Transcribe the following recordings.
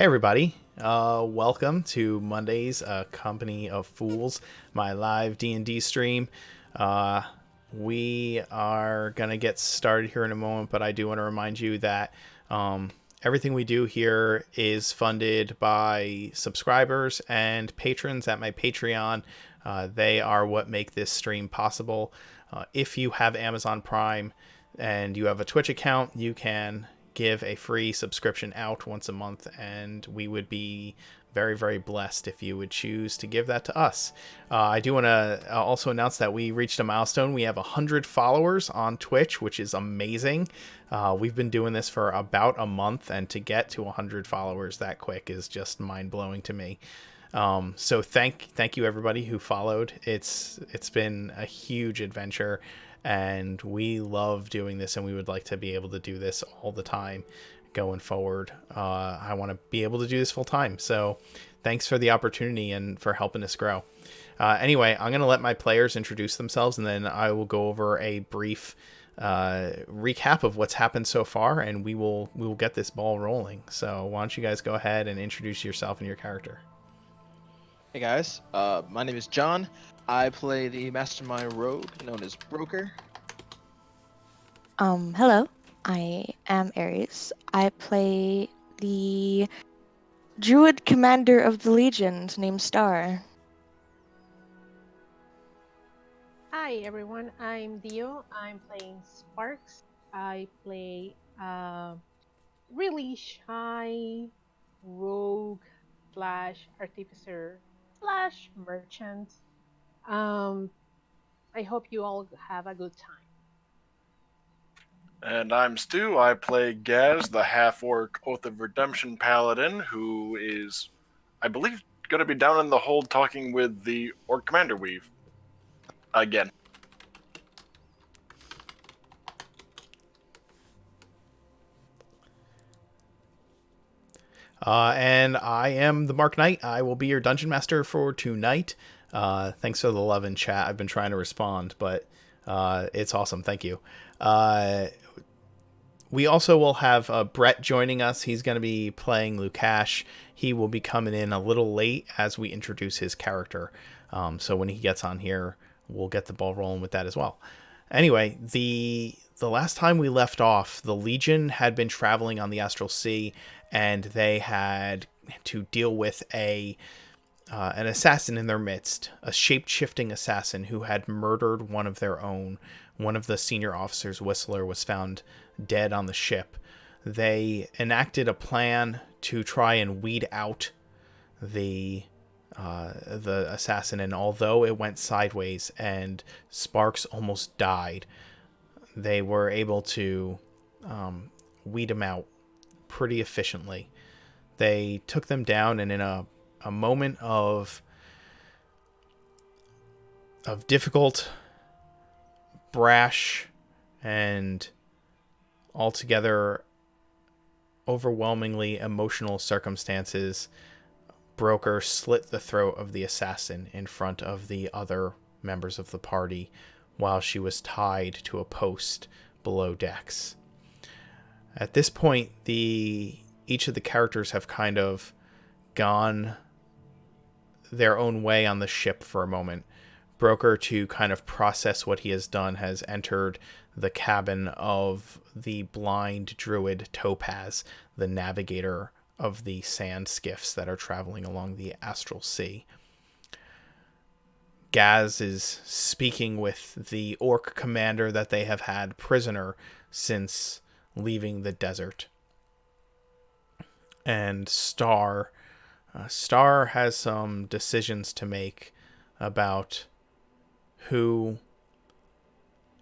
Hey everybody, welcome to Monday's Company of Fools, my live D&D stream. Uh, we are going to get started here in a moment, but I do want to remind you that everything we do here is funded by subscribers and patrons at my Patreon. They are what make this stream possible. If you have Amazon Prime and you have a Twitch account, you can give a free subscription out once a month, and we would be very, very blessed if you would choose to give that to us. I do want to also announce that we reached a milestone. We have 100 followers on Twitch, which is amazing. We've been doing this for about a month, and to get to 100 followers that quick is just mind-blowing to me. So thank you everybody who followed. It's been a huge adventure, and we love doing this, and we would like to be able to do this all the time going forward. I want to be able to do this full time, so thanks for the opportunity and for helping us grow. Anyway, I'm going to let my players introduce themselves, and then I will go over a brief recap of what's happened so far, and we will get this ball rolling. So why don't you guys go ahead and introduce yourself and your character. Hey guys, my name is John. I play the Mastermind Rogue, known as Broker. Hello, I am Aries. I play the Druid Commander of the Legion named Star. Hi everyone, I'm Dio. I'm playing Sparks. I play really shy rogue slash artificer slash merchant. I hope you all have a good time. And I'm Stu. I play Gaz, the half-orc Oath of Redemption paladin, who is, I believe, going to be down in the hold talking with the Orc Commander Weave. Again. And I am the Mark Knight. I will be your dungeon master for tonight. Thanks for the love in chat. I've been trying to respond, but it's awesome. Thank you. We also will have Brett joining us. He's going to be playing Lukash. He will be coming in a little late as we introduce his character. So when he gets on here, we'll get the ball rolling with that as well. Anyway, the last time we left off, the Legion had been traveling on the Astral Sea, and they had to deal with an assassin in their midst, a shape-shifting assassin who had murdered one of their own. One of the senior officers, Whistler, was found dead on the ship. They enacted a plan to try and weed out the assassin, and although it went sideways and Sparks almost died, they were able to weed him out pretty efficiently. They took them down, and in a moment of difficult, brash, and altogether overwhelmingly emotional circumstances, Broker slit the throat of the assassin in front of the other members of the party while she was tied to a post below decks. At this point, each of the characters have kind of gone their own way on the ship for a moment. Broker, to kind of process what he has done, has entered the cabin of the blind druid Topaz, the navigator of the sand skiffs that are traveling along the Astral Sea. Gaz is speaking with the orc commander that they have had prisoner since leaving the desert. And Star has some decisions to make about who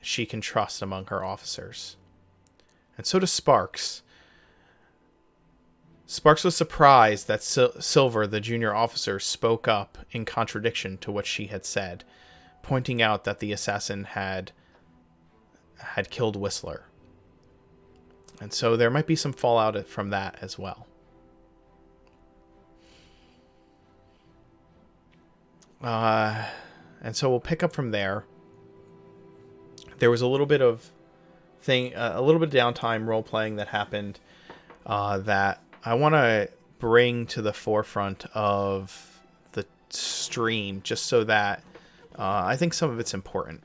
she can trust among her officers. And so does Sparks. Sparks was surprised that Silver, the junior officer, spoke up in contradiction to what she had said, pointing out that the assassin had killed Whistler. And so there might be some fallout from that as well. And so we'll pick up from there. There was a little bit of downtime role playing that happened that I want to bring to the forefront of the stream, just so that I think some of it's important.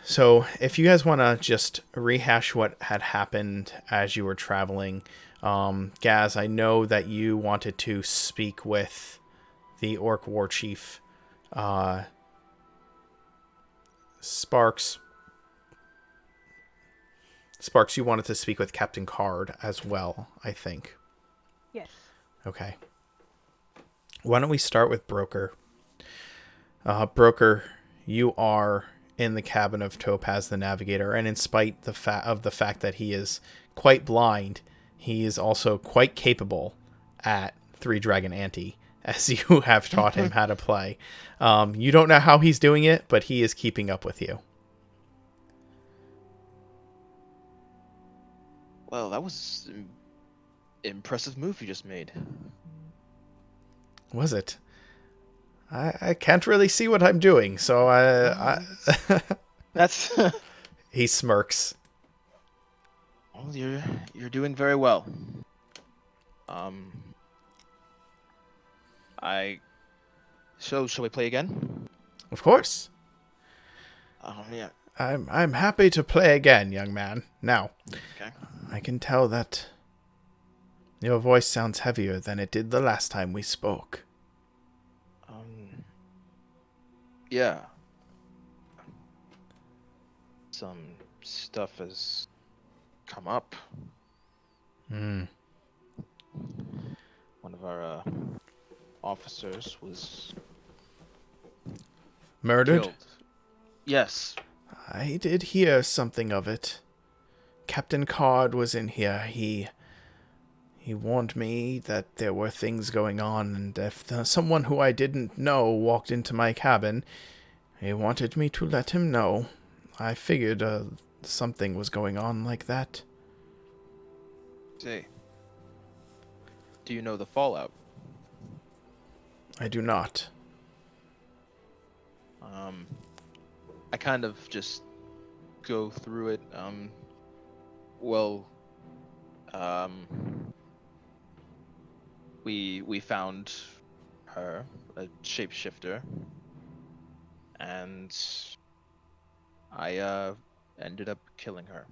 So if you guys want to just rehash what had happened as you were traveling, Gaz, I know that you wanted to speak with the Orc War Chief, Sparks. Sparks, you wanted to speak with Captain Card as well, I think. Yes. Okay. Why don't we start with Broker? Broker, you are in the cabin of Topaz the Navigator, and in spite of the fact that he is quite blind, he is also quite capable at Three Dragon Ante, as you have taught him how to play. You don't know how he's doing it, but he is keeping up with you. Well, that was an impressive move you just made. Was it? I can't really see what I'm doing, so That's he smirks. well, you're doing very well. So shall we play again? Of course. Yeah. I'm happy to play again, young man. Now, Okay. I can tell that your voice sounds heavier than it did the last time we spoke. Yeah. Some stuff has come up. Hmm. One of our officers was Murdered? killed. Yes. I did hear something of it. Captain Card was in here. He warned me that there were things going on, and if someone who I didn't know walked into my cabin, he wanted me to let him know. I figured something was going on like that. See. Do you know the fallout? I do not. I kind of just go through it. Well, we found her, a shapeshifter, and I ended up killing her.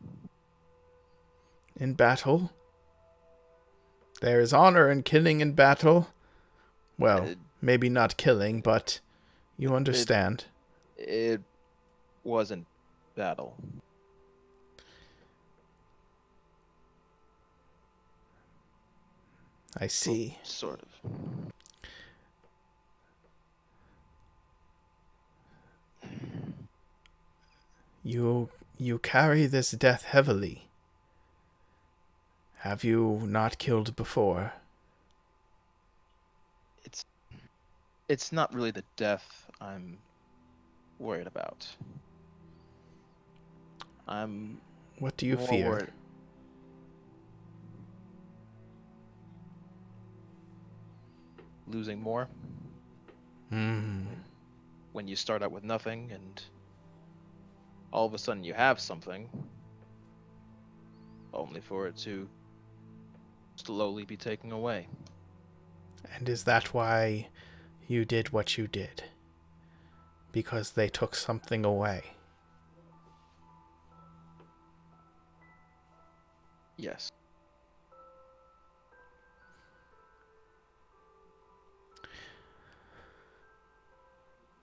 In battle? There is honor in killing in battle. Well, maybe not killing, but you understand. It wasn't battle. I see. Well, sort of. You carry this death heavily. Have you not killed before? It's not really the death I'm worried about. I'm What do you more fear? worried. Losing more. When you start out with nothing and all of a sudden you have something, only for it to slowly be taken away. And is that why you did what you did? Because they took something away? Yes.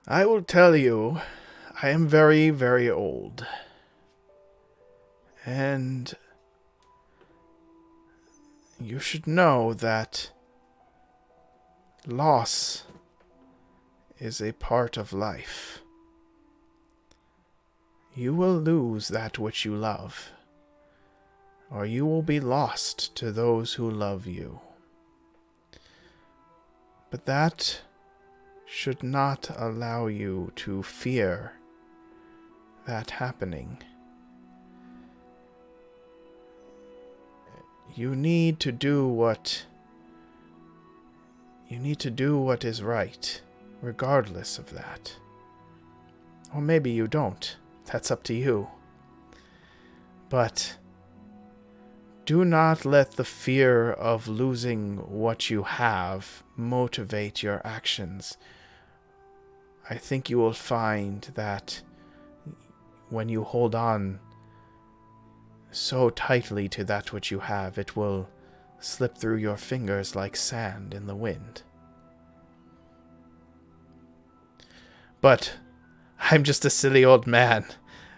I will tell you, I am very, very old. And you should know that loss is a part of life. You will lose that which you love, or you will be lost to those who love you. But that should not allow you to fear that happening. You need to do what is right, regardless of that. Or maybe you don't. That's up to you. But Do not let the fear of losing what you have motivate your actions. I think you will find that when you hold on so tightly to that which you have, it will slip through your fingers like sand in the wind. But I'm just a silly old man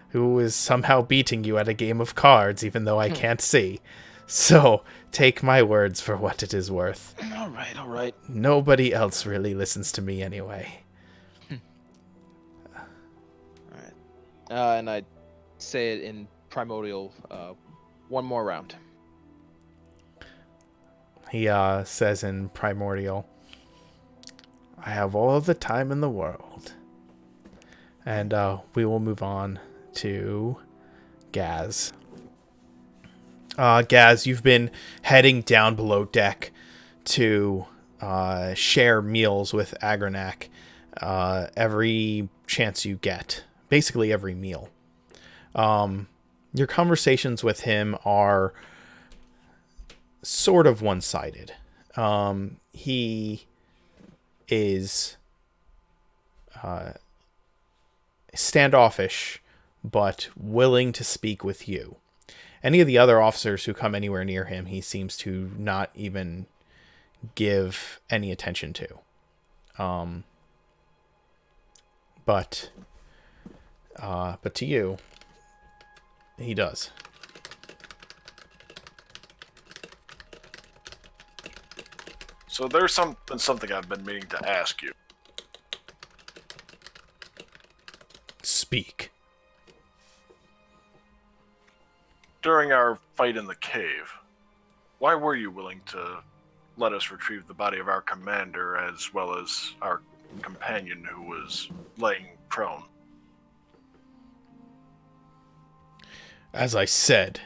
who is somehow beating you at a game of cards, even though I can't see. So, take my words for what it is worth. All right, all right. Nobody else really listens to me anyway. All right. And I say it in primordial. One more round. He says in Primordial, I have all the time in the world. And we will move on to Gaz. Gaz, you've been heading down below deck to share meals with Agranak every chance you get. Basically every meal. Your conversations with him are sort of one-sided. He is standoffish, but willing to speak with you. Any of the other officers who come anywhere near him, he seems to not even give any attention to. But to you, he does. So there's something I've been meaning to ask you. Speak. During our fight in the cave, why were you willing to let us retrieve the body of our commander as well as our companion who was laying prone? As I said,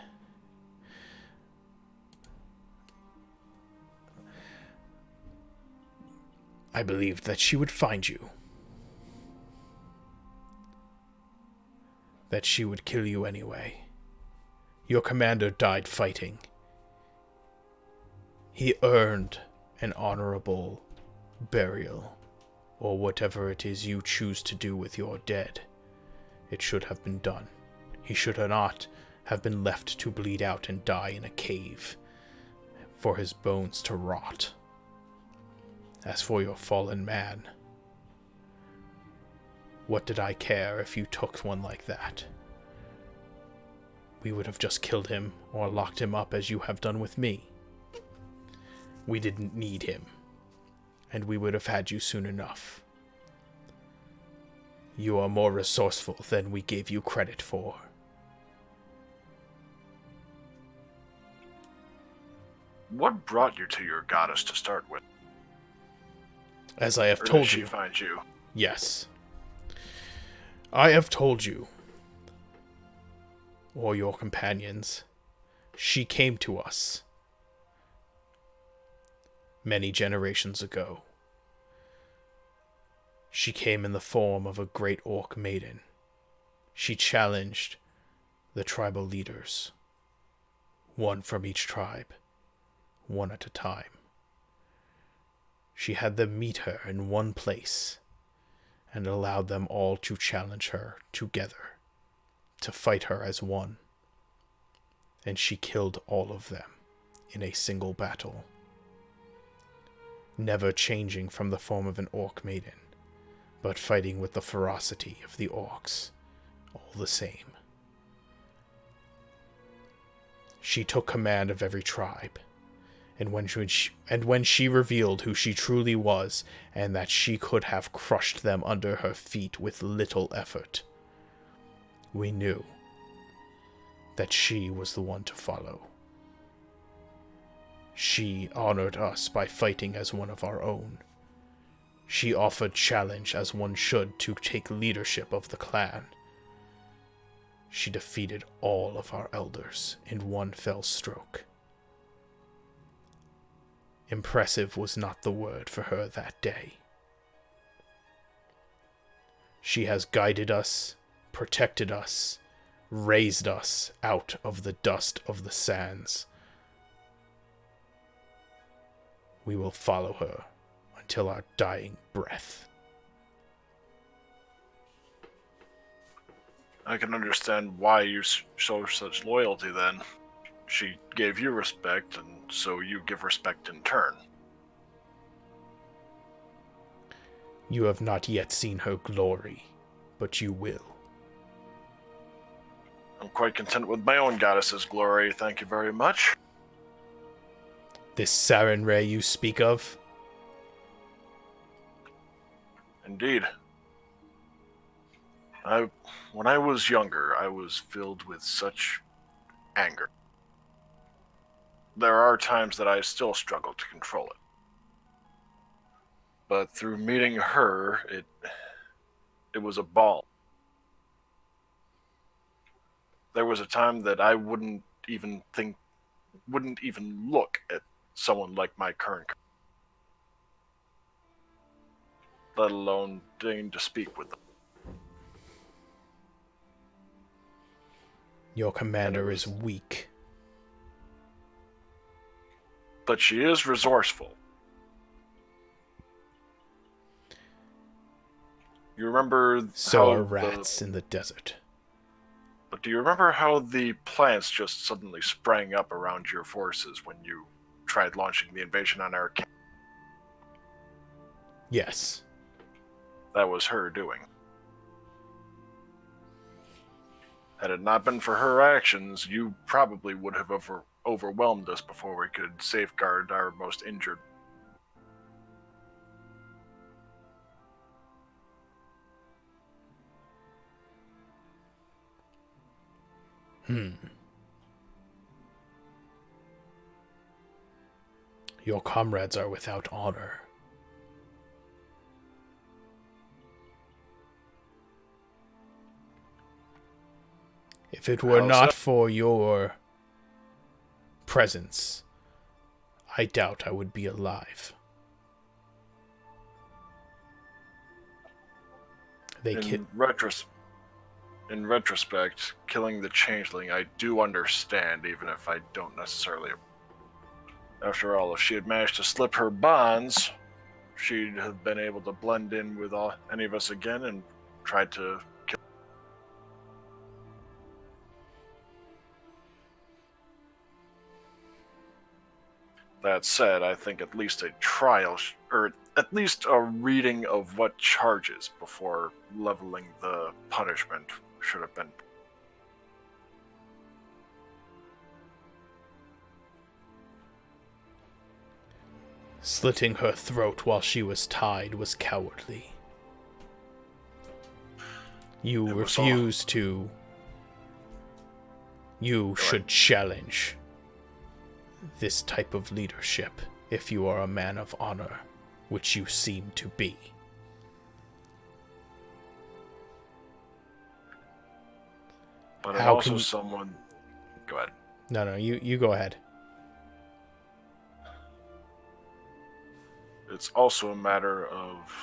I believed that she would find you. That she would kill you anyway. Your commander died fighting. He earned an honorable burial, or whatever it is you choose to do with your dead. It should have been done. He should not have been left to bleed out and die in a cave, for his bones to rot. As for your fallen man, what did I care if you took one like that? We would have just killed him or locked him up as you have done with me. We didn't need him, and we would have had you soon enough. You are more resourceful than we gave you credit for. What brought you to your goddess to start with? As I have Or did told she you. find you? Yes. I have told you, or your companions, she came to us many generations ago. She came in the form of a great orc maiden. She challenged the tribal leaders, one from each tribe, one at a time. She had them meet her in one place and allowed them all to challenge her together, to fight her as one. And she killed all of them in a single battle, never changing from the form of an orc maiden, but fighting with the ferocity of the orcs, all the same. She took command of every tribe, and when she revealed who she truly was, and that she could have crushed them under her feet with little effort, we knew that she was the one to follow. She honored us by fighting as one of our own. She offered challenge as one should to take leadership of the clan. She defeated all of our elders in one fell stroke. Impressive was not the word for her that day. She has guided us, protected us, raised us out of the dust of the sands, We will follow her until our dying breath. I can understand why you show such loyalty then. She gave you respect, and so you give respect in turn. You have not yet seen her glory, but you will. I'm quite content with my own goddess's glory, thank you very much. This Sarenrae you speak of? Indeed. When I was younger, I was filled with such anger. There are times that I still struggle to control it. But through meeting her, it was a ball. There was a time that I wouldn't even look at someone like my current, let alone deign to speak with them. Your commander is weak. But she is resourceful. You remember So how are rats in the desert. But do you remember how the plants just suddenly sprang up around your forces when you tried launching the invasion on our camp? Yes. That was her doing. Had it not been for her actions, you probably would have overwhelmed us before we could safeguard our most injured. Your comrades are without honor. If it were How's not that? for your presence, I doubt I would be alive. In retrospect, killing the changeling I do understand, even if I don't necessarily. After all, if she had managed to slip her bonds, she'd have been able to blend in with any of us again and tried to kill. That said, I think at least a trial, or at least a reading of what charges before leveling the punishment should have been. Slitting her throat while she was tied was cowardly. You refuse to. You should challenge this type of leadership if you are a man of honor, which you seem to be. But I'm also someone. Go ahead. No, you go ahead. It's also a matter of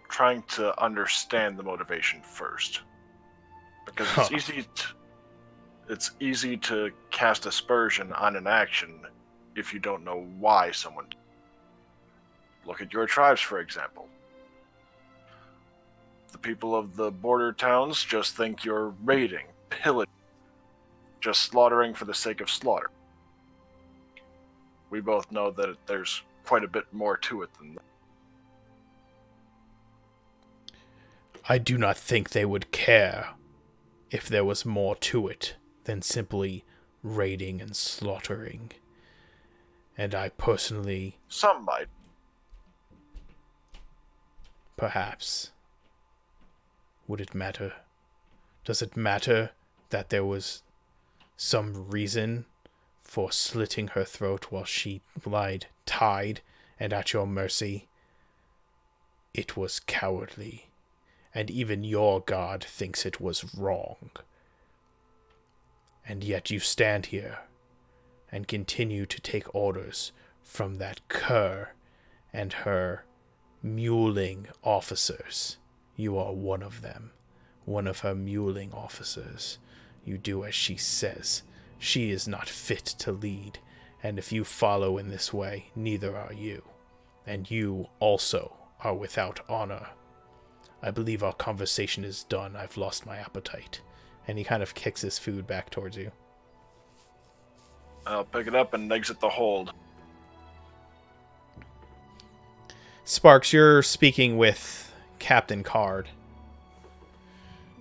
trying to understand the motivation first, because it's easy to cast aspersion on an action if you don't know why someone. Look at your tribes, for example. The people of the border towns just think you're raiding, pillaging, just slaughtering for the sake of slaughter. We both know that there's quite a bit more to it than that. I do not think they would care if there was more to it than simply raiding and slaughtering. And I personally... Some might. Perhaps. Would it matter? Does it matter that there was some reason for slitting her throat while she lied tied and at your mercy? It was cowardly, and even your god thinks it was wrong. And yet you stand here and continue to take orders from that cur and her muling officers. You are one of them, one of her muling officers. You do as she says. She is not fit to lead, And if you follow in this way, neither are you. And you also are without honor. I believe our conversation is done. I've lost my appetite. And he kind of kicks his food back towards you. I'll pick it up and exit the hold. Sparks, you're speaking with Captain Card.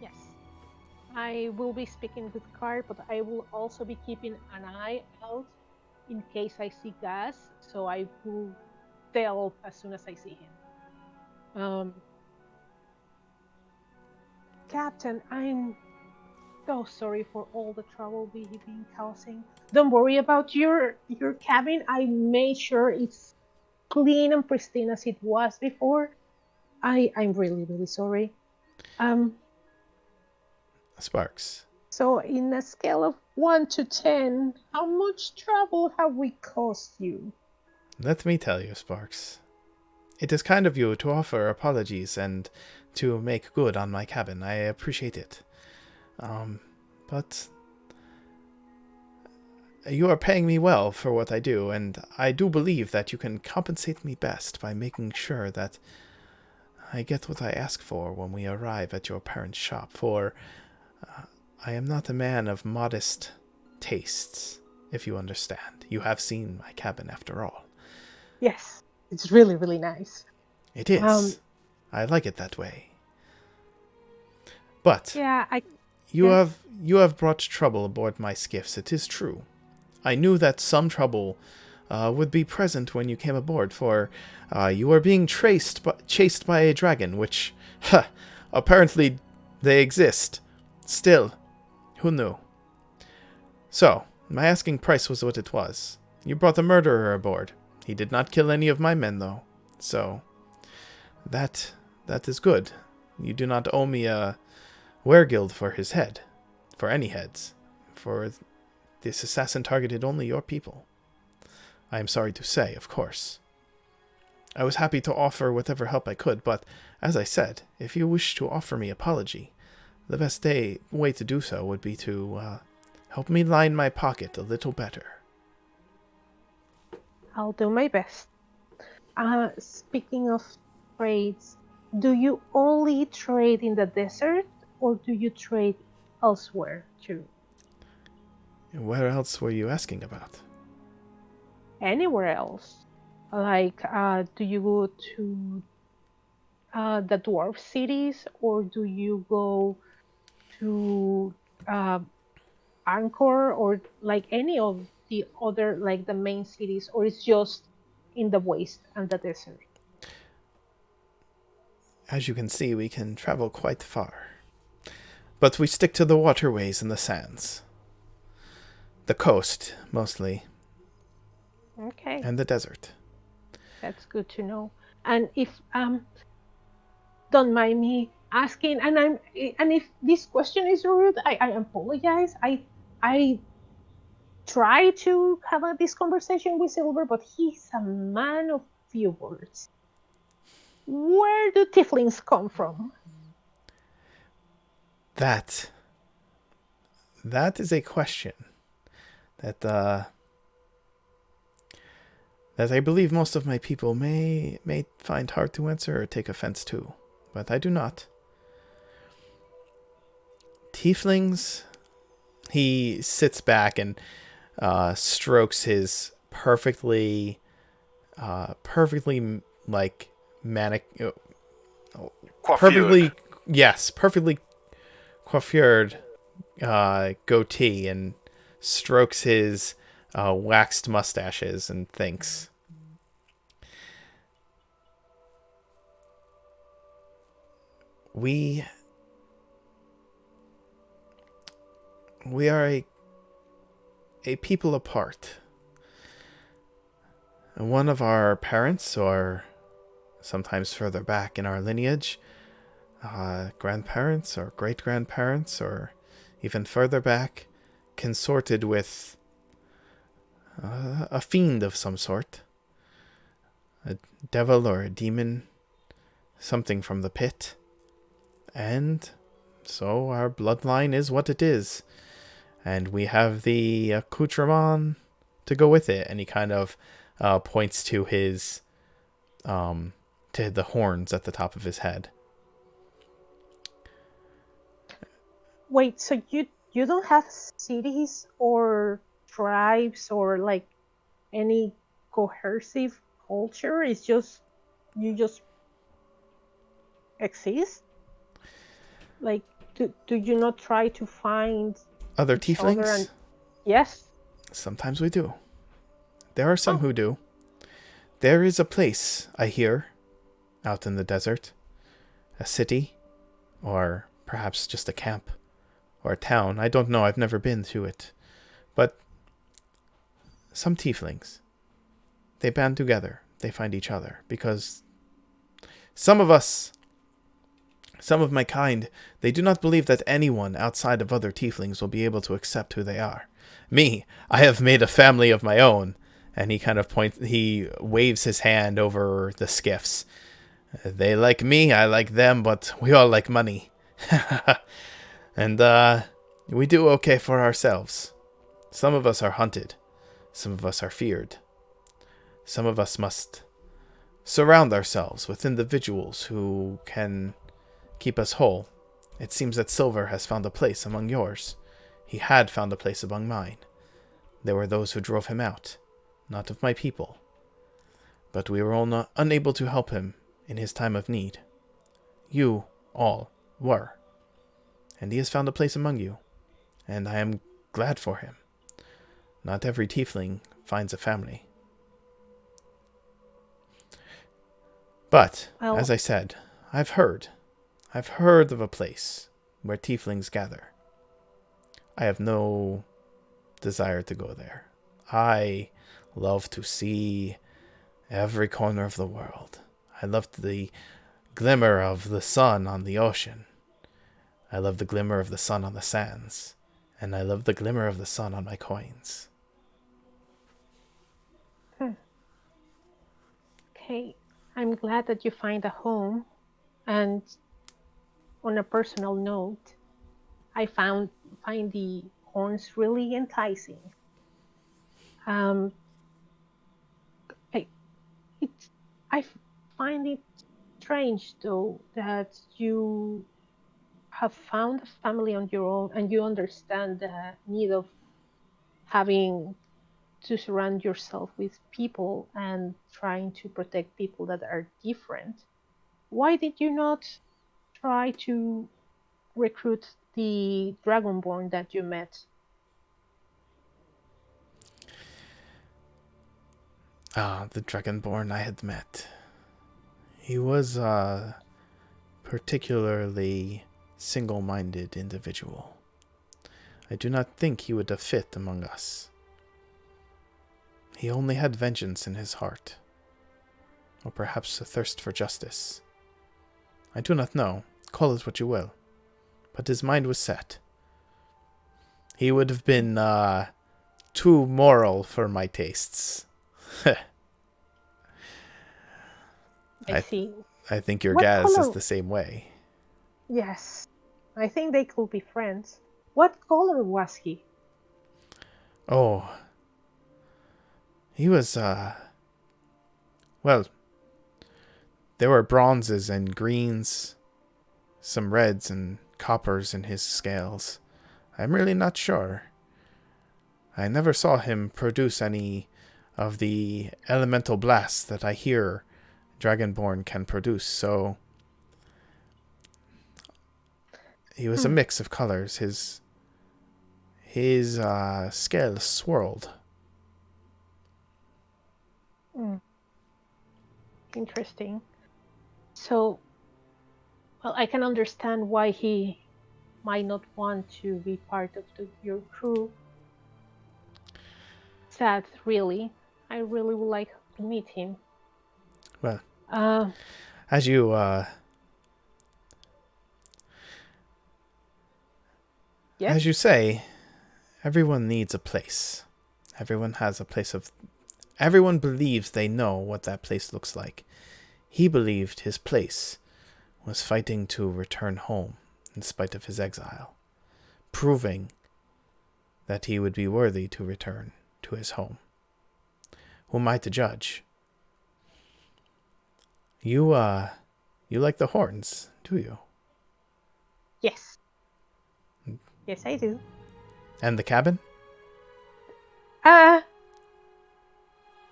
Yes. I will be speaking with Card, but I will also be keeping an eye out in case I see Gas, so I will tell as soon as I see him. Captain, I'm so sorry for all the trouble we've been causing. Don't worry about your cabin. I made sure it's clean and pristine as it was before. I'm really, really sorry. Sparks. So in a scale of 1 to 10, how much trouble have we caused you? Let me tell you, Sparks. It is kind of you to offer apologies and to make good on my cabin. I appreciate it. But you are paying me well for what I do, and I do believe that you can compensate me best by making sure that I get what I ask for when we arrive at your parents' shop, for I am not a man of modest tastes, if you understand. You have seen my cabin after all. Yes, it's really, really nice. It is. I like it that way. But Yeah, you yes. have brought trouble aboard my skiffs, it is true. I knew that some trouble would be present when you came aboard, for you are being chased by a dragon, which, apparently they exist. Still, who knew? So, my asking price was what it was. You brought a murderer aboard. He did not kill any of my men, though. So, that is good. You do not owe me a weregild for his head. For any heads. For this assassin targeted only your people. I am sorry to say, of course. I was happy to offer whatever help I could, but, as I said, if you wish to offer me apology, the best way to do so would be to help me line my pocket a little better. I'll do my best. Speaking of trades, do you only trade in the desert or do you trade elsewhere too? Where else were you asking about? Anywhere else? Like, do you go to the dwarf cities or do you go to Angkor or like any of the other, like the main cities, or it's just in the waste and the desert? As you can see, we can travel quite far. But we stick to the waterways and the sands. The coast, mostly. Okay, And the desert. that's good to know. And if don't mind me asking, and if this question is rude, I apologize. I try to have this conversation with Silver, but he's a man of few words. Where do tieflings come from? That is a question that I believe most of my people may find hard to answer or take offense to, but I do not. Tieflings, he sits back and strokes his perfectly like perfectly coiffured goatee and strokes his waxed mustaches and thinks, we are a people apart. One of our parents, or sometimes further back in our lineage, grandparents or great-grandparents, or even further back, consorted with a fiend of some sort. A devil or a demon, something from the pit. And so our bloodline is what it is. And we have the accoutrement go with it. And he kind of points to his to the horns at the top of his head. Wait, so you don't have cities or tribes or like any cohesive culture? It's just you just exist? Like do you not try to find Other each other tieflings? and yes? Sometimes we do. There are some Oh. who do. There is a place, I hear, out in the desert. A city, or perhaps just a camp, or a town. I don't know, I've never been to it. But some tieflings, they band together. They find each other. Because some of my kind, they do not believe that anyone outside of other tieflings will be able to accept who they are. Me, I have made a family of my own. And he waves his hand over the skiffs. They like me, I like them, but we all like money. And we do okay for ourselves. Some of us are hunted. Some of us are feared. Some of us must surround ourselves with individuals who can keep us whole. It seems that Silver has found a place among yours. He had found a place among mine. There were those who drove him out, not of my people. But we were all unable to help him in his time of need. You all were. And he has found a place among you, and I am glad for him. Not every tiefling finds a family. But, Well, as I said, I've heard of a place where tieflings gather. I have no desire to go there. I love to see every corner of the world. I love the glimmer of the sun on the ocean. I love the glimmer of the sun on the sands. And I love the glimmer of the sun on my coins. okay. I'm glad that you find a home. And on a personal note, I find the horns really enticing. Um, I it I find it strange though that you have found a family on your own and you understand the need of having to surround yourself with people and trying to protect people that are different. Why did you not try to recruit the dragonborn that you met? The dragonborn I had met. He was a particularly single-minded individual. I do not think he would have fit among us. He only had vengeance in his heart. Or perhaps a thirst for justice. I do not know. Call it what you will. But his mind was set. He would have been too moral for my tastes. I see. I think your What Gaz is color? the same way. Yes, I think they could be friends. What color was he? Oh. He was, well, there were bronzes and greens, some reds and coppers in his scales. I'm really not sure. I never saw him produce any of the elemental blasts that I hear Dragonborn can produce, so he was a mix of colors. His scales swirled. Interesting. So, well, I can understand why he might not want to be part of your crew. Sad, really. I really would like to meet him. Well, Uh, as you yes. as you say, everyone needs a place. Everyone has a place of... Everyone believes they know what that place looks like. He believed his place was fighting to return home in spite of his exile, proving that he would be worthy to return to his home. Who am I to judge? You like the horns, do you? Yes. Yes, I do. And the cabin? Uh,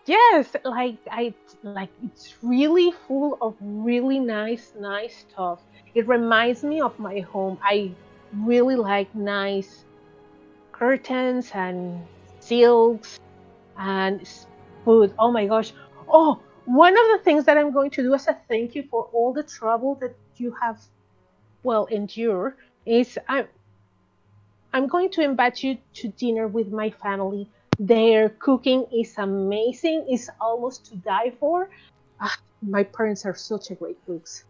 yes, like it's really full of really nice stuff. It reminds me of my home. I really like nice curtains and silks and food. Oh my gosh. Oh, one of the things that I'm going to do as a thank you for all the trouble that you have, well, endure is I'm going to invite you to dinner with my family. Their cooking is amazing. It's almost to die for. My parents are such a great cooks.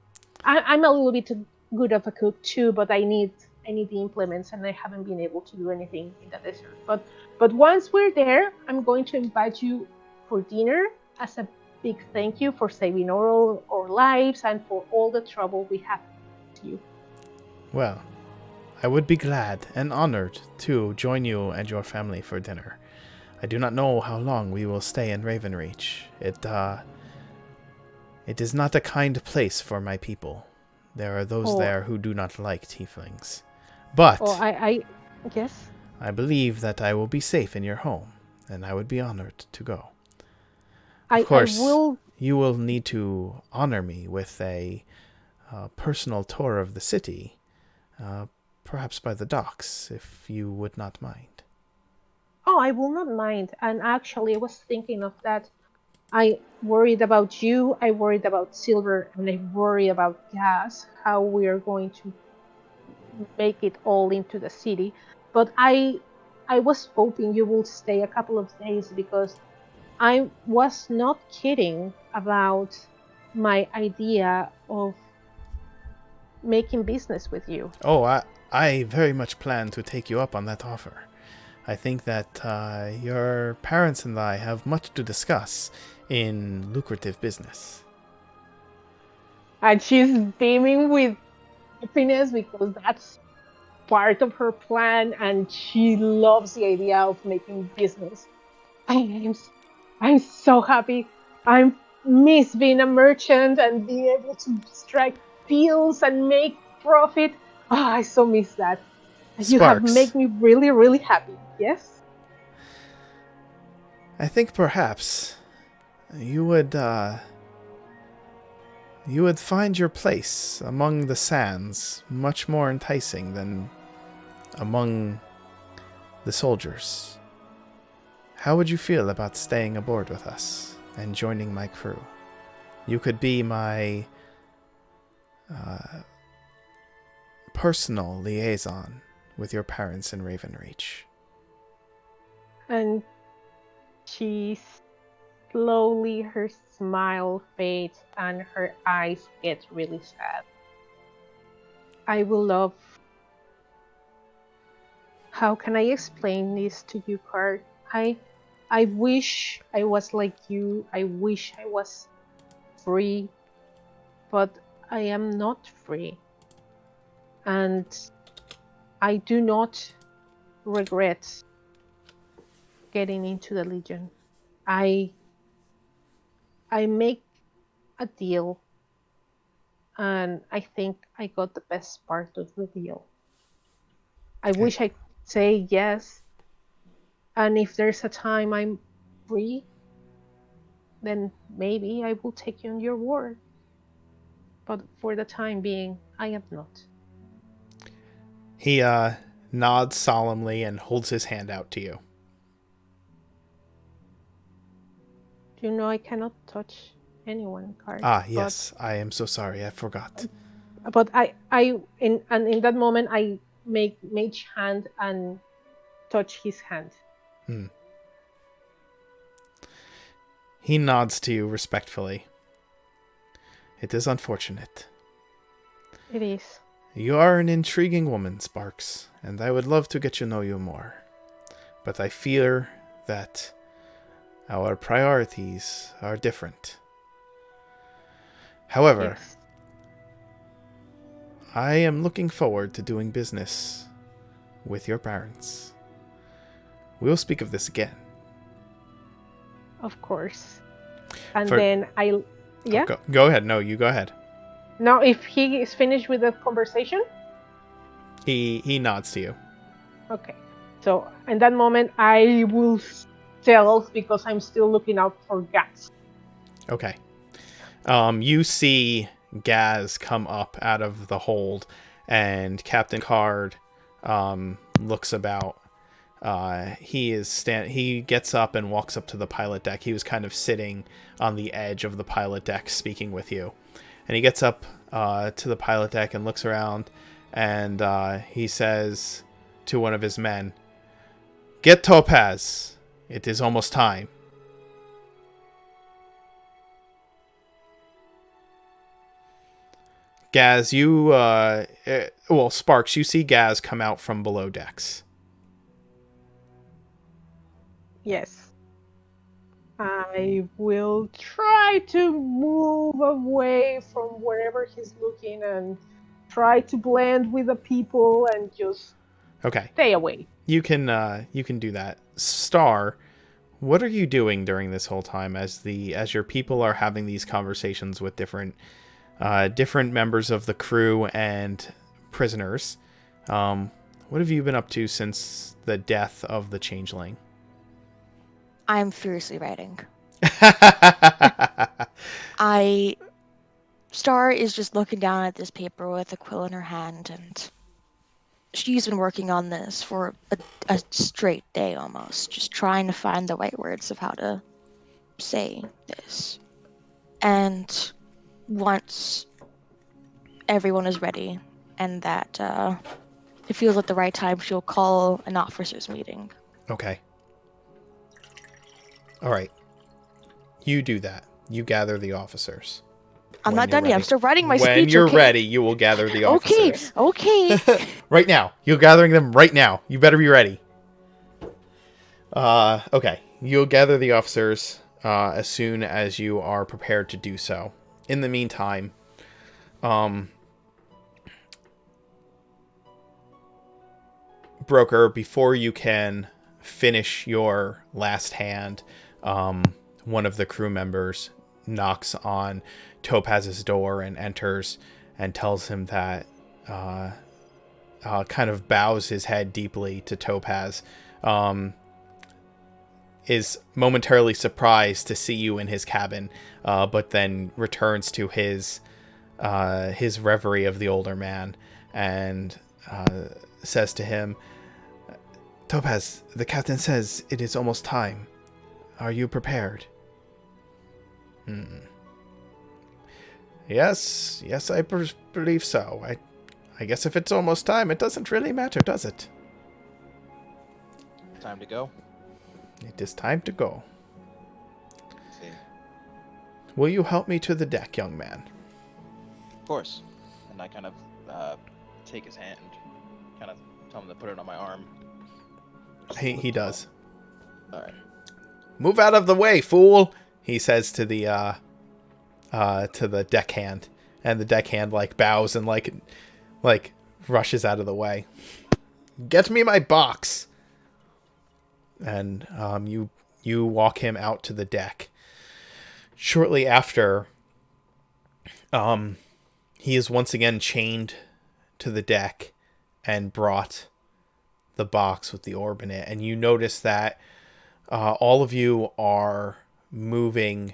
I'm a little bit good of a cook too, but I need the implements, and I haven't been able to do anything in the desert. But once we're there, I'm going to invite you for dinner as a big thank you for saving our lives and for all the trouble we have to you. Well, I would be glad and honored to join you and your family for dinner. I do not know how long we will stay in Ravenreach. It is not a kind place for my people. There are those Oh, there who do not like tieflings. oh, But I guess. I believe that I will be safe in your home, and I would be honored to go. Of I course, will. you will need to honor me with a personal tour of the city, uh, perhaps by the docks, if you would not mind. Oh, I will not mind. And actually, I was thinking of that. I worried about you. I worried about Silver, and I worry about Gas. How we are going to make it all into the city. But I was hoping you will stay a couple of days because I was not kidding about my idea of making business with you. Oh, I very much plan to take you up on that offer. I think that your parents and I have much to discuss in lucrative business. And she's beaming with happiness because that's part of her plan, and she loves the idea of making business. I'm, I'm so happy. I miss being a merchant and being able to strike deals and make profit. I so miss that. You have made Sparks, me really, really happy. Yes? I think perhaps you would find your place among the sands much more enticing than among the soldiers. How would you feel about staying aboard with us and joining my crew? You could be my personal liaison with your parents in Ravenreach. And she slowly, her smile fades and her eyes get really sad. I will love. How can I explain this to you, Card? I wish I was like you. I wish I was free, but I am not free. And I do not regret getting into the Legion. I I make a deal, and I think I got the best part of the deal. I wish I could say yes, and if there's a time I'm free, then maybe I will take you on your word. But for the time being, I am not. He nods solemnly and holds his hand out to you. You know I cannot touch anyone, Card. Ah, But yes, I am so sorry, I forgot. in that moment I make mage hand and touch his hand. Hmm. He nods to you respectfully. It is unfortunate. It is. You are an intriguing woman, Sparks, and I would love to get to know you more. But I fear that our priorities are different. However, Yes. I am looking forward to doing business with your parents. We'll speak of this again. of course. And For- then yeah. Go ahead. No, you go ahead. Now, if he is finished with the conversation, He nods to you. okay. So in that moment, I will stealth because I'm still looking out for Gats. Okay. You see Gaz come up out of the hold, and Captain Card looks about. He gets up and walks up to the pilot deck. He was kind of sitting on the edge of the pilot deck speaking with you. And he gets up to the pilot deck and looks around, and he says to one of his men, "Get Topaz. It is almost time." Gaz, Sparks, you see Gaz come out from below decks. Yes. I will try to move away from wherever he's looking and try to blend with the people and just Okay. stay away. You can do that. Star, what are you doing during this whole time as your people are having these conversations with different members of the crew and prisoners? What have you been up to since the death of the changeling? I'm furiously writing. Okay. Star is just looking down at this paper with a quill in her hand, and she's been working on this for a straight day almost, just trying to find the right words of how to say this. And once everyone is ready and that it feels like the right time, she'll call an officers meeting. Okay. All right. You do that. You gather the officers. I'm not done yet. I'm still writing my speech. When you're okay? ready, you will gather the officers. Okay. Right now. You're gathering them right now. You better be ready. Okay. You'll gather the officers as soon as you are prepared to do so. In the meantime, Broker, before you can finish your last hand, one of the crew members knocks on Topaz's door and enters and tells him that kind of bows his head deeply to Topaz, is momentarily surprised to see you in his cabin, but then returns to his reverie of the older man and says to him, "Topaz, the captain says it is almost time. Are you prepared?" Yes, I believe so. I guess if it's almost time, it doesn't really matter, does it? Time to go. It is time to go. See. Will you help me to the deck, young man? Of course. And I kind of take his hand, kind of tell him to put it on my arm. He does. All right. "Move out of the way, fool!" he says to the deckhand, and the deckhand bows and rushes out of the way. "Get me my box!" And you walk him out to the deck. Shortly after, he is once again chained to the deck and brought the box with the orb in it, and you notice that all of you are moving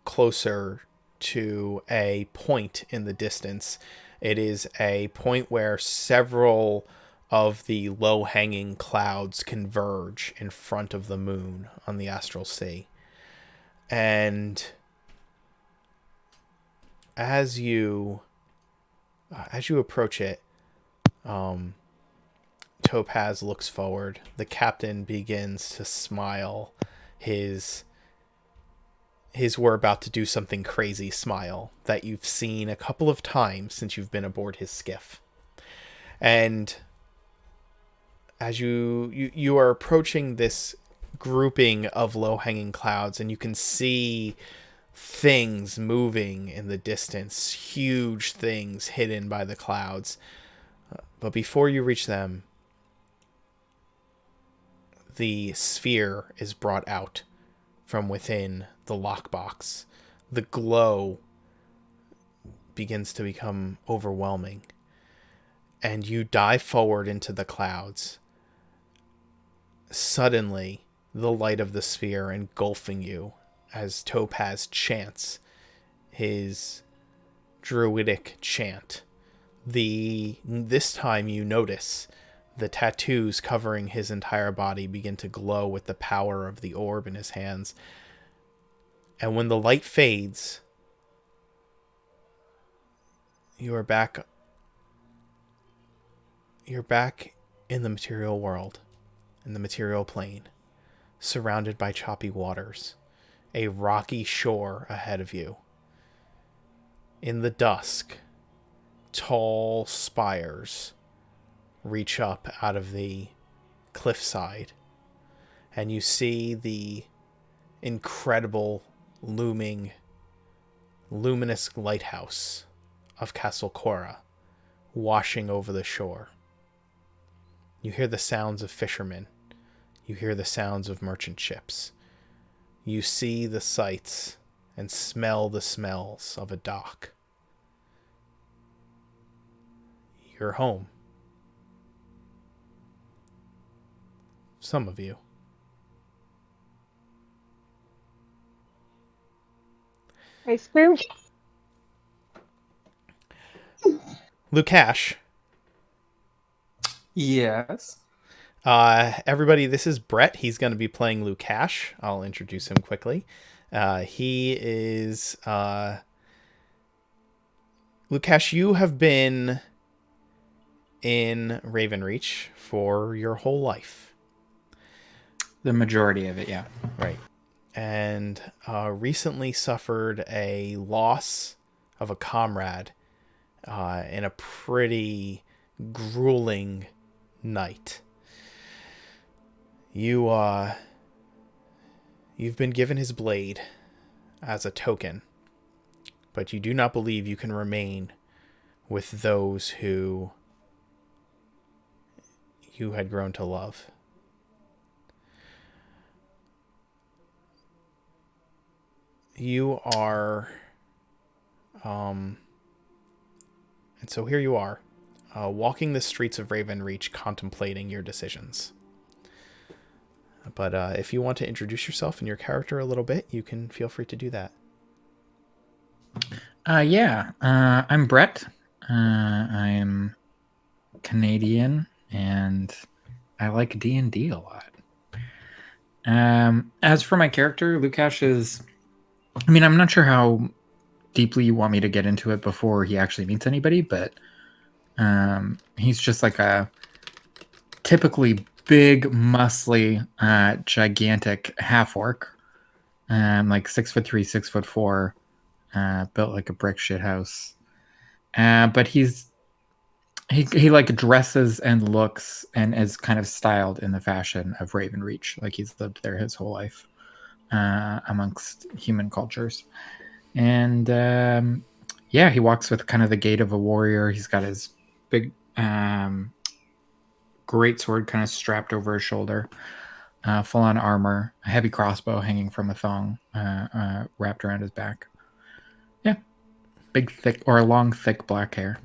closer to a point in the distance. It is a point where several of the low-hanging clouds converge in front of the moon on the astral sea. And as you approach it, Topaz looks forward. The captain begins to smile. His "we're about to do something crazy" smile that you've seen a couple of times since you've been aboard his skiff. And as you are approaching this grouping of low-hanging clouds, and you can see things moving in the distance, huge things hidden by the clouds. But before you reach them, the sphere is brought out from within the lockbox. The glow begins to become overwhelming, and you dive forward into the clouds. Suddenly, the light of the sphere engulfing you as Topaz chants his druidic chant. This time you notice the tattoos covering his entire body begin to glow with the power of the orb in his hands. And when the light fades, you're back in the material world, in the material plane, surrounded by choppy waters, a rocky shore ahead of you. In the dusk, tall spires reach up out of the cliffside, and you see the incredible luminous lighthouse of Castle Cora washing over the shore. You hear the sounds of fishermen. You hear the sounds of merchant ships. You see the sights and smell the smells of a dock. You're home. Some of you. I scream. Lukash. Yes. Everybody, this is Brett. He's going to be playing Lukash. I'll introduce him quickly. He is... Lukash, you have been in Ravenreach for your whole life. The majority of it, yeah. Right. And recently suffered a loss of a comrade in a pretty grueling night. You've been given his blade as a token, but you do not believe you can remain with those who you had grown to love. You are, and so here you are, walking the streets of Ravenreach, contemplating your decisions. But if you want to introduce yourself and your character a little bit, you can feel free to do that. I'm Brett. I'm Canadian, and I like D&D a lot. As for my character, Lukash is... I mean, I'm not sure how deeply you want me to get into it before he actually meets anybody, but he's just like a typically big, muscly, gigantic half-orc. Like 6'3", 6'4", built like a brick shit house. But he like dresses and looks and is kind of styled in the fashion of Ravenreach. Like he's lived there his whole life, amongst human cultures. And he walks with kind of the gait of a warrior. He's got his big great sword kind of strapped over his shoulder, full on armor, a heavy crossbow hanging from a thong wrapped around his back. Yeah, big, thick, or long, thick black hair.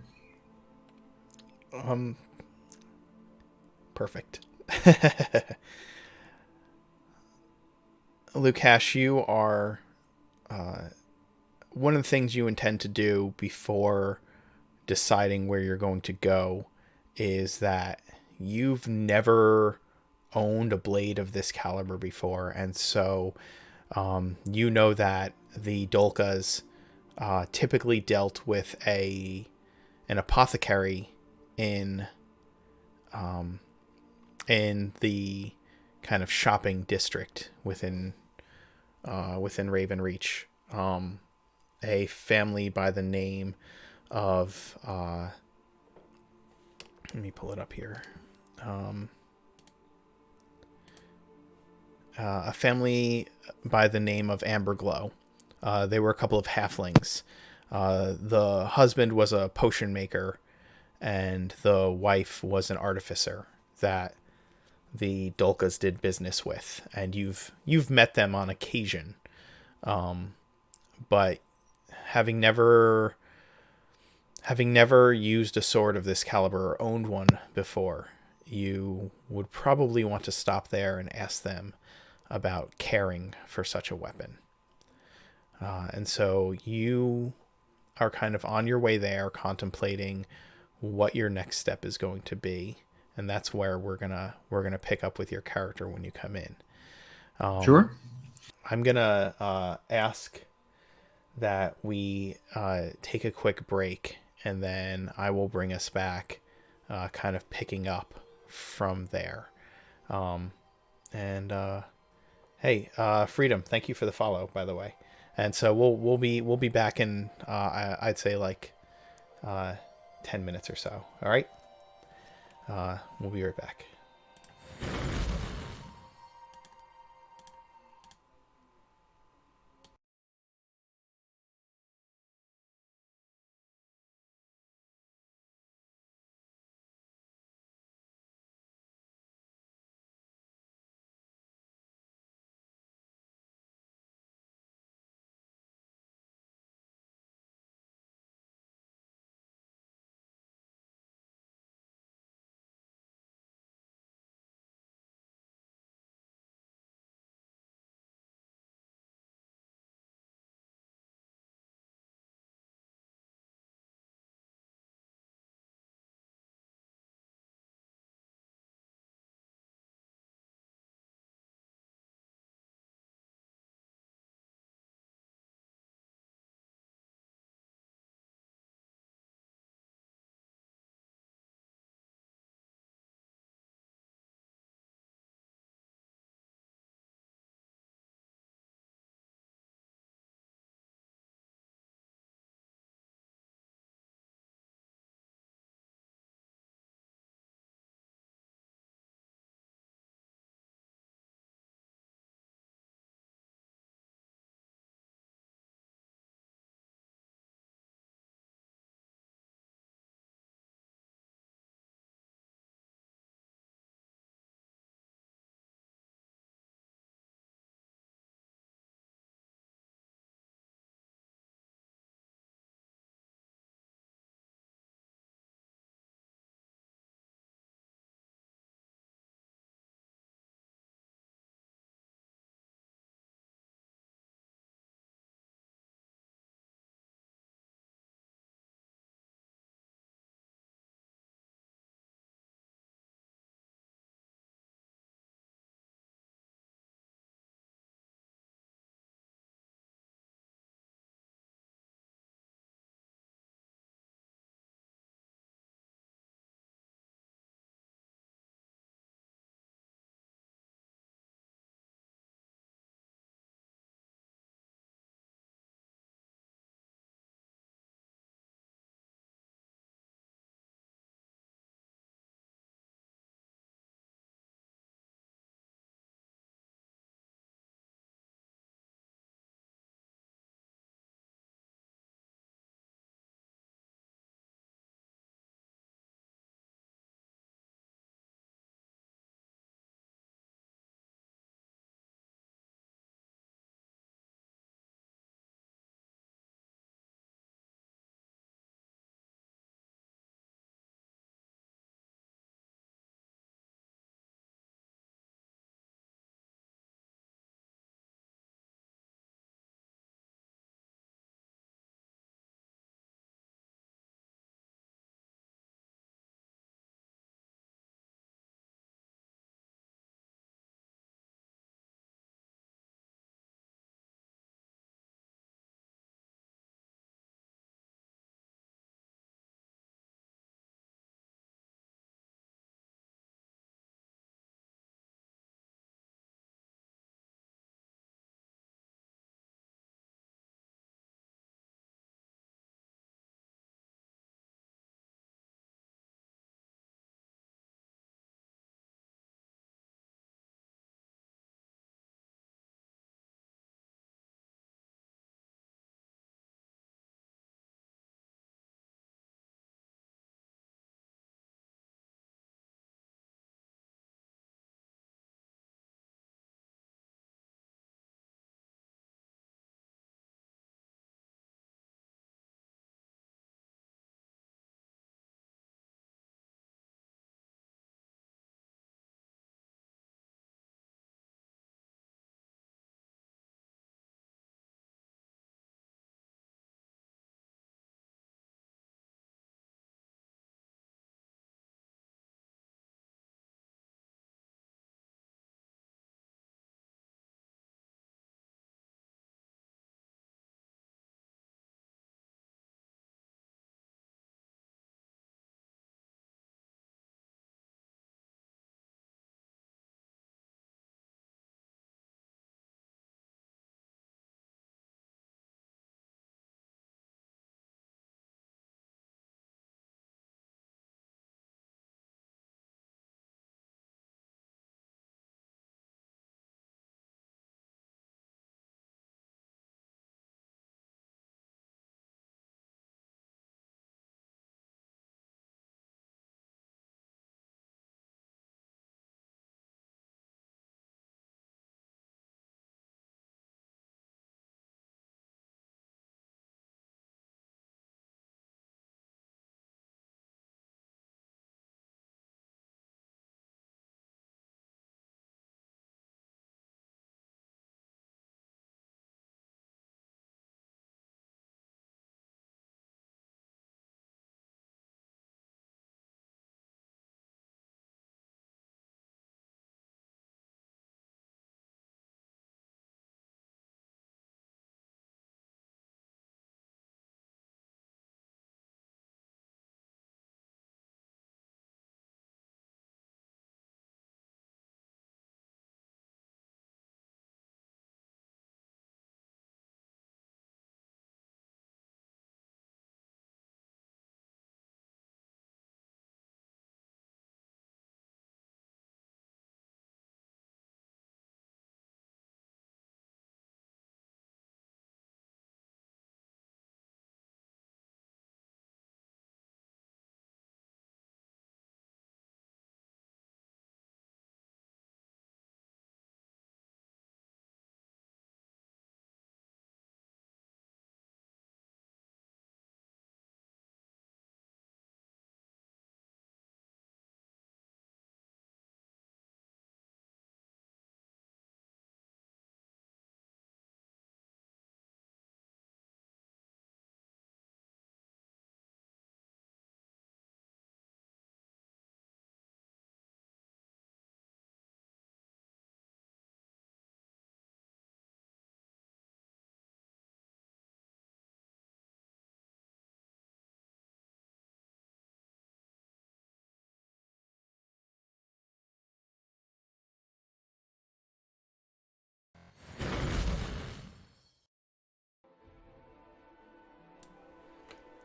Perfect. Lukash, you are one of the things you intend to do before deciding where you're going to go is that you've never owned a blade of this caliber before, and so you know that the Dolkas typically dealt with an apothecary in the kind of shopping district within Ravenreach. A family by the name of let me pull it up here. A family by the name of Amberglow. They were a couple of halflings. The husband was a potion maker, and the wife was an artificer that the Dolkas did business with, and you've met them on occasion, but having never used a sword of this caliber or owned one before, you would probably want to stop there and ask them about caring for such a weapon. And so you are kind of on your way there, contemplating what your next step is going to be, and that's where we're gonna pick up with your character when you come in. Sure. I'm gonna ask that we take a quick break, and then I will bring us back, kind of picking up from there. And hey, Freedom, thank you for the follow, by the way. And so we'll be back in I'd say like 10 minutes or so. All right. We'll be right back.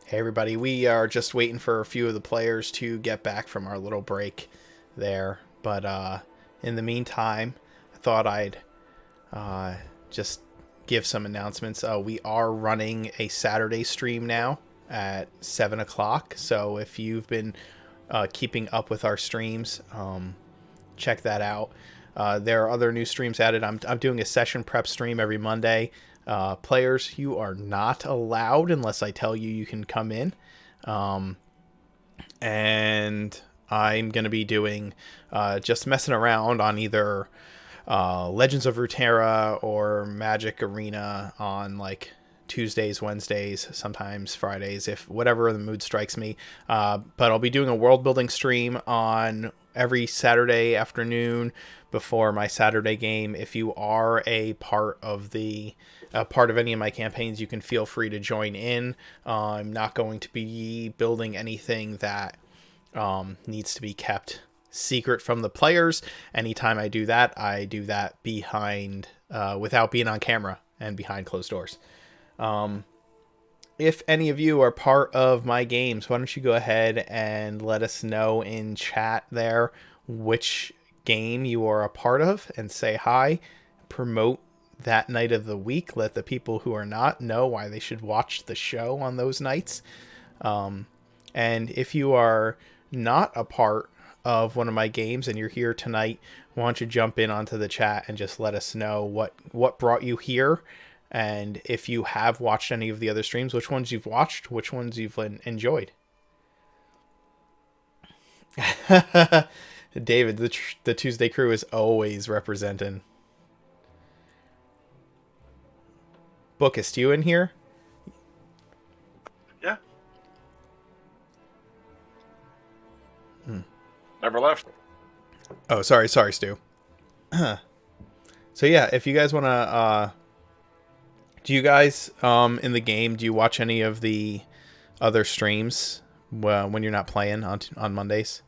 Hey everybody, we are just waiting for a few of the players to get back from our little break there. But in the meantime, I thought I'd just give some announcements. We are running a Saturday stream now at 7 o'clock. So if you've been keeping up with our streams, check that out. There are other new streams added. I'm doing a session prep stream every Monday. Players, you are not allowed unless I tell you can come in. And I'm going to be doing just messing around on either Legends of Runeterra or Magic Arena on like Tuesdays, Wednesdays, sometimes Fridays, if whatever the mood strikes me. But I'll be doing a world building stream on every Saturday afternoon before my Saturday game. If you are a part of any of my campaigns, you can feel free to join in. I'm not going to be building anything that needs to be kept secret from the players. Anytime I do that behind without being on camera and behind closed doors. If any of you are part of my games, why don't you go ahead and let us know in chat there which game you are a part of and say hi. Promote that night of the week. Let the people who are not know why they should watch the show on those nights. And if you are not a part of one of my games and you're here tonight, why don't you jump in onto the chat and just let us know what brought you here, and if you have watched any of the other streams, which ones you've watched, which ones you've enjoyed. David, the Tuesday crew is always representing. Bookist, you in here? Yeah. Never left. Oh, sorry, Stu. So yeah, if you guys want to, do you guys in the game, do you watch any of the other streams when you're not playing on Mondays?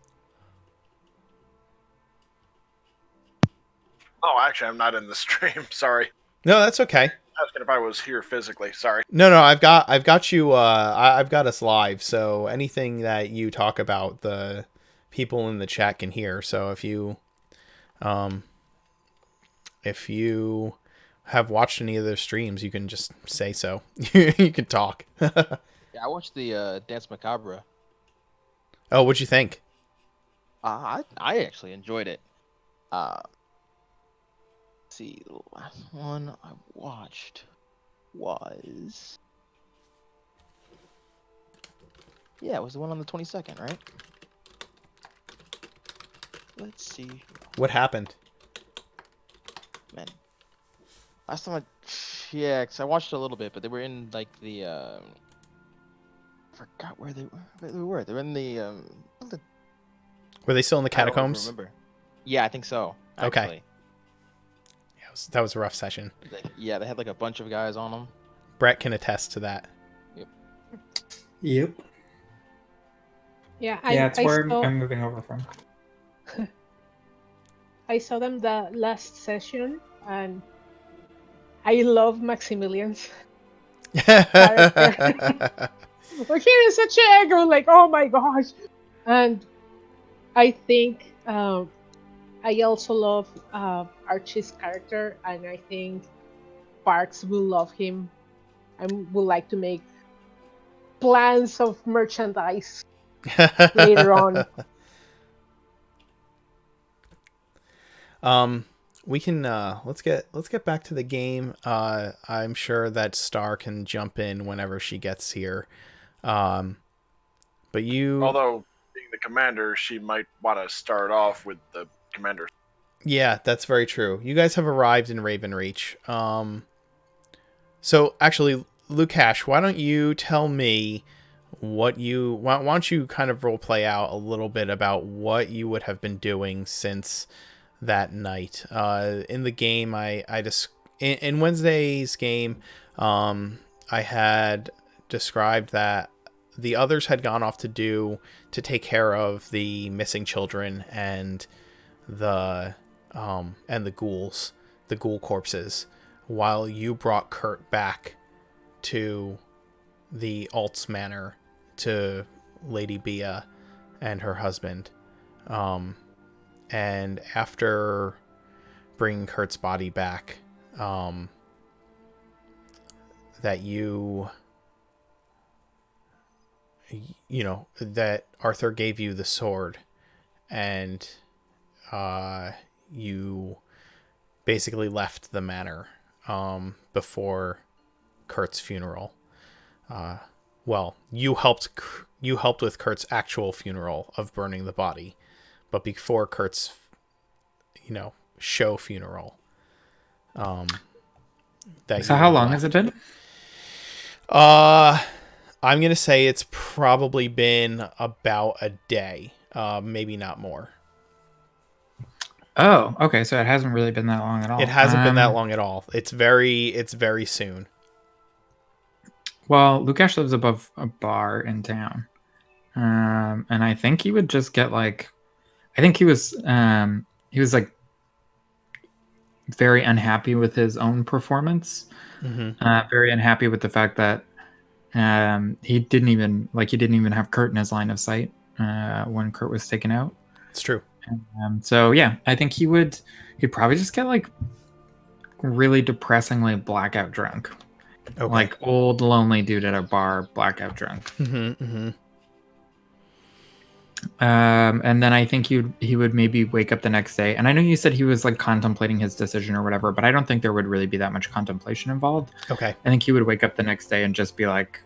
Oh, actually, I'm not in the stream. Sorry. No, that's okay. Asking if I was here physically. Sorry. No, I've got you. I've got us live, so anything that you talk about, the people in the chat can hear. So if you have watched any of their streams, you can just say so. You can talk. Yeah, I watched the Dance Macabre. Oh, what'd you think? I actually enjoyed it. Let's see, the last one I watched was it was the one on the 22nd, right? Let's see. What happened? Man, last time because I watched a little bit, but they were in like the I forgot where they were. They were in the Were they still in the I don't catacombs? remember. Yeah, I think so. Okay. Actually. Yeah, that was a rough session. Yeah, they had like a bunch of guys on them. Brett can attest to that. Yep. Yeah, It's where I'm moving over from. I saw them the last session, and I love Maximilian's character. Like, he is such an aggro, like, oh my gosh. And I think I also love Archie's character, and I think Parks will love him and would like to make plans of merchandise later on. We can let's get back to the game. I'm sure that Star can jump in whenever she gets here. But you, Although being the commander, she might want to start off with the commander. yeah, that's very true. You guys have arrived in Ravenreach. So actually, Lukash, why don't you tell me why don't you kind of role play out a little bit about what you would have been doing since that night in the game. In Wednesday's game, I had described that the others had gone off to take care of the missing children and the ghouls, the ghoul corpses, while you brought Kurt back to the Alt's Manor to Lady Bia and her husband. And after bringing Kurt's body back, that you know, that Arthur gave you the sword, and you basically left the manor before Kurt's funeral. Well, you helped with Kurt's actual funeral of burning the body, but before Kurt's, you know, show funeral. That So you how had long left. has it been? I'm gonna say it's probably been about a day, maybe not more. Oh, okay. So it hasn't really been that long at all. It hasn't been that long at all. It's very soon. Well, Lukash lives above a bar in town, and I think he would just get like, I think he was like very unhappy with his own performance. Very unhappy with the fact that he didn't even have Kurt in his line of sight when Kurt was taken out. It's true. So yeah, I think he'd probably just get like really depressingly blackout drunk. Okay. Like old lonely dude at a bar, blackout drunk. And then I think he would maybe wake up the next day. And I know you said he was like contemplating his decision or whatever, but I don't think there would really be that much contemplation involved. Okay. I think he would wake up the next day and just be like,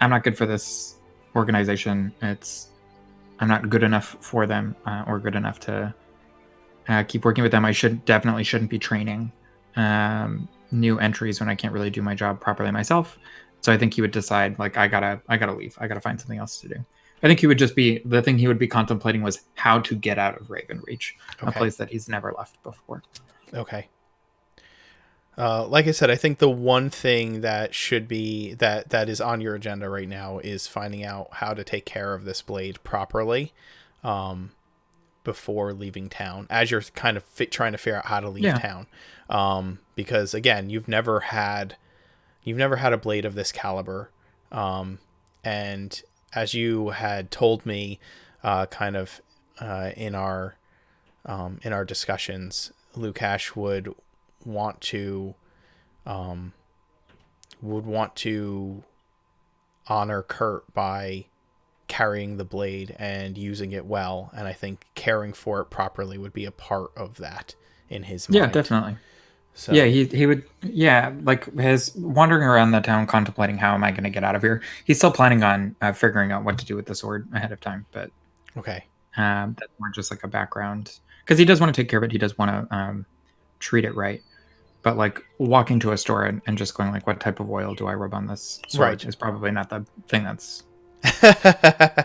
I'm not good for this organization. I'm not good enough for them or good enough to keep working with them. I definitely shouldn't be training new entries when I can't really do my job properly myself. So I think he would decide like, I gotta leave. I gotta find something else to do. I think he would just be, the thing he would be contemplating was how to get out of Ravenreach, a place that he's never left before. Okay. Like I said, I think the one thing that should be that is on your agenda right now is finding out how to take care of this blade properly before leaving town, as you're kind of trying to figure out how to leave town. Because again, you've never had a blade of this caliber. And as you had told me, kind of in our discussions, Lukash would want to honor Kurt by carrying the blade and using it well, and I think caring for it properly would be a part of that in his mind. Yeah, definitely. So yeah, he would. Yeah, like his wandering around the town, contemplating how am I going to get out of here. He's still planning on figuring out what to do with the sword ahead of time, but okay, that's more just like a background because he does want to take care of it. He does want to treat it right, but like walking to a store and just going like, what type of oil do I rub on this sword is probably not the thing that's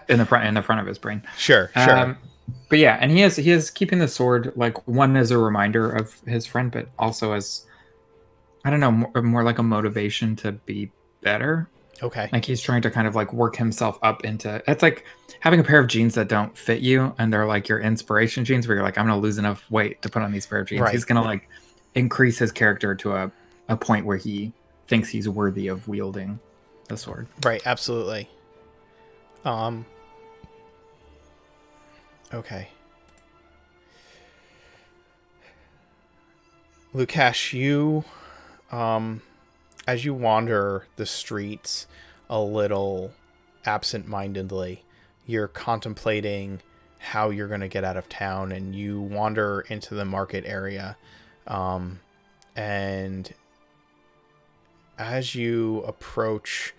in the front of his brain. Sure. But yeah, and he is keeping the sword like one as a reminder of his friend, but also as, I don't know, more like a motivation to be better. Okay. Like he's trying to kind of like work himself up into, it's like having a pair of jeans that don't fit you and they're like your inspiration jeans where you're like, I'm gonna lose enough weight to put on these pair of jeans. Right. He's gonna like increase his character to a point where he thinks he's worthy of wielding the sword. Right, absolutely. Okay. Lukash, you as you wander the streets a little absent-mindedly, you're contemplating how you're going to get out of town, and you wander into the market area. And as you approach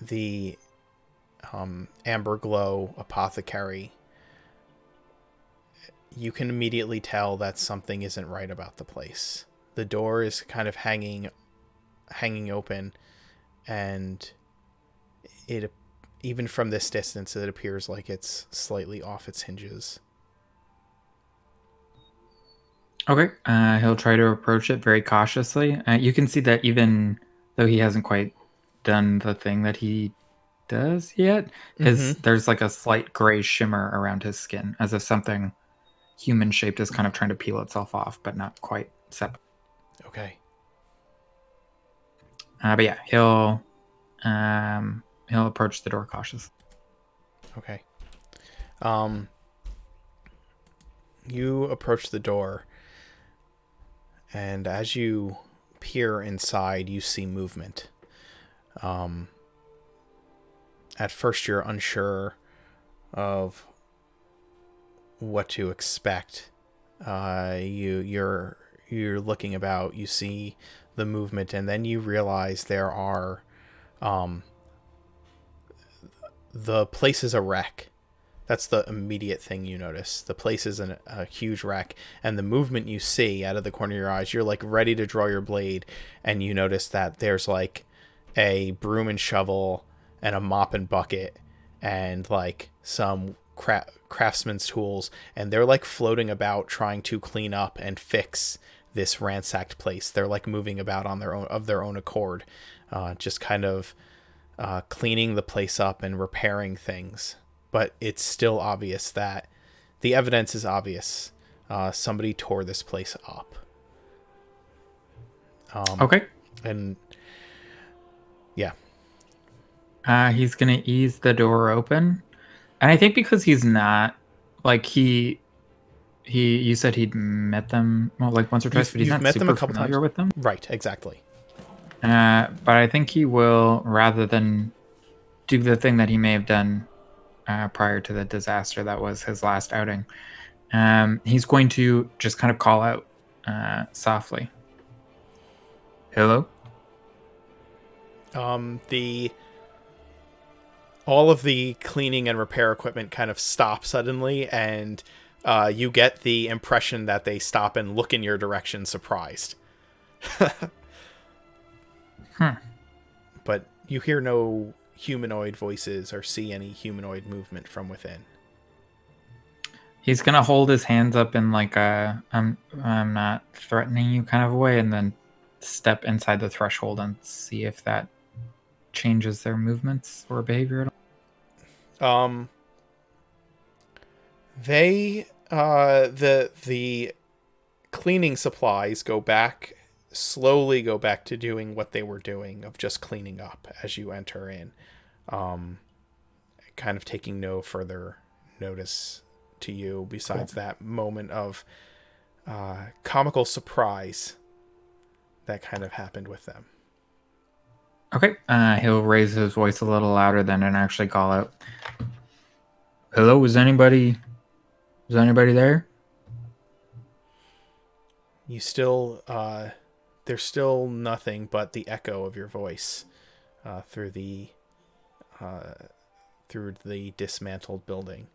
the Amber Glow apothecary, you can immediately tell that something isn't right about the place. The door is kind of hanging open, and it, even from this distance, it appears like it's slightly off its hinges. Okay, he'll try to approach it very cautiously. You can see that even though he hasn't quite done the thing that he does yet, there's like a slight gray shimmer around his skin, as if something human-shaped is kind of trying to peel itself off, but not quite separate. Okay. But yeah, he'll he'll approach the door cautious. Okay. You approach the door, and as you peer inside, you see movement. At first, you're unsure of what to expect. You're looking about. You see the movement, and then you realize there are, the place is a wreck. That's the immediate thing you notice. The place is a huge wreck, and the movement you see out of the corner of your eyes, you're like ready to draw your blade, and you notice that there's like a broom and shovel and a mop and bucket and like some craftsman's tools, and they're like floating about trying to clean up and fix this ransacked place. They're like moving about on their own accord, just kind of cleaning the place up and repairing things. But it's still obvious that the evidence is obvious. Somebody tore this place up. Okay. And yeah. He's gonna ease the door open, and I think because he's not like you said he'd met them like once or twice, but he's not met them a super couple familiar times with them. Right, exactly. But I think he will, rather than do the thing that he may have done prior to the disaster that was his last outing, he's going to just kind of call out softly. Hello? All of the cleaning and repair equipment kind of stop suddenly, and you get the impression that they stop and look in your direction surprised. But you hear no humanoid voices or see any humanoid movement from within. He's gonna hold his hands up in like a I'm not threatening you kind of a way, and then step inside the threshold and see if that changes their movements or behavior at all. They the cleaning supplies slowly go back to doing what they were doing, of just cleaning up as you enter in, kind of taking no further notice to you besides that moment of comical surprise that kind of happened with them. Okay. He'll raise his voice a little louder than and actually call out, hello, is anybody there? You still there's still nothing but the echo of your voice through the dismantled building.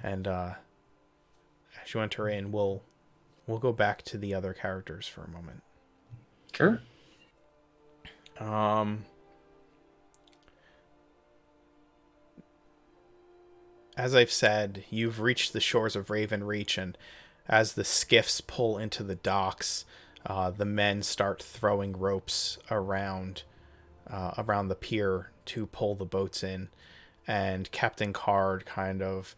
And as you enter in, we'll go back to the other characters for a moment. Sure. As I've said, you've reached the shores of Ravenreach, and as the skiffs pull into the docks, the men start throwing ropes around the pier to pull the boats in, and Captain Card kind of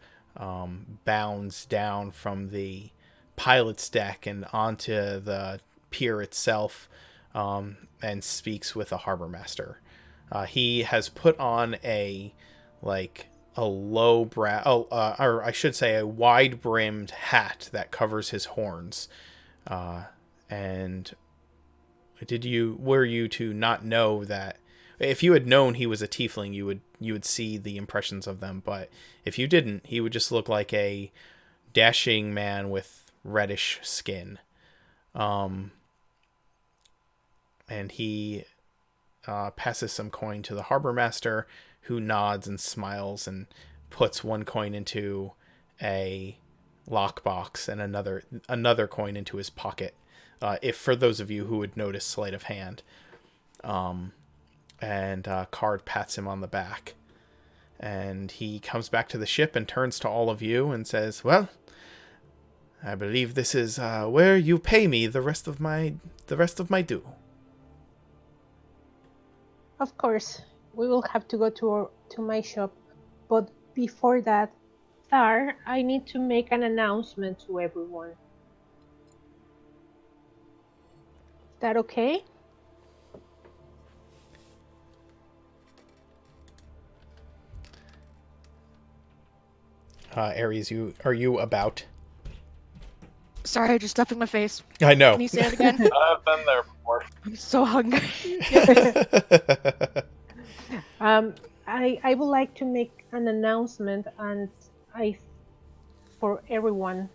bounds down from the pilot's deck and onto the pier itself, and speaks with a harbor master. He has put on a low brow, or I should say a wide brimmed hat that covers his horns. And were you to not know that, if you had known he was a tiefling, you would see the impressions of them, but if you didn't, he would just look like a dashing man with reddish skin. And he passes some coin to the harbor master, who nods and smiles and puts one coin into a lockbox and another coin into his pocket. If for those of you who would notice sleight of hand, and Card pats him on the back, and he comes back to the ship and turns to all of you and says, "Well, I believe this is where you pay me the rest of my due." Of course, we will have to go to my shop, but before that, Star, I need to make an announcement to everyone. Is that okay? Aries, are you about? Sorry, just stuffing my face. I know. Can you say it again? I've been there before. I'm so hungry. I would like to make an announcement, and I for everyone,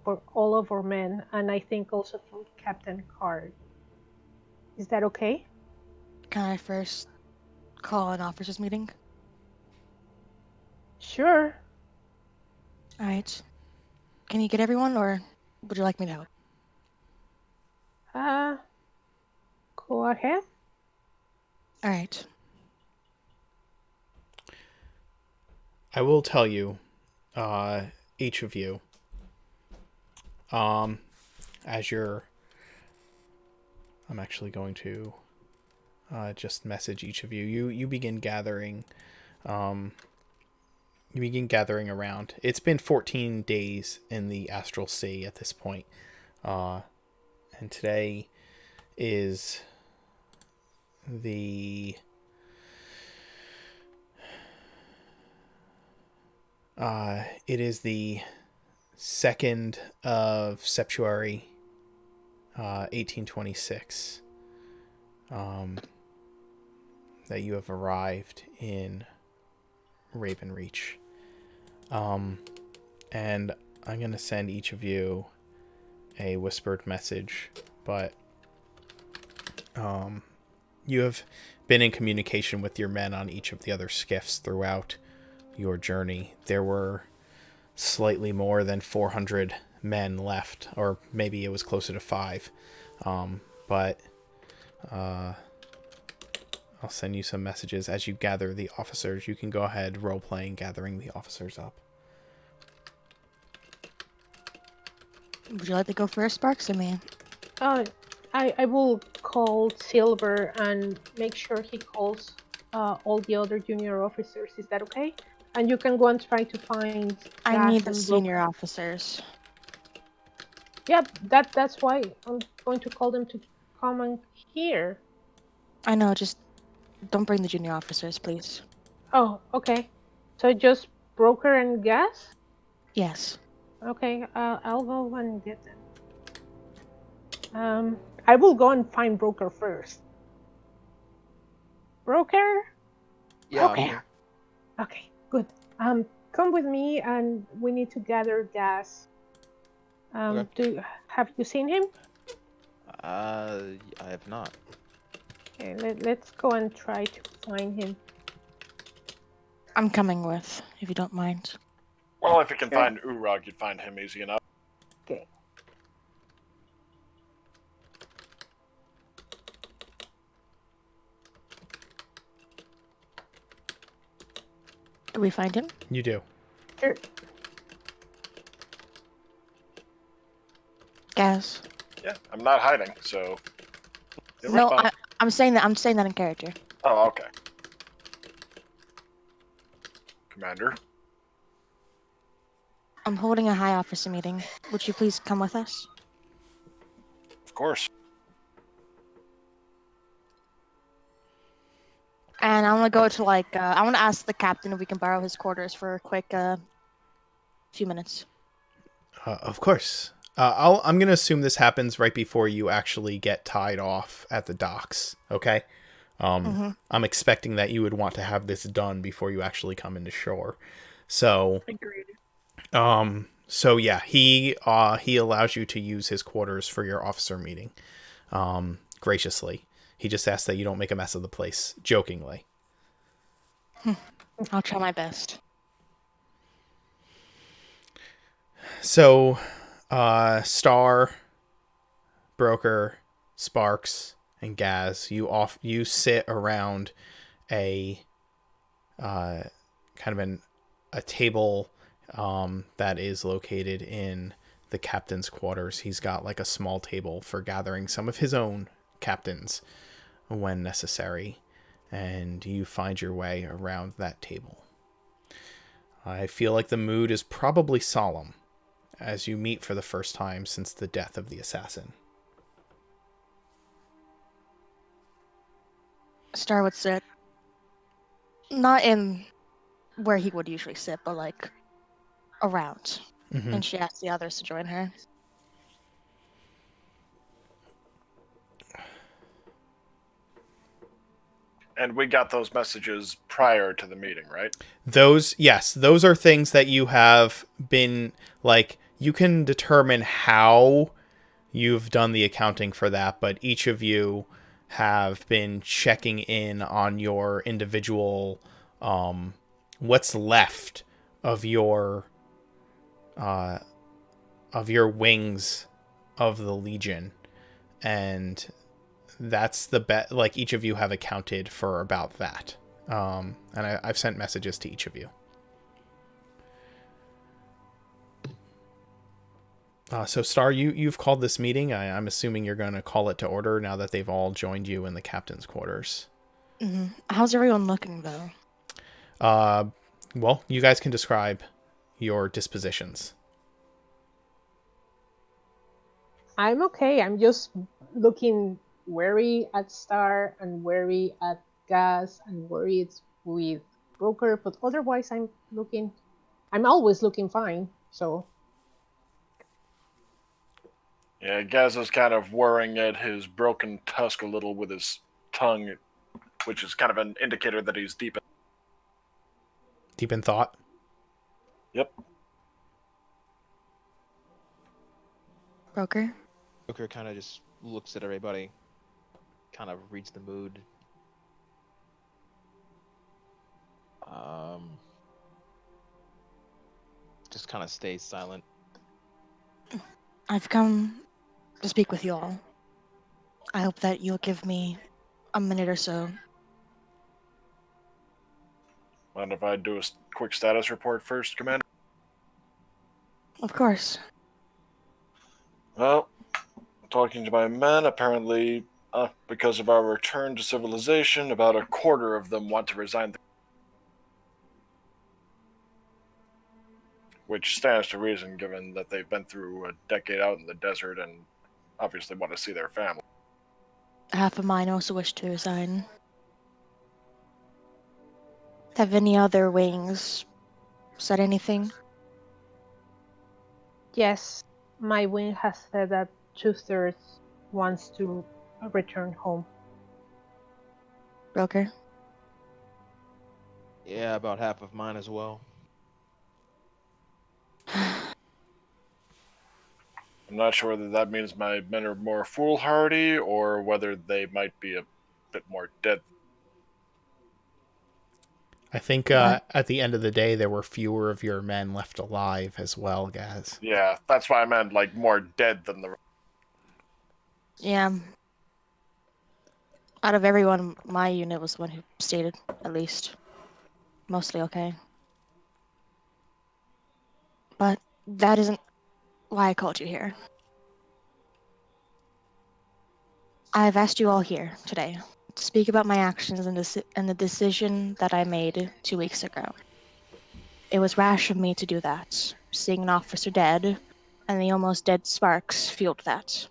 for all of our men, and I think also for Captain Card. Is that okay? Can I first call an officers meeting? Sure. All right. Can you get everyone, or would you like me to help? Uh, go ahead. All right. I will tell you, each of you, as you're, I'm actually going to just message each of you. You begin gathering, around. It's been 14 days in the astral sea at this point, and today is the it is the 2nd of Septuary, 1826, that you have arrived in Ravenreach. And I'm going to send each of you a whispered message, but you have been in communication with your men on each of the other skiffs throughout your journey. There were slightly more than 400 men left, or maybe it was closer to 5. But I'll send you some messages as you gather the officers. You can go ahead role-playing gathering the officers up. Would you like to go first, Sparks, or me? I will call Silver and make sure he calls all the other junior officers. Is that okay? And you can go and try to find I Gas need the and senior Broker. officers. Yeah, that's why I'm going to call them to come and here. I know, just don't bring the junior officers, please. Oh, okay. So just Broker and Gas? Yes. Okay, I'll go and get them. I will go and find Broker first. Broker? Yeah, I'm Broker. here. Okay, good. Come with me, and we need to gather Gas. Okay. Have you seen him? I have not. Okay, let's go and try to find him. I'm coming with, if you don't mind. Well, if you can Sure. find Urag, you'd find him easy enough. Okay. Do we find him? You do. Sure. Gaz. Yeah, I'm not hiding, so. you'll No, respond. I'm saying that in character. Oh, okay. Commander. I'm holding a high officer meeting. Would you please come with us? Of course. And I want to go to I want to ask the captain if we can borrow his quarters for a quick few minutes. Of course. I'm going to assume this happens right before you actually get tied off at the docks. Okay. I'm expecting that you would want to have this done before you actually come into shore. So, Agreed. so yeah, he allows you to use his quarters for your officer meeting. Graciously. He just asks that you don't make a mess of the place, jokingly. I'll try my best. So, Star, Broker, Sparks, and Gaz, you sit around a kind of a table that is located in the captain's quarters. He's got like a small table for gathering some of his own captains when necessary, and you find your way around that table. I feel like the mood is probably solemn as you meet for the first time since the death of the assassin. Star would sit not in where he would usually sit, but around. Mhm. And she asks the others to join her. And we got those messages prior to the meeting, right? Those are things that you have been like. You can determine how you've done the accounting for that, but each of you have been checking in on your individual what's left of your wings of the Legion, and that's the bet. Like each of you have accounted for about that, and I've sent messages to each of you. So Star, you've called this meeting. I'm assuming you're going to call it to order now that they've all joined you in the captain's quarters. How's everyone looking, though? Well, you guys can describe your dispositions. I'm okay. I'm just looking wary at Star and wary at Gas and worried with Broker, but otherwise I'm always looking fine. So Yeah, Gaz is kind of whirring at his broken tusk a little with his tongue, which is kind of an indicator that he's deep in. Deep in thought. Yep. Broker? Joker kind of just looks at everybody, kind of reads the mood. Just kind of stays silent. I've come to speak with you all. I hope that you'll give me a minute or so. Mind if I do a quick status report first, Commander? Of course. Well, talking to my men, apparently, because of our return to civilization, about a quarter of them want to resign. Which stands to reason, given that they've been through a decade out in the desert and obviously want to see their family. Half of mine also wish to resign. Have any other wings said anything? yes, my wing has said that 2/3 wants to return home. Broker? Yeah, about half of mine as well. I'm not sure whether that means my men are more foolhardy or whether they might be a bit more dead. I think What? at the end of the day, there were fewer of your men left alive as well, Gaz. Yeah, that's why I meant like more dead than the. Yeah. Out of everyone, my unit was the one who stated, at least, mostly okay. But that isn't why I called you here. I've asked you all here today to speak about my actions and the decision that I made 2 weeks ago. It was rash of me to do that, seeing an officer dead, and the almost dead sparks fueled that.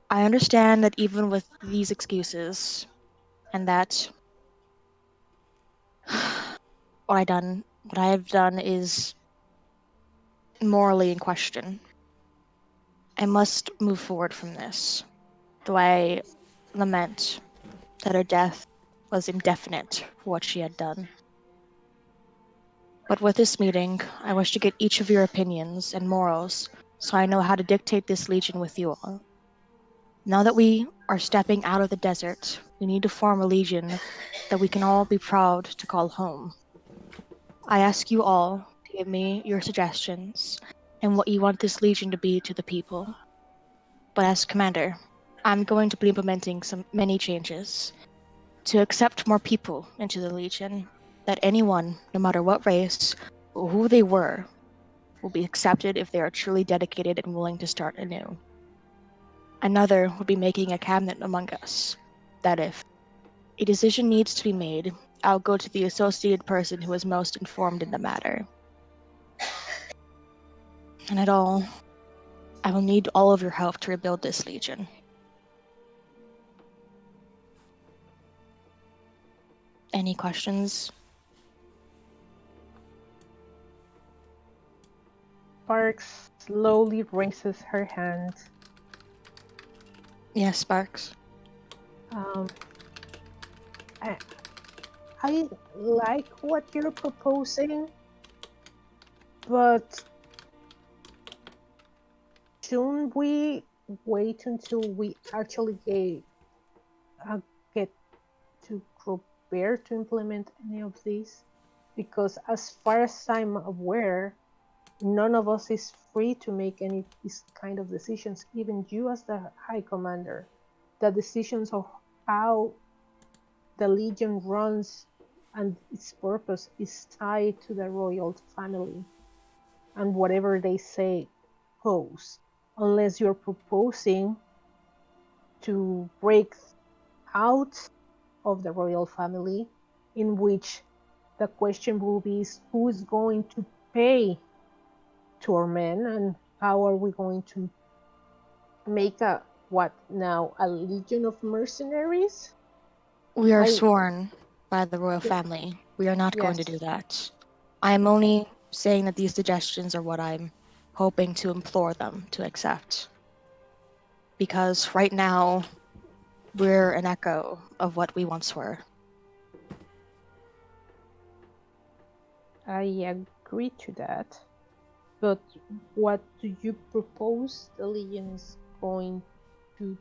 I understand that even with these excuses, and that what I have done is morally in question. I must move forward from this, though I lament that her death was indefinite for what she had done. But with this meeting, I wish to get each of your opinions and morals so I know how to dictate this legion with you all. Now that we are stepping out of the desert, we need to form a legion that we can all be proud to call home. I ask you all to give me your suggestions and what you want this legion to be to the people. But as commander, I'm going to be implementing many changes to accept more people into the Legion, that anyone, no matter what race or who they were, will be accepted if they are truly dedicated and willing to start anew. Another would be making a cabinet among us, that if a decision needs to be made, I'll go to the associated person who is most informed in the matter. And at all, I will need all of your help to rebuild this Legion. Any questions? Sparks slowly raises her hand. Yes, Sparks. I like what you're proposing, but shouldn't we wait until we actually get to Robert to implement any of these? Because as far as I'm aware, none of us is free to make any this kind of decisions. Even you, as the High Commander, the decisions of how the Legion runs and its purpose is tied to the royal family, and whatever they say goes, unless you're proposing to break out of the royal family, in which the question will be who is going to pay to our men, and how are we going to make a legion of mercenaries? We are I sworn by the royal family. We are not going to do Yes. that. I am only saying that these suggestions are what I'm hoping to implore them to accept. Because right now, we're an echo of what we once were. I agree to that. But what do you propose the Legion is going to?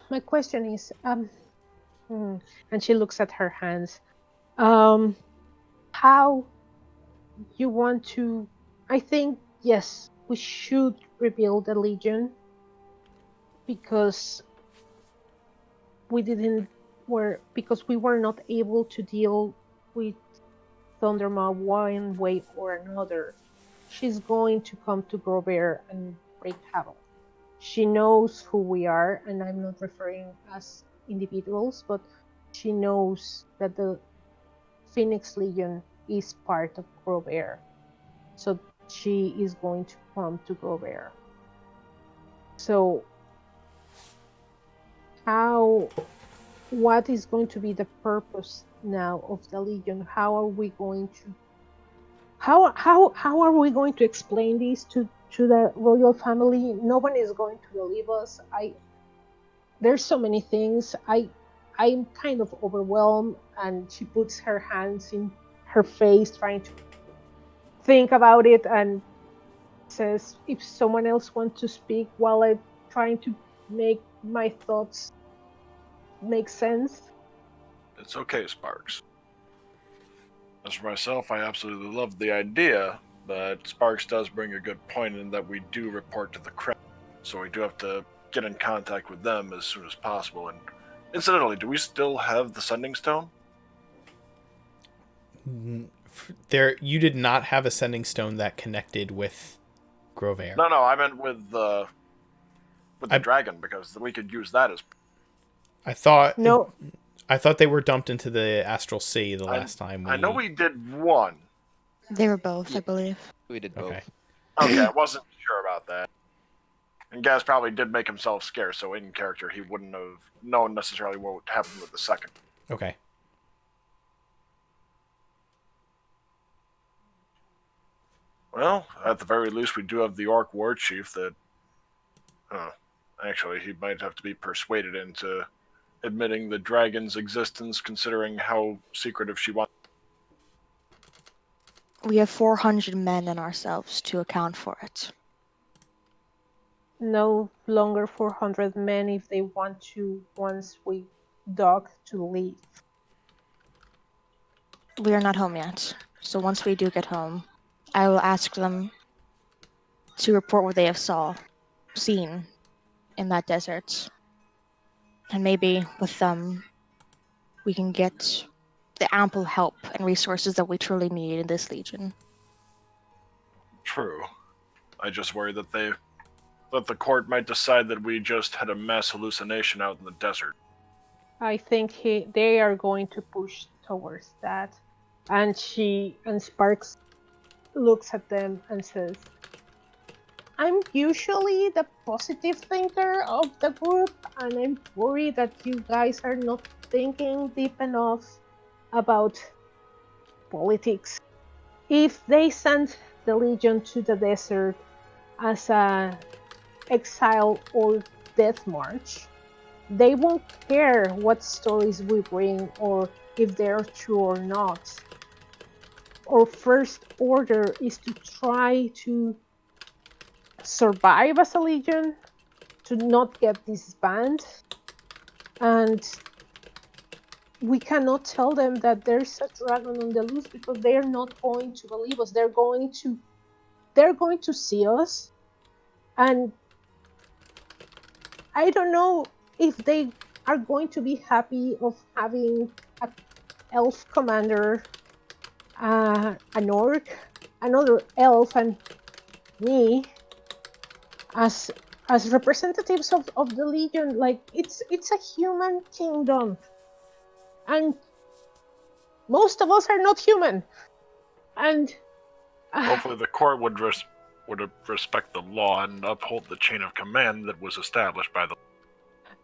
My question is, and she looks at her hands. How you want to? I think yes, we should rebuild the Legion because because we were not able to deal with Thundermaw one way or another. She's going to come to Grobert and wreak havoc. She knows who we are, and I'm not referring as individuals, but she knows that the Phoenix Legion is part of Grobert. So she is going to come to Grobert. So what is going to be the purpose now of the Legion? How are we going to explain this to the royal family? No one is going to believe us. There's so many things. I'm kind of overwhelmed, and she puts her hands in her face trying to think about it and says, if someone else wants to speak while I'm trying to make my thoughts make sense. It's okay, Sparks. As for myself, I absolutely love the idea, but Sparks does bring a good point in that we do report to the crown, so we do have to get in contact with them as soon as possible. And incidentally, do we still have the sending stone? There, you did not have a sending stone that connected with Grovair. No, I meant with the dragon, because we could use that as. I thought No, I thought they were dumped into the astral sea the last time we. I know we did one. They were both, Yeah. I believe. We did both. Okay. Okay, I wasn't sure about that. And Gaz probably did make himself scarce, so in character he wouldn't have known necessarily what happened with the second. Okay. Well, at the very least, we do have the Orc War Chief that. Actually, he might have to be persuaded into admitting the dragon's existence, considering how secretive she wants. We have 400 men in ourselves to account for it. no longer 400 men if they want to once we dock to leave. We are not home yet, so once we do get home, I will ask them to report what they have seen in that desert. And maybe with them, we can get the ample help and resources that we truly need in this legion. True. I just worry that the court might decide that we just had a mass hallucination out in the desert. I think they are going to push towards that. And Sparks looks at them and says, I'm usually the positive thinker of the group, and I'm worried that you guys are not thinking deep enough about politics if they send the Legion to the desert as a exile or death march, they won't care what stories we bring or if they're true or not. Our first order is to try to survive as a Legion, to not get disbanded, and we cannot tell them that there's a dragon on the loose because they're not going to believe us. They're going to see us, and I don't know if they are going to be happy of having a elf commander, an orc, another elf, and me as representatives of the Legion. Like it's a human kingdom, and most of us are not human, and Hopefully, the court would respect the law and uphold the chain of command that was established by the.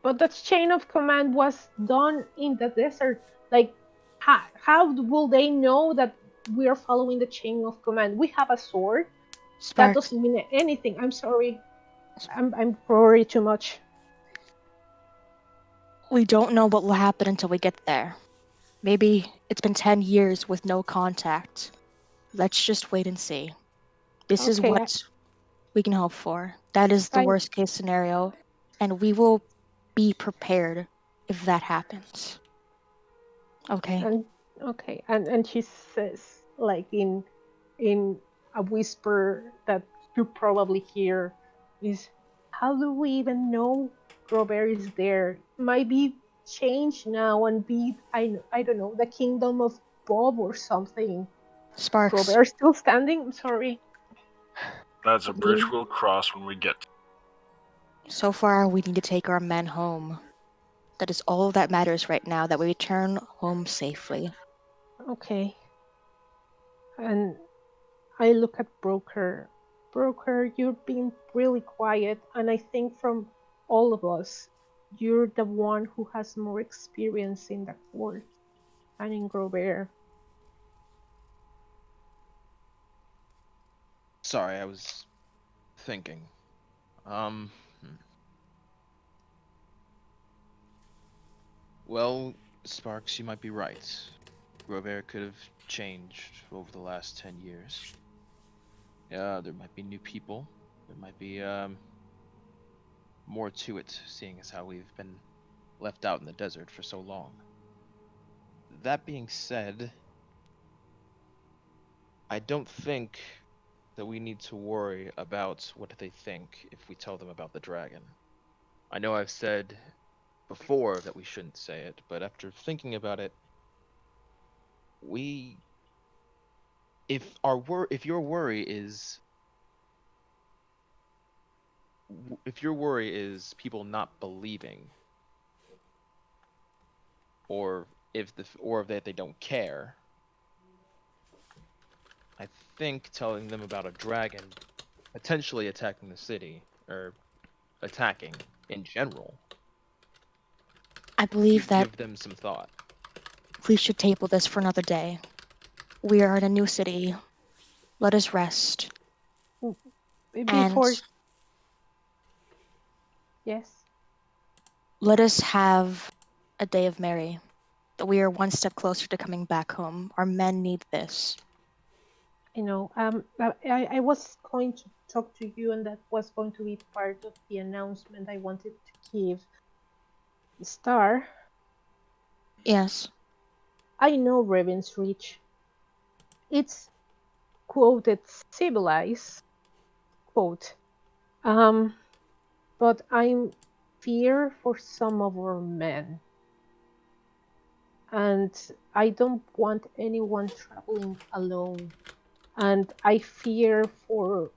but that chain of command was done in the desert. Like, how will they know that we are following the chain of command? We have a sword. That Sparks, doesn't mean anything. I'm sorry. I'm worried too much. we don't know what will happen until we get there. Maybe it's been 10 years with no contact. Let's just wait and see. This is Okay, what we can hope for. That is the I worst case scenario, and we will be prepared if that happens. Okay. and okay, and she says, like, in a whisper that you probably hear, is, how do we even know Robert is there? Might be changed now and be, I don't know, the kingdom of Bob or something. Sparks, Robert still standing? I'm sorry. That's a bridge we'll cross when we get. so far we need to take our men home. That is all that matters right now, that we return home safely. Okay. And I look at Broker. Broker, you've been really quiet, and I think from all of us, you're the one who has more experience in the court and in Robert. Sorry, I was thinking. Hmm. Well, Sparks, you might be right. Robert could have changed over the last 10 years. Yeah, there might be new people. There might be more to it, seeing as how we've been left out in the desert for so long. That being said, I don't think that we need to worry about what they think if we tell them about the dragon. I know I've said before that we shouldn't say it, but after thinking about it, we if your worry is people not believing, or if that they don't care, I think telling them about a dragon potentially attacking the city, or attacking in general, I believe should that give them some thought. we should table this for another day. We are in a new city. Let us rest. And Before, yes, let us have a day of merry. That we are one step closer to coming back home. Our men need this. I was going to talk to you, and that was going to be part of the announcement I wanted to give. Star, Yes. I know Ravenreach. It's quoted civilized, quote. But I'm fear for some of our men, and I don't want anyone traveling alone. And I fear for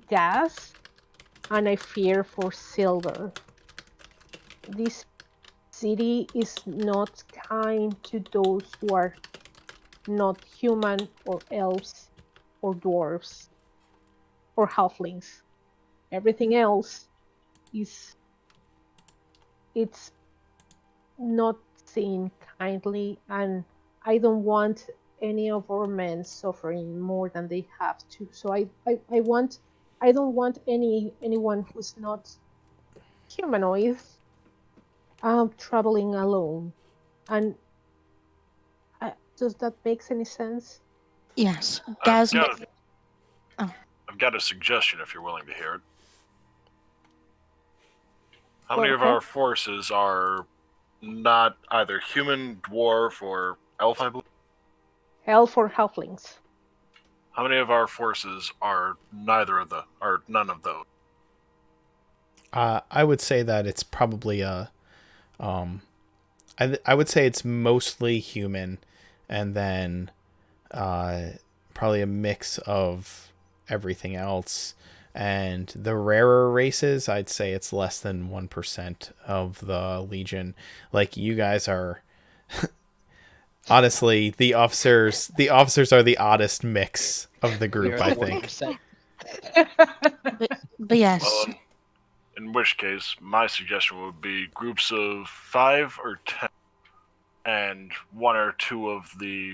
gas, and I fear for silver. This city is not kind to those who are not human or elves or dwarves or halflings. Everything else is it's not seen kindly, and I don't want any of our men suffering more than they have to. So I don't want anyone who's not humanoid traveling alone. And does that make any sense? Yes. I've Gaz. got, Oh. I've got a suggestion if you're willing to hear it. How Go many of ahead. our forces are not either human, dwarf, or elf, I believe? Elf or halflings? How many of our forces are none of those? I would say that it's probably a I would say it's mostly human, and then probably a mix of everything else. And the rarer races, I'd say it's less than 1% of the Legion. Like, you guys are honestly, the officers are the oddest mix of the We group, are I the think. 1%. But yes. Well, in which case, my suggestion would be groups of 5 or 10, and 1 or 2 of the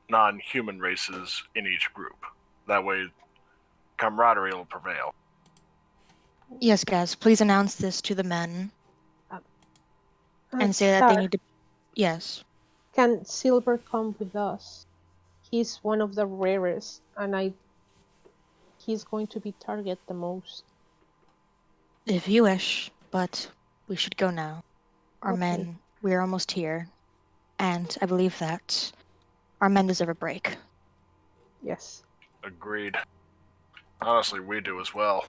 non-human races in each group. That way, camaraderie will prevail. Yes, Gaz. Please announce this to the men and say that they Star, need to. Yes. can Silver come with us? He's one of the rarest, and he's going to be targeted the most. If you wish, but we should go now. Our Okay. men, we're almost here. And I believe that our men deserve a break. Yes. Agreed. Honestly, we do as well.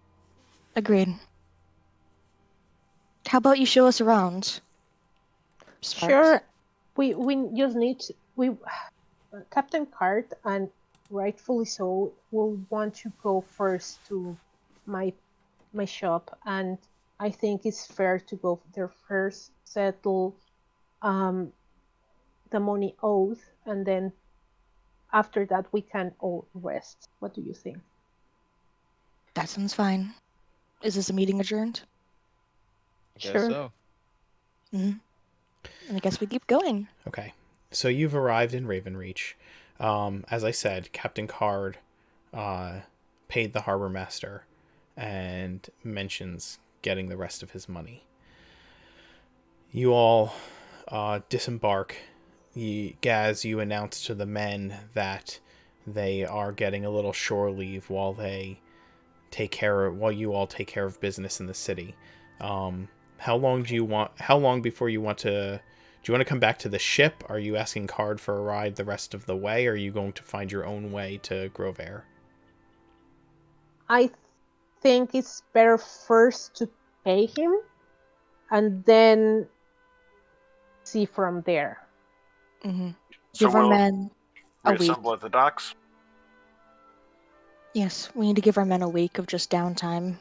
Agreed. How about you show us around? Sparks? Sure. We just need to, Captain Cart, and rightfully so, will want to go first to my shop, and I think it's fair to go there first, settle the money owed, and then after that we can all rest. What do you think? That sounds fine. Is this a meeting adjourned? I guess Sure. so. And I guess we keep going. Okay. So you've arrived in Ravenreach. As I said, Captain Card paid the harbor master and mentions getting the rest of his money. You all disembark. Gaz, you announce to the men that they are getting a little shore leave while you all take care of business in the city. How long before you want to? Do you want to come back to the ship? Are you asking Card for a ride the rest of the way? Or are you going to find your own way to Grovair? I think it's better first to pay him and then see from there. Mm-hmm. So Give our we'll men a week. reassemble at the docks? Yes, we need to give our men a week of just downtime.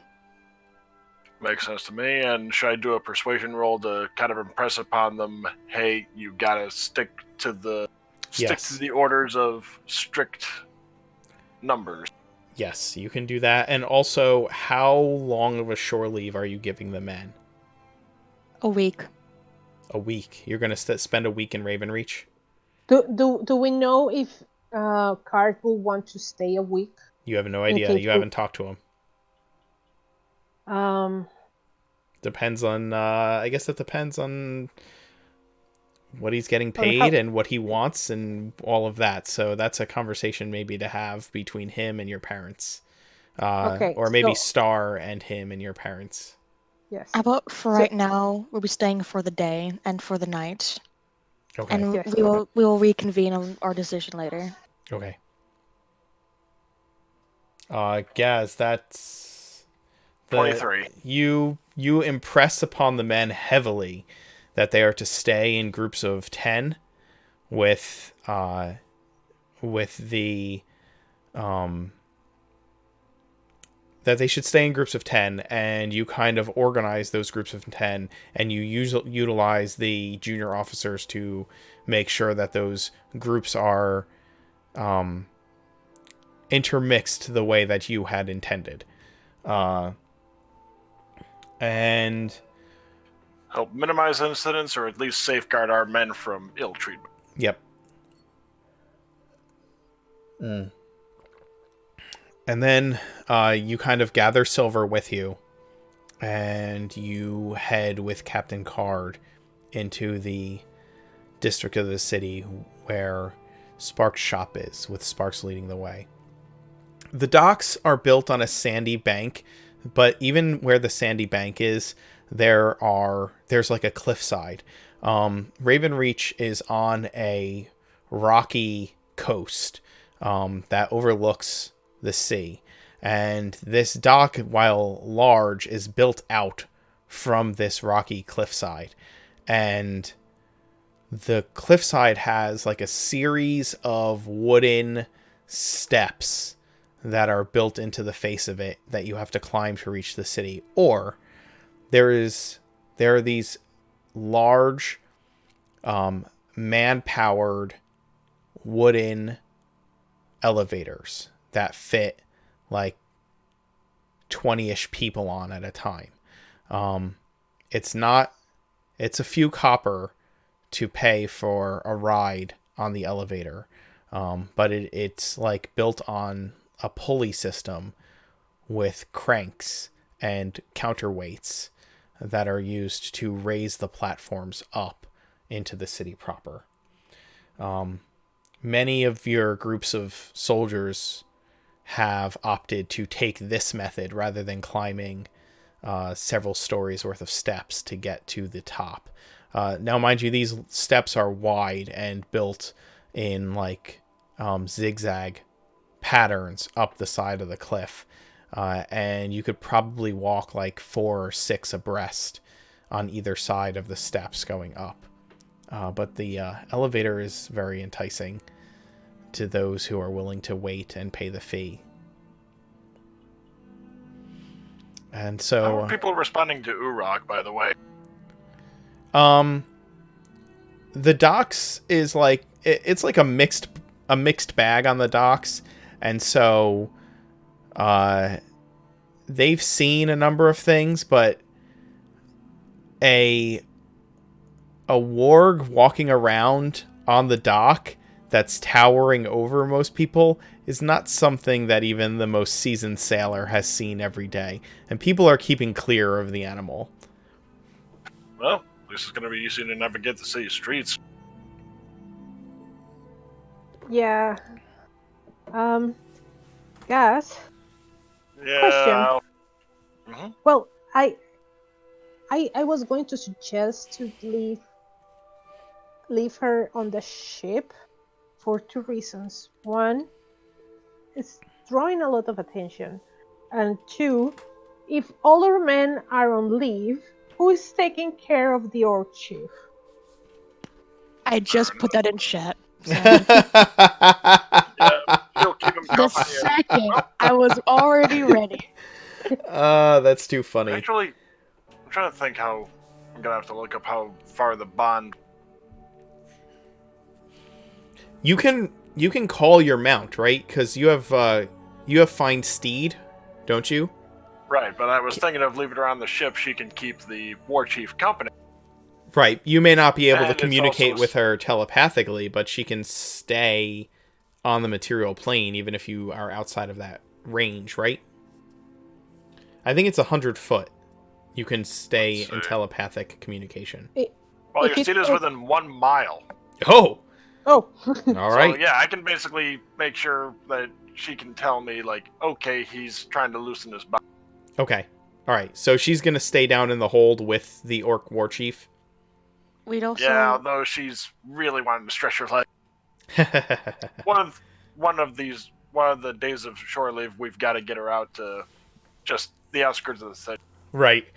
Makes sense to me. And should I do a persuasion roll to kind of impress upon them, hey, you gotta stick to the orders of strict numbers? Yes, you can do that. And also, how long of a shore leave are you giving the men? A week. A week. You're going to spend a week in Ravenreach? Do we know if Cart will want to stay a week? You have no idea. You haven't talked to him. Depends on, I guess it depends on what he's getting paid and what he wants and all of that. So that's a conversation maybe to have between him and your parents. Or maybe Star and him and your parents. Yes. How about for right now, we'll be staying for the day and for the night. Okay. And Yes. we will reconvene on our decision later. Okay. Gaz, that's 23. You impress upon the men heavily that they are to stay in groups of 10 with the that they should stay in groups of 10, and you kind of organize those groups of 10, and you utilize the junior officers to make sure that those groups are intermixed the way that you had intended. And help minimize incidents or at least safeguard our men from ill treatment. Yep. Mm. And then you kind of gather Silver with you, and you head with Captain Card into the district of the city where Sparks' shop is, with Sparks leading the way. The docks are built on a sandy bank, but even where the sandy bank is, there's like a cliffside. Ravenreach is on a rocky coast that overlooks the sea, and this dock, while large, is built out from this rocky cliffside, and the cliffside has like a series of wooden steps that are built into the face of it that you have to climb to reach the city. Or there are these large man-powered wooden elevators that fit like 20-ish people on at a time. It's not it's a few copper to pay for a ride on the elevator. But it's like built on a pulley system with cranks and counterweights that are used to raise the platforms up into the city proper. Many of your groups of soldiers have opted to take this method rather than climbing several stories worth of steps to get to the top. Now, mind you, these steps are wide and built in like zigzag patterns up the side of the cliff. And you could probably walk like 4 or 6 abreast on either side of the steps going up. But the elevator is very enticing to those who are willing to wait and pay the fee. And How so are people responding to Urok, by the way? The docks is like it's like a mixed bag on the docks, and so they've seen a number of things, but a warg walking around on the dock that's towering over most people is not something that even the most seasoned sailor has seen every day, and people are keeping clear of the animal. Well, this is going to be easy to navigate the city streets. Yeah. Gus. Yeah. Question. Mm-hmm. Well, I was going to suggest to leave her on the ship for 2 reasons. One, it's drawing a lot of attention, and 2, if all our men are on leave, who is taking care of the orc chief? I just put that in chat. So. Yeah, she'll keep him The company. second I was already ready. That's too funny. Actually, I'm trying to think how. I'm gonna have to look up how far the bond. You can call your mount, right? Because you have find steed, don't you? Right, but I was thinking of leaving her on the ship. She can keep the war chief company. Right. You may not be able to And it's communicate also- with her telepathically, but she can stay on the material plane even if you are outside of that range, right? I think it's 100 foot. You can stay Let's in see. telepathic communication. Well, If your it's steed is like- within 1 mile. Oh, Oh, all right. So yeah, I can basically make sure that she can tell me like, okay, he's trying to loosen his bond. Okay. All right. So she's gonna stay down in the hold with the orc war chief. We'd also Yeah, although she's really wanting to stretch her leg. One of the days of shore leave, we've got to get her out to just the outskirts of the city Right.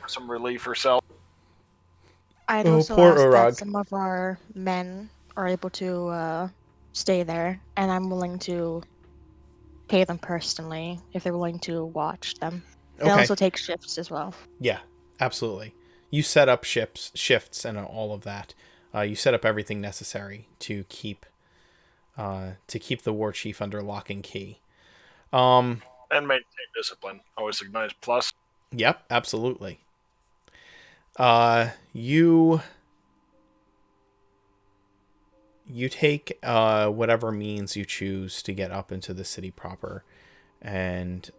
for some relief herself. I'd Oh, also poor ask Urag. that some of our men are able to stay there, and I'm willing to pay them personally if they're willing to watch them. And Okay. also take shifts as well. Yeah, absolutely. You set up shifts, and all of that. You set up everything necessary to keep the war chief under lock and key. And maintain discipline. Always a nice plus. Yep, absolutely. You you take whatever means you choose to get up into the city proper, and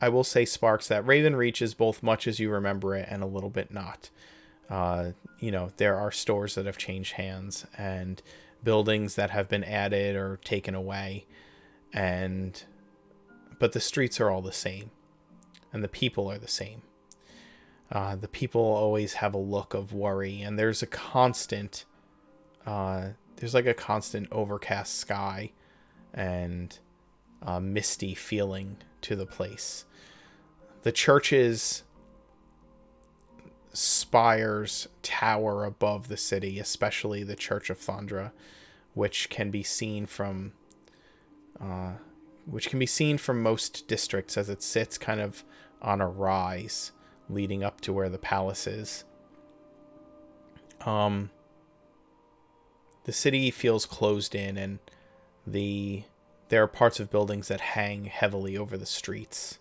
I will say, Sparks, that Ravenreach is both much as you remember it and a little bit not. There are stores that have changed hands and buildings that have been added or taken away, but the streets are all the same, and the people are the same. The people always have a look of worry, and there's a constant, overcast sky and misty feeling to the place. The church's spires tower above the city, especially the Church of Thundra, which can be seen from most districts as it sits kind of on a rise leading up to where the palace is. The city feels closed in, and there are parts of buildings that hang heavily over the streets,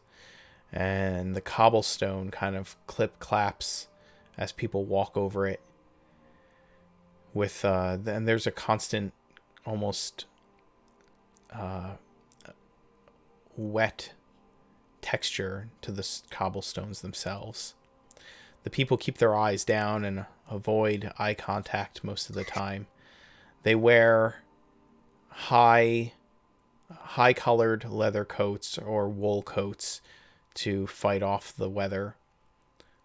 and the cobblestone kind of clip claps as people walk over it. And there's a constant, almost wet texture to the cobblestones themselves. The people keep their eyes down and avoid eye contact most of the time. They wear high-colored leather coats or wool coats to fight off the weather,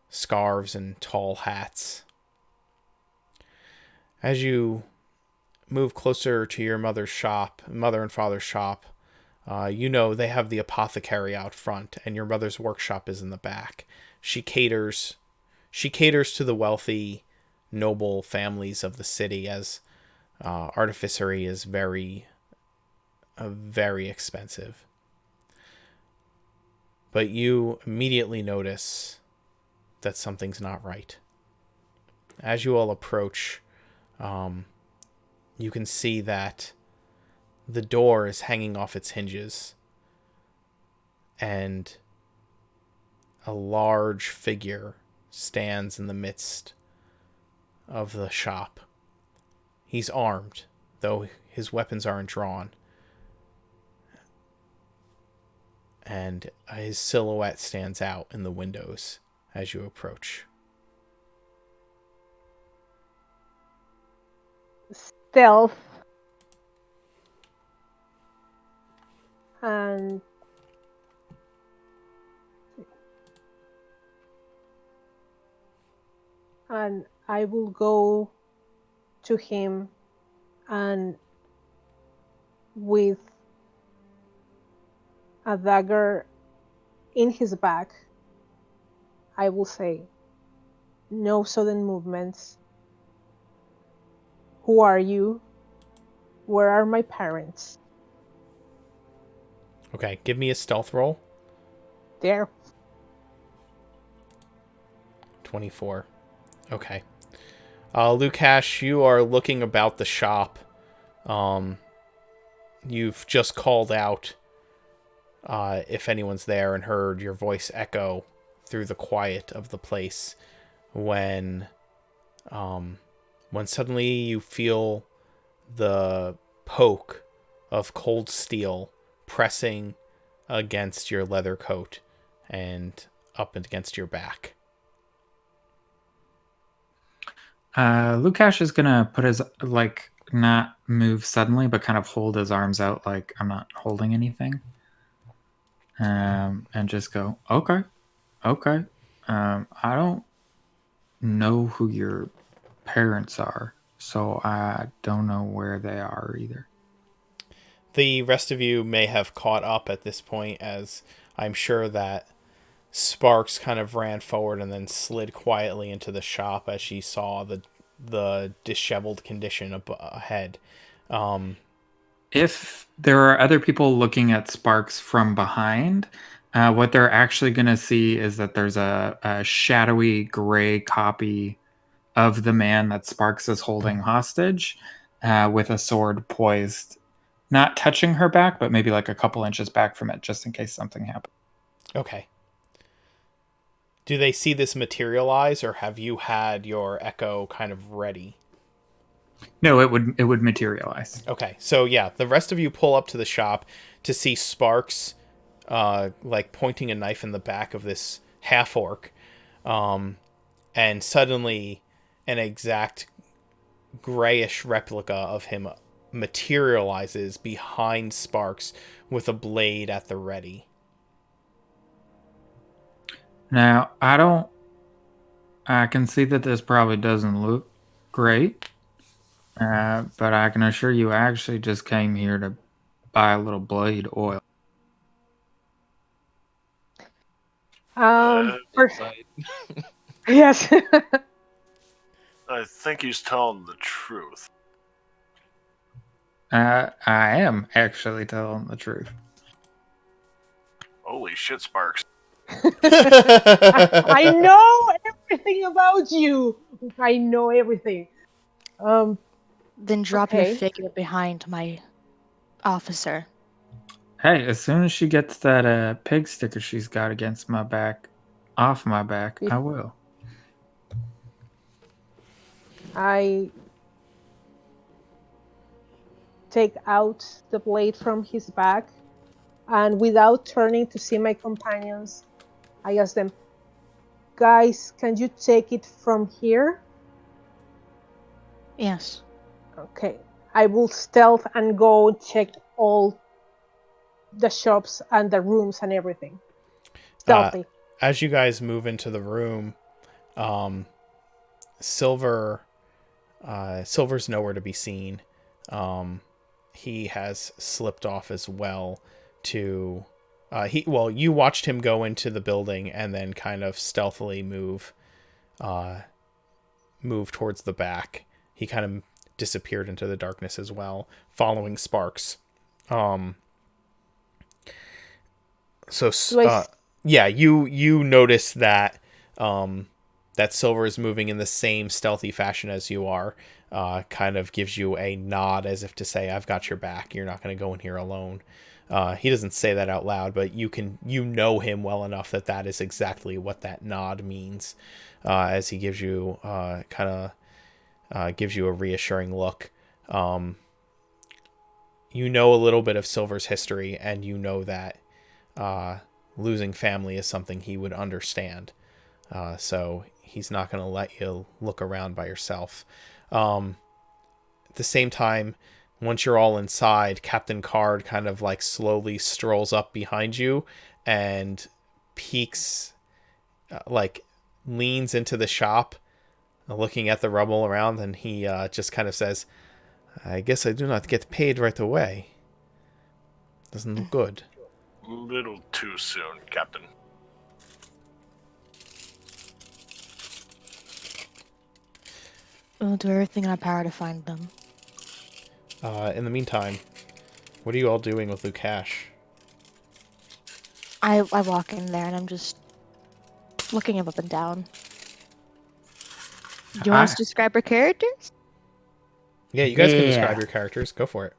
scarves and tall hats. As you move closer to your mother and father's shop, they have the apothecary out front, and your mother's workshop is in the back. She caters to the wealthy, noble families of the city, as artificery is very expensive. But you immediately notice that something's not right. As you all approach, you can see that the door is hanging off its hinges, and a large figure stands in the midst of the shop. He's armed, though his weapons aren't drawn, and his silhouette stands out in the windows as you approach. Stealth. And I will go to him, and with a dagger in his back, I will say, "No sudden movements. Who are you? Where are my parents?" Okay, give me a stealth roll. There. 24. Okay. Lukash, you are looking about the shop. You've just called out if anyone's there and heard your voice echo through the quiet of the place when suddenly you feel the poke of cold steel pressing against your leather coat and up against your back. Lukash is gonna put his, not move suddenly, but kind of hold his arms out like I'm not holding anything. And just go, okay. I don't know who your parents are, so I don't know where they are either. The rest of you may have caught up at this point, as I'm sure that Sparks kind of ran forward and then slid quietly into the shop as she saw the disheveled condition ahead. If there are other people looking at Sparks from behind, what they're actually going to see is that there's a shadowy gray copy of the man that Sparks is holding hostage, with a sword poised, not touching her back, but maybe like a couple inches back from it, just in case something happens. Okay. Do they see this materialize, or have you had your echo kind of ready? No, it would materialize. Okay, so yeah, the rest of you pull up to the shop to see Sparks, like pointing a knife in the back of this half orc, and suddenly an exact grayish replica of him materializes behind Sparks with a blade at the ready. Now, I can see that this probably doesn't look great, but I can assure you I actually just came here to buy a little blade oil. First, Side. yes. I think he's telling the truth. I am actually telling the truth. Holy shit, Sparks. I know everything about you. I know everything. Then drop your Okay. figure behind my officer. Hey, as soon as she gets that pig sticker she's got against my back, off my back, I will. I take out the blade from his back, and without turning to see my companions, I ask them, guys, can you take it from here? Yes. Okay. I will stealth and go check all the shops and the rooms and everything. Stealthy. As you guys move into the room, Silver's nowhere to be seen. He has slipped off as well to you watched him go into the building and then kind of stealthily move towards the back. He kind of disappeared into the darkness as well, following Sparks. Yeah, you notice that that Silver is moving in the same stealthy fashion as you are. Kind of gives you a nod as if to say, I've got your back. You're not going to go in here alone. He doesn't say that out loud, but you know him well enough that is exactly what that nod means. As he gives you gives you a reassuring look. You know a little bit of Silver's history, and you know that losing family is something he would understand. So he's not going to let you look around by yourself. At the same time, once you're all inside, Captain Card kind of like slowly strolls up behind you and peeks, leans into the shop, looking at the rubble around, and he just kind of says, I guess I do not get paid right away. Doesn't look good. A little too soon, Captain. We'll do everything in our power to find them. In the meantime, what are you all doing with Lukash? I walk in there and I'm just looking him up and down. Do you want us to describe our characters? Yeah, you guys can describe your characters. Go for it.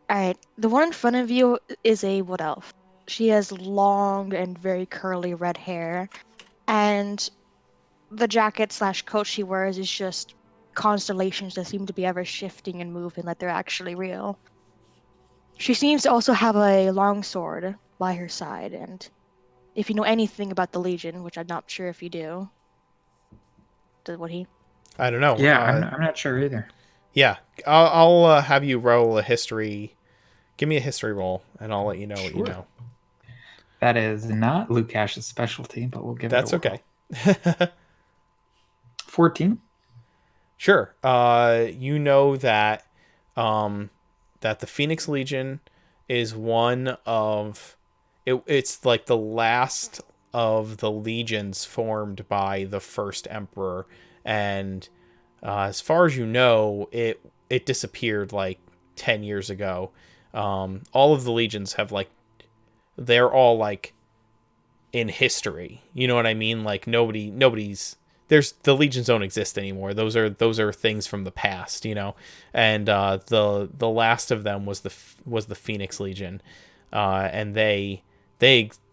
Alright, the one in front of you is a wood elf. She has long and very curly red hair, and the jacket/coat she wears is just constellations that seem to be ever shifting and moving like they're actually real. She seems to also have a long sword by her side, and if you know anything about the Legion, which I'm not sure if you do, would he? I don't know. Yeah, I'm not sure either. Yeah, I'll have you roll a history. Give me a history roll, and I'll let you know what you know. That is not Lukash's specialty, but we'll give it a whirl. That's okay. 14. Sure. You know that that the Phoenix Legion is one of it's like the last of the legions formed by the first emperor, and as far as you know, it disappeared like 10 years ago. All of the legions have they're all like in history. You know what I mean? Like nobody's the legions don't exist anymore. Those are things from the past, you know. And the last of them was the Phoenix Legion, and they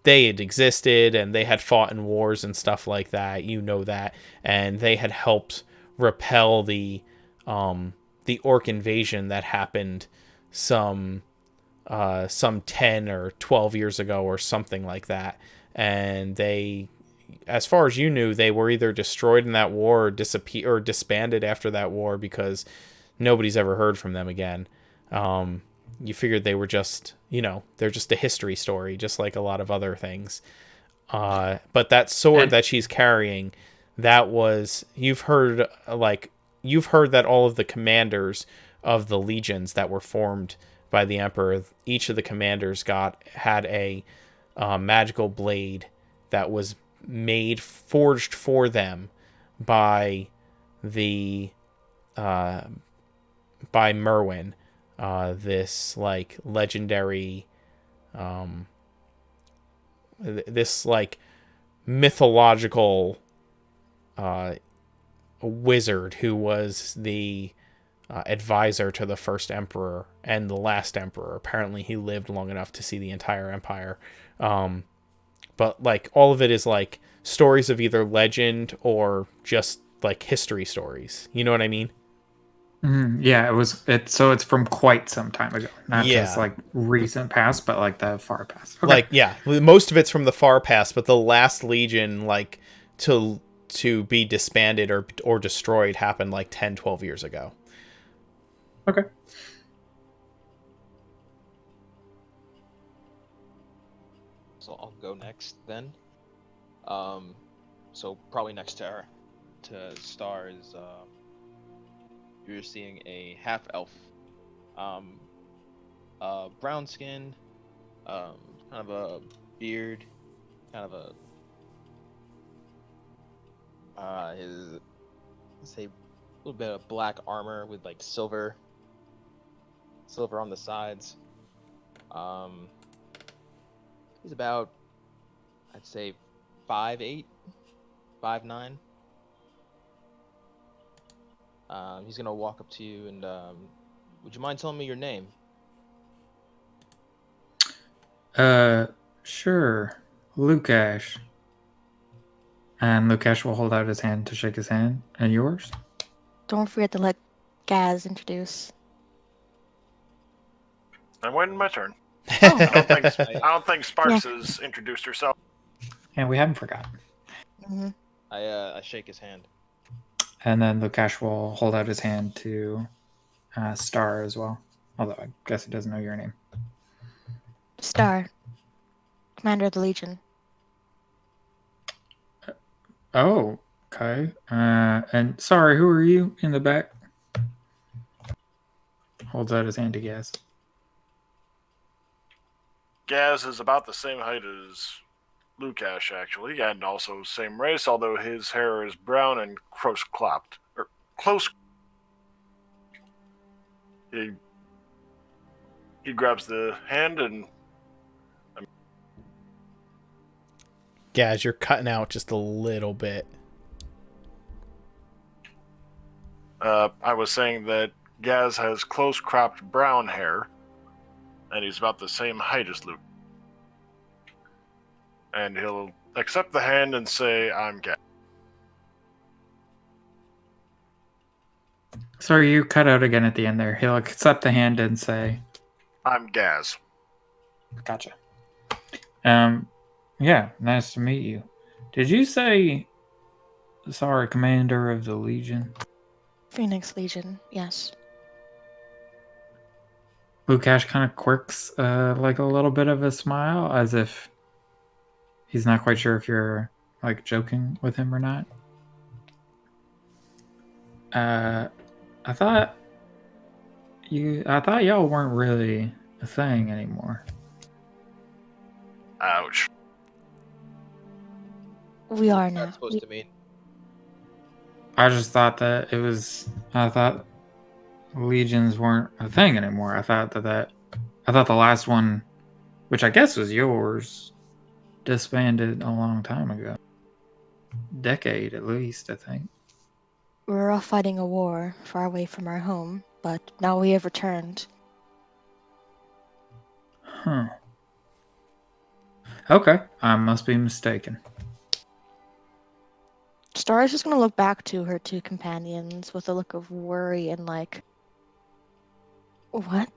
they had existed and they had fought in wars and stuff like that. You know that, and they had helped repel the orc invasion that happened some 10 or 12 years ago or something like that. And they, as far as you knew, they were either destroyed in that war or disbanded after that war because nobody's ever heard from them again. You figured they were just, they're just a history story, just like a lot of other things. But that sword that she's carrying, that was, you've heard that all of the commanders of the legions that were formed by the Emperor, each of the commanders had a magical blade that was forged for them by the by Merwin, this like legendary, this like mythological wizard who was the advisor to the first emperor and the last emperor. Apparently, he lived long enough to see the entire empire. But like all of it is like stories of either legend or just like history stories. You know what I mean? Yeah, so it's from quite some time ago, not just Yeah. like recent past, but like the far past. Okay. Like, yeah, most of it's from the far past, but the last legion, like, to be disbanded or destroyed happened like 10, 12 years ago. Okay. So I'll go next then. So probably next to her, to Star is you're seeing a half elf, brown skin, kind of a beard, kind of his say a little bit of black armor with like silver on the sides. He's about, I'd say, 5'8", 5'9". He's gonna walk up to you and would you mind telling me your name? Sure. Lukash. And Lukash will hold out his hand to shake his hand. And yours? Don't forget to let Gaz introduce. I'm waiting my turn. Oh. I don't think Sparks has introduced herself. And we haven't forgotten. Mm-hmm. I shake his hand. And then Lukash will hold out his hand to Star as well. Although I guess he doesn't know your name. Star, commander of the Legion. Oh, okay. And sorry, who are you in the back? Holds out his hand to Gaz. Gaz is about the same height as Lukash, actually, and also same race, although his hair is brown and close cropped. Close. He grabs the hand and... Gaz, you're cutting out just a little bit. I was saying that Gaz has close cropped brown hair, and he's about the same height as Luke. And he'll accept the hand and say, I'm Gaz. Sorry, you cut out again at the end there. He'll accept the hand and say, I'm Gaz. Gotcha. Yeah, nice to meet you. Did you say, sorry, commander of the Legion? Phoenix Legion, yes. Lukash kind of quirks like a little bit of a smile, as if he's not quite sure if you're like joking with him or not. I thought y'all weren't really a thing anymore. Ouch. We are What's now. that supposed to mean? I just thought that I thought legions weren't a thing anymore. I thought the last one, which I guess was yours, disbanded a long time ago. Decade at least, I think. We were off fighting a war far away from our home, but now we have returned. Huh. Okay, I must be mistaken. Star is just gonna look back to her two companions with a look of worry and like, what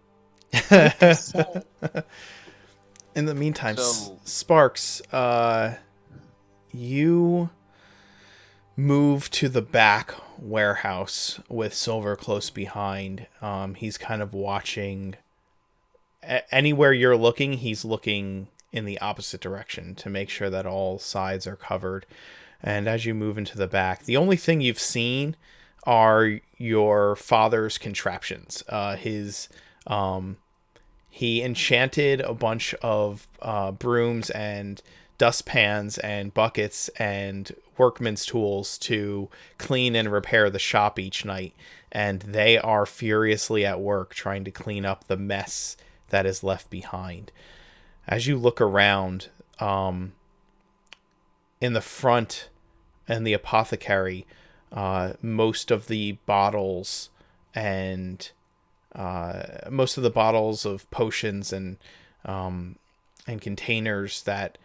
did they say? In the meantime, So Sparks, you move to the back warehouse with Silver close behind. He's kind of watching. Anywhere you're looking, he's looking in the opposite direction to make sure that all sides are covered. And as you move into the back, the only thing you've seen are your father's contraptions. He enchanted a bunch of brooms and dustpans and buckets and workman's tools to clean and repair the shop each night. And they are furiously at work trying to clean up the mess that is left behind. As you look around, in the front and the apothecary, most of the bottles and most of the bottles of potions and containers that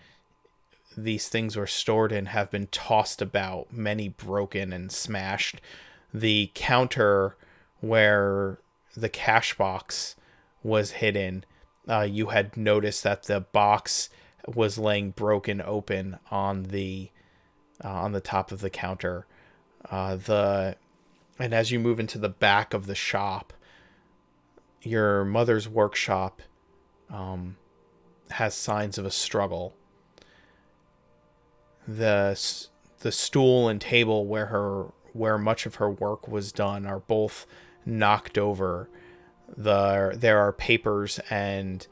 these things were stored in have been tossed about, many broken and smashed. The counter where the cash box was hidden, you had noticed that the box was laying broken open on the top of the counter. And as you move into the back of the shop, your mother's workshop has signs of a struggle. The stool and table where much of her work was done are both knocked over. There are papers and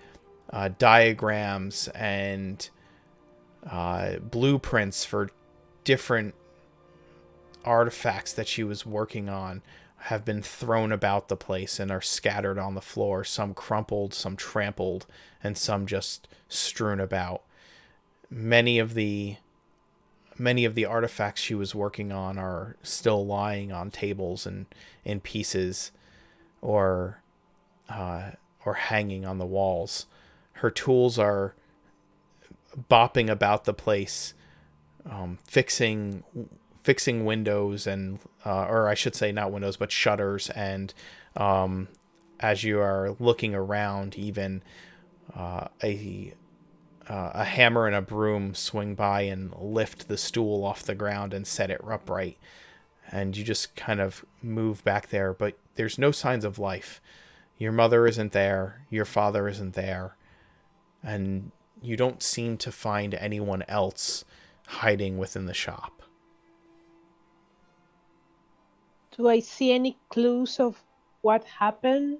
diagrams and blueprints for different artifacts that she was working on have been thrown about the place and are scattered on the floor, some crumpled, some trampled, and some just strewn about. Many of the artifacts she was working on are still lying on tables and in pieces or hanging on the walls. Her tools are bopping about the place, fixing windows and or I should say not windows but shutters, and as you are looking around, even a hammer and a broom swing by and lift the stool off the ground and set it upright, and you just kind of move back there, but there's no signs of life. Your mother isn't there, your father isn't there, and you don't seem to find anyone else hiding within the shop. Do I see any clues of what happened?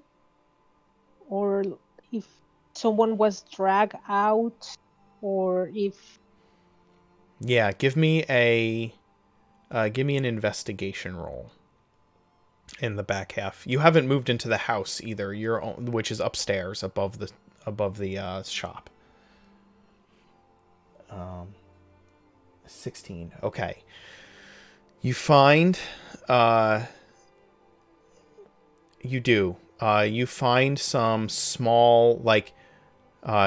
Or if someone was dragged out? Or if... Yeah, give me an investigation roll in the back half. You haven't moved into the house either. Which is upstairs above the shop. 16. Okay. You find you find some small, like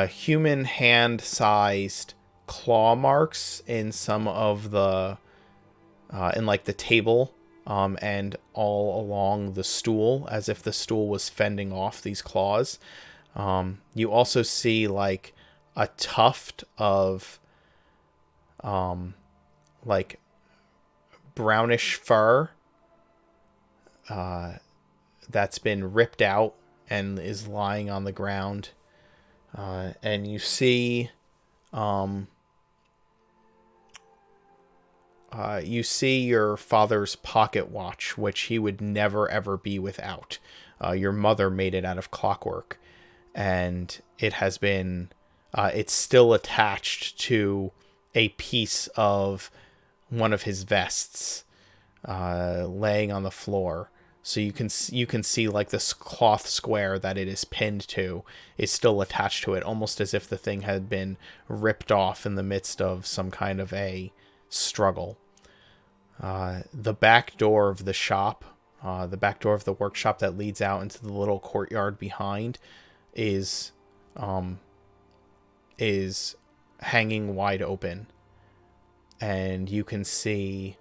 human hand-sized claw marks in some of the in like the table and all along the stool, as if the stool was fending off these claws. You also see like a tuft of like brownish fur that's been ripped out and is lying on the ground. And you see your father's pocket watch, which he would never ever be without. Your mother made it out of clockwork, and it has been it's still attached to a piece of one of his vests laying on the floor. So you can see like this cloth square that it is pinned to is still attached to it, almost as if the thing had been ripped off in the midst of some kind of a struggle. The back door of the shop, the back door of the workshop that leads out into the little courtyard behind, is hanging wide open, and you can see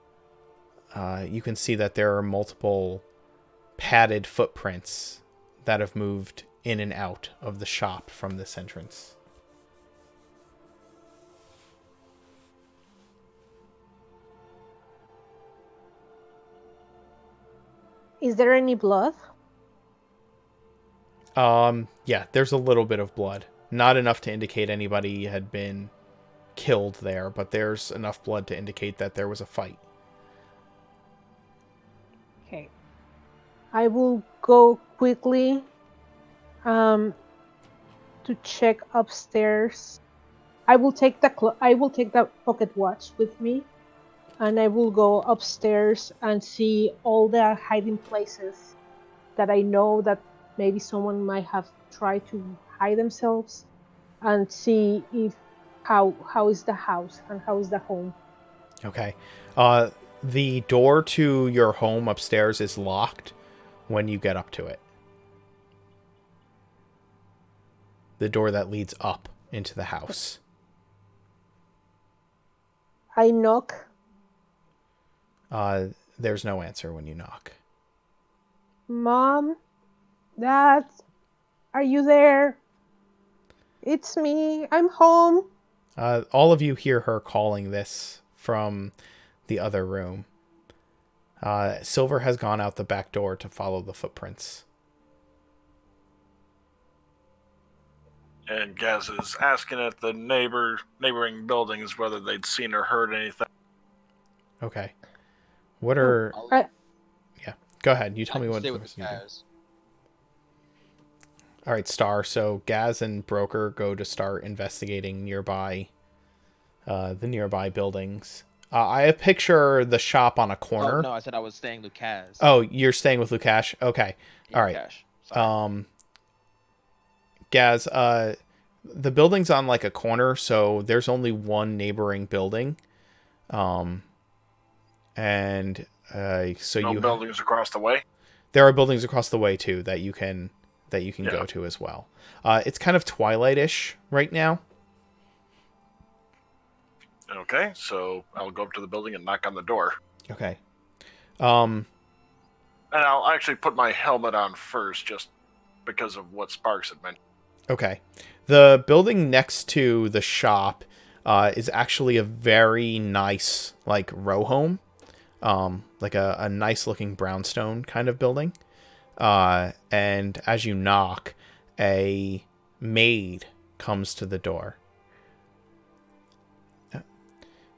that there are multiple padded footprints that have moved in and out of the shop from this entrance. Is there any blood? Yeah, there's a little bit of blood. Not enough to indicate anybody had been killed there, but there's enough blood to indicate that there was a fight. Okay. I will go quickly to check upstairs. I will take the pocket watch with me, and I will go upstairs and see all the hiding places that I know that maybe someone might have tried to hide themselves, and see if how is the house and how is the home. Okay. The door to your home upstairs is locked when you get up to it. The door that leads up into the house. I knock. There's no answer when you knock. Mom, Dad, are you there? It's me. I'm home. All of you hear her calling this from the other room. Silver has gone out the back door to follow the footprints. And Gaz is asking at the neighboring buildings whether they'd seen or heard anything. Okay. What are... I, Yeah, go ahead. You tell I me can what stay the with rest the of you do. guys. All right, Star. So Gaz and Broker go to start investigating nearby, the nearby buildings. I picture the shop on a corner. Oh no, I said I was staying with Kaz. Oh, you're staying with Lukash? Okay. Yeah, All right. Cash. Sorry. Gaz, the building's on like a corner, so there's only one neighboring building. And so No you buildings across the way. there are buildings across the way too that you can Yeah. go to as well. It's kind of twilight-ish right now. Okay, so I'll go up to the building and knock on the door. Okay. And I'll actually put my helmet on first, just because of what Sparks had mentioned. Okay. The building next to the shop is actually a very nice, like, row home. Like a nice looking brownstone kind of building. And as you knock, a maid comes to the door.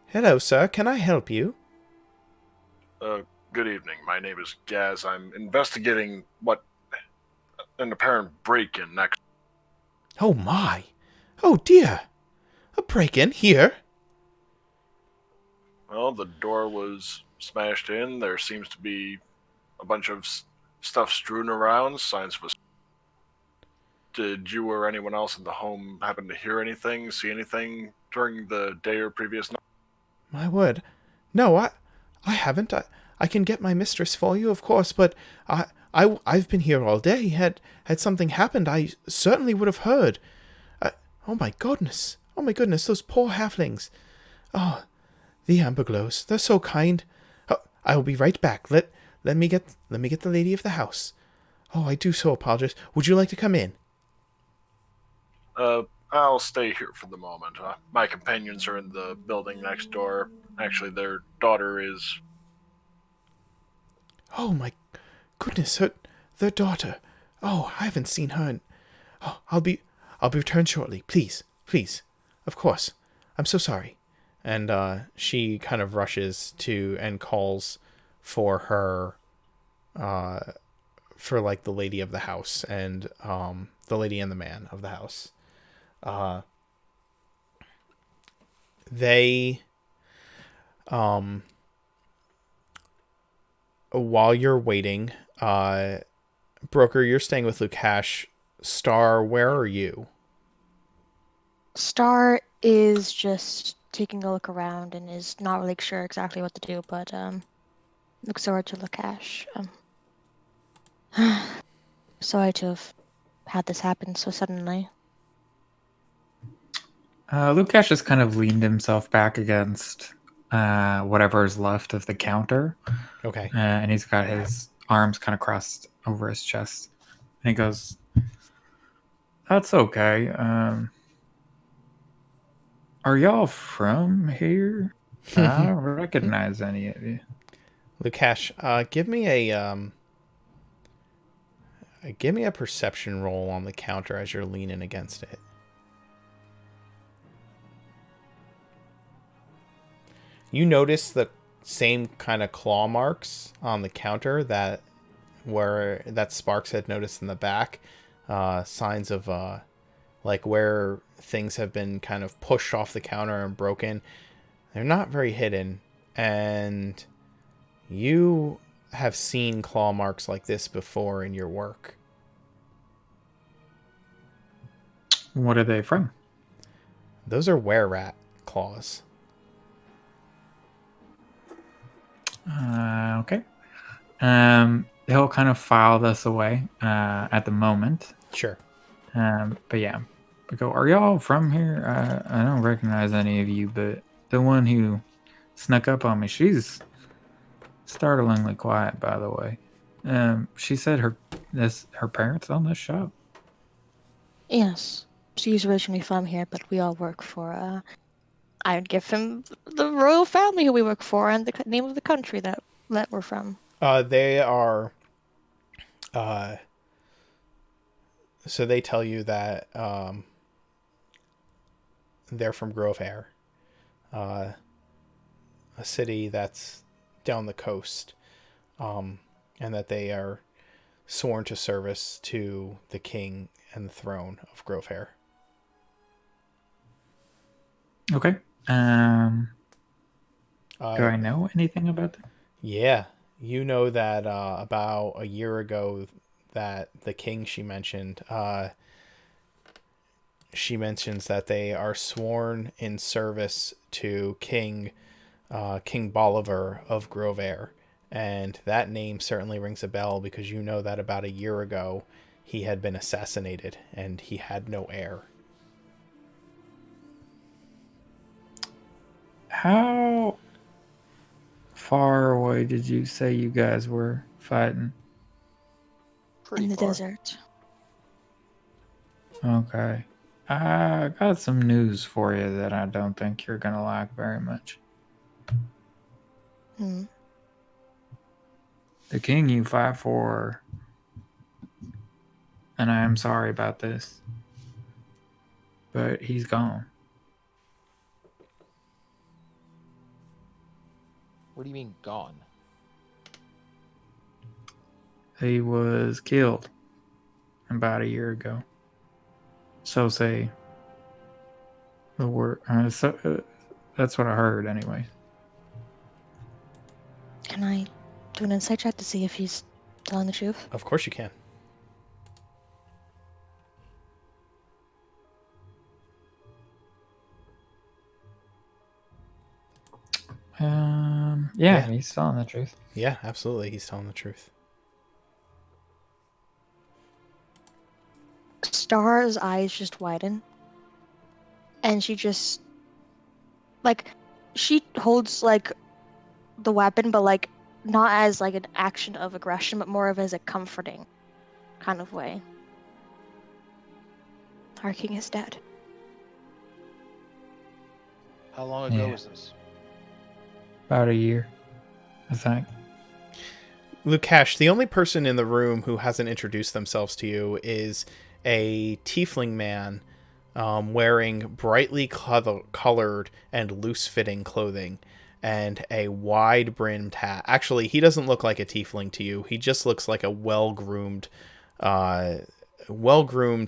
Hello, sir. Can I help you? Good evening. My name is Gaz. I'm investigating what an apparent break-in next. Oh, my. Oh, dear. A break-in here? Well, the door was smashed in. There seems to be a bunch of stuff strewn around, signs of a... Did you or anyone else in the home happen to hear anything, see anything during the day or previous night? My word. No, I haven't. I can get my mistress for you, of course, but I've been here all day. Had something happened, I certainly would have heard. Oh my goodness. Oh my goodness, those poor halflings. Oh, the Amberglows. They're so kind. Oh, I will be right back. Let me get the lady of the house. Oh, I do so apologize. Would you like to come in? I'll stay here for the moment. My companions are in the building next door. Actually, their daughter is... Oh my goodness, their daughter. Oh, I haven't seen her. Oh, I'll be returned shortly. Please. Of course. I'm so sorry. And she kind of rushes to and calls for her, for like the lady of the house and the lady and the man of the house. They, while you're waiting, Broker, you're staying with Lukash. Star, where are you? Star is just taking a look around and is not really sure exactly what to do, but looks over to Lukash. Sorry to have had this happen so suddenly. Lukash has kind of leaned himself back against whatever is left of the counter, Okay. and he's got his arms kind of crossed over his chest. And he goes, "That's okay. Are y'all from here? I don't recognize any of you." Lukash, give me a perception roll on the counter as you're leaning against it. You notice the same kind of claw marks on the counter that Sparks had noticed in the back. Signs of like where things have been kind of pushed off the counter and broken. They're not very hidden, and you have seen claw marks like this before in your work. What are they from? Those are were-rat claws. Okay. He'll kind of file this away at the moment. Sure. But yeah, I go, "Are y'all from here? I don't recognize any of you, but the one who snuck up on me, she's startlingly quiet, by the way. She said her parents own this shop." Yes. She's originally from here, but we all work for, I would give him the royal family who we work for and the name of the country that we're from. They are. So they tell you that they're from Grove Air, a city that's down the coast, and that they are sworn to service to the king and the throne of Grove Air. Okay. Do I know anything about that? Yeah, you know that about a year ago that the king she mentions that they are sworn in service to King Bolivar of Grove Air. And that name certainly rings a bell because you know that about a year ago he had been assassinated and he had no heir. How far away did you say you guys were fighting? Pretty In the far. desert. Okay. I got some news for you that I don't think you're going to like very much. Hmm. The king you fight for, and I am sorry about this, but he's gone. What do you mean gone? He was killed about a year ago. So say the word. That's what I heard, anyway. Can I do an insight check to see if he's telling the truth? Of course you can. Yeah, he's telling the truth. Yeah, absolutely. He's telling the truth. Star's eyes just widen. And she just, like, she holds, like, the weapon, but, like, not as, like, an action of aggression, but more of as a comforting kind of way. Our king is dead. How long ago Yeah. was this? About a year, I think. Lukash, the only person in the room who hasn't introduced themselves to you is a tiefling man wearing brightly colored and loose-fitting clothing and a wide-brimmed hat. Actually, he doesn't look like a tiefling to you. He just looks like a well-groomed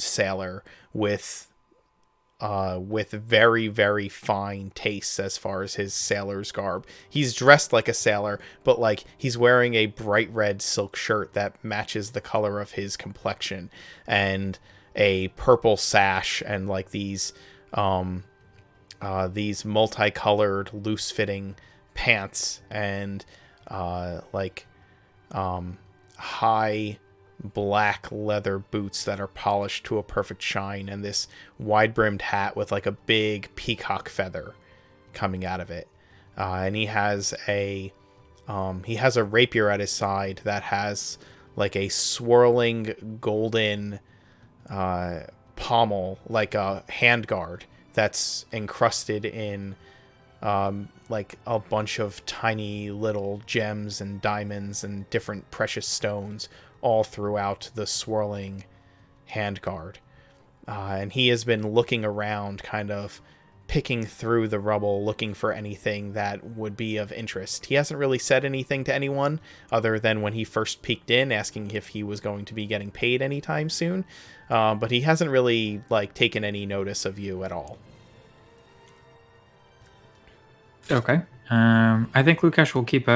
sailor with very, very fine tastes as far as his sailor's garb. He's dressed like a sailor, but like he's wearing a bright red silk shirt that matches the color of his complexion, and a purple sash, and like these multicolored, loose-fitting pants, and high black leather boots that are polished to a perfect shine, and this wide-brimmed hat with like a big peacock feather coming out of it. And he has a rapier at his side that has like a swirling golden pommel, like a handguard that's encrusted in like a bunch of tiny little gems and diamonds and different precious stones all throughout the swirling handguard. And he has been looking around, kind of picking through the rubble, looking for anything that would be of interest. He hasn't really said anything to anyone other than when he first peeked in, asking if he was going to be getting paid anytime soon. But he hasn't really like taken any notice of you at all. Okay. I think Lukash will keep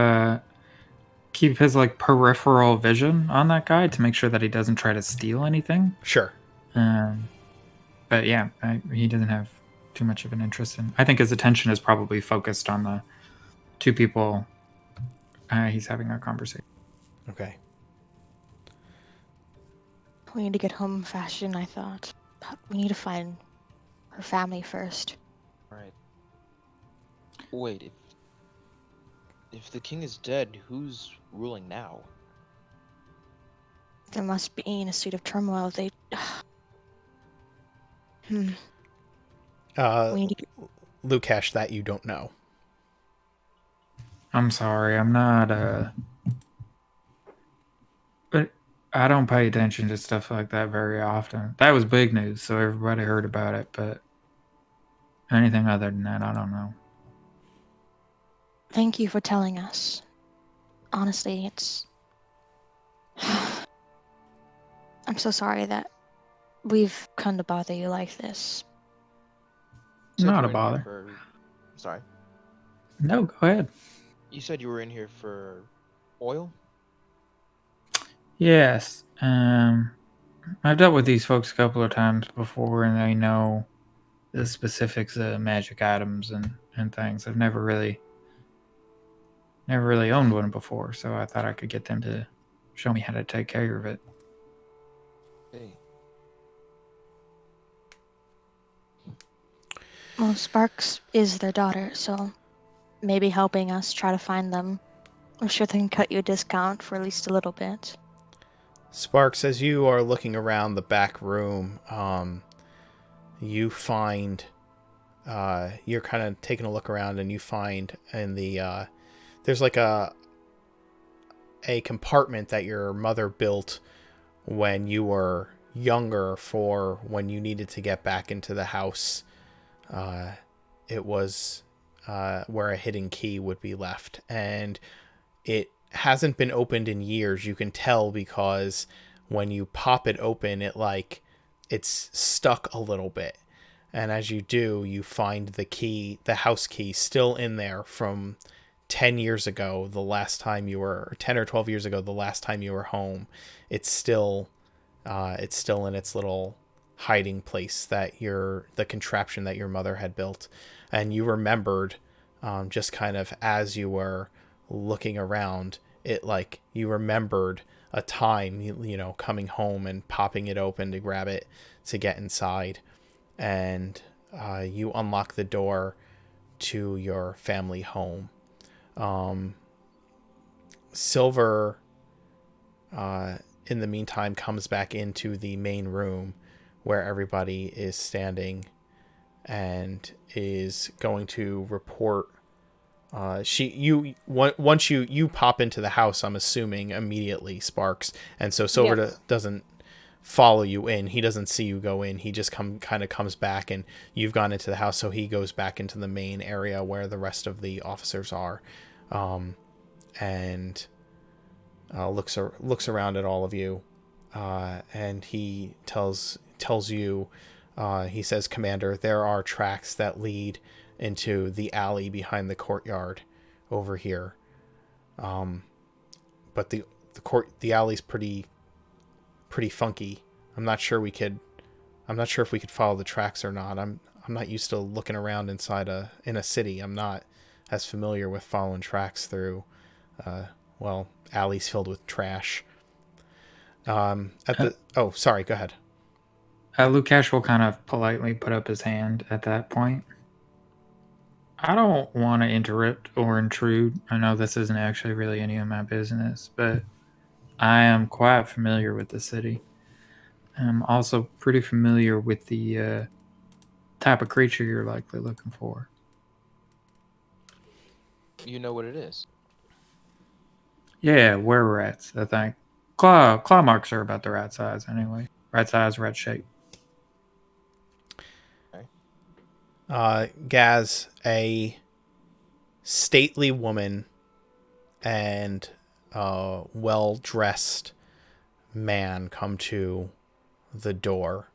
his like peripheral vision on that guy to make sure that he doesn't try to steal anything. Sure. But yeah, he doesn't have too much of an interest in. I think his attention is probably focused on the two people he's having a conversation. Okay. We need to get home fashion, I thought. But we need to find her family first. Right. Wait, if the king is dead, who's ruling now? There must be in a state of turmoil. They. We need to Lukash, that you don't know. I'm sorry, I'm not but I don't pay attention to stuff like that very often. That was big news, so everybody heard about it, but anything other than that, I don't know. Thank you for telling us. Honestly, it's. I'm so sorry that we've come to bother you like this. You said Not you a were in here bother. Sorry. No, go ahead. You said you were in here for oil? Yes. I've dealt with these folks a couple of times before, and they know the specifics of magic items and things. I've never really owned one before, so I thought I could get them to show me how to take care of it. Hey. Well, Sparks is their daughter, so maybe helping us try to find them. I'm sure they can cut you a discount for at least a little bit. Sparks, as you are looking around the back room, you find you're kind of taking a look around, and you find in the there's like a compartment that your mother built when you were younger for when you needed to get back into the house. It was where a hidden key would be left, and it hasn't been opened in years. You can tell because when you pop it open, it's stuck a little bit. And as you do, you find the key, the house key, still in there from 10 years ago, the last time you were, 10 or 12 years ago, the last time you were home. It's still in its little hiding place the contraption that your mother had built. And you remembered, just kind of as you were looking around, you remembered a time, coming home and popping it open to grab it to get inside. And you unlock the door to your family home. Silver, in the meantime, comes back into the main room where everybody is standing and is going to report. Once you pop into the house, I'm assuming immediately, Sparks, and so Silver Yes. doesn't follow you in. He doesn't see you go in. He just kind of comes back, and you've gone into the house, so he goes back into the main area where the rest of the officers are, and looks around at all of you, and he tells you, he says, "Commander, there are tracks that lead into the alley behind the courtyard over here, but the alley's pretty funky. I'm not sure if we could follow the tracks or not. I'm not used to looking around in a city. I'm not as familiar with following tracks through alleys filled with trash." Oh, sorry, go ahead. Lukash will kind of politely put up his hand at that point. I don't want to interrupt or intrude. I know this isn't actually really any of my business, but I am quite familiar with the city. I'm also pretty familiar with the type of creature you're likely looking for. You know what it is. Yeah, were rats, I think. Claw marks are about the right size anyway. Right size, right shape. Gaz, a stately woman and a well-dressed man come to the door.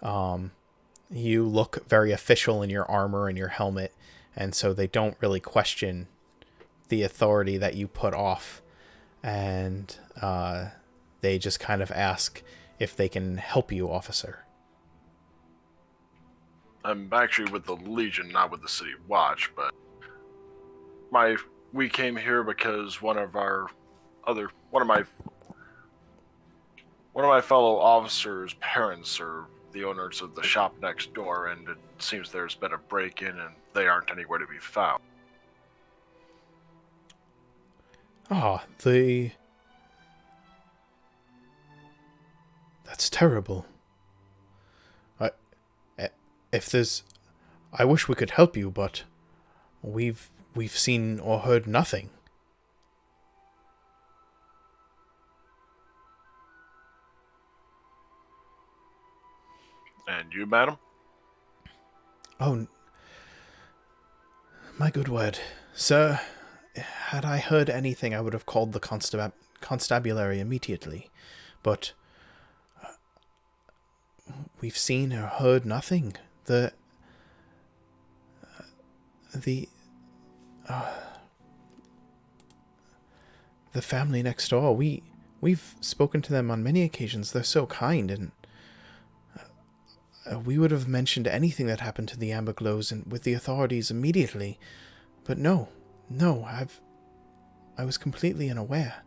You look very official in your armor and your helmet, and so they don't really question the authority that you put off, and they just kind of ask if they can help you, officer. I'm actually with the Legion, not with the City Watch, but we came here because one of my fellow officers' parents are the owners of the shop next door, and it seems there's been a break-in and they aren't anywhere to be found. That's terrible. I wish we could help you, but we've seen or heard nothing. And you, madam? Oh, my good word. Sir, had I heard anything, I would have called the constabulary immediately. But we've seen or heard nothing. The family next door, we've spoken to them on many occasions. They're so kind, and we would have mentioned anything that happened to the Amber Glows and with the authorities immediately. But no, I was completely unaware.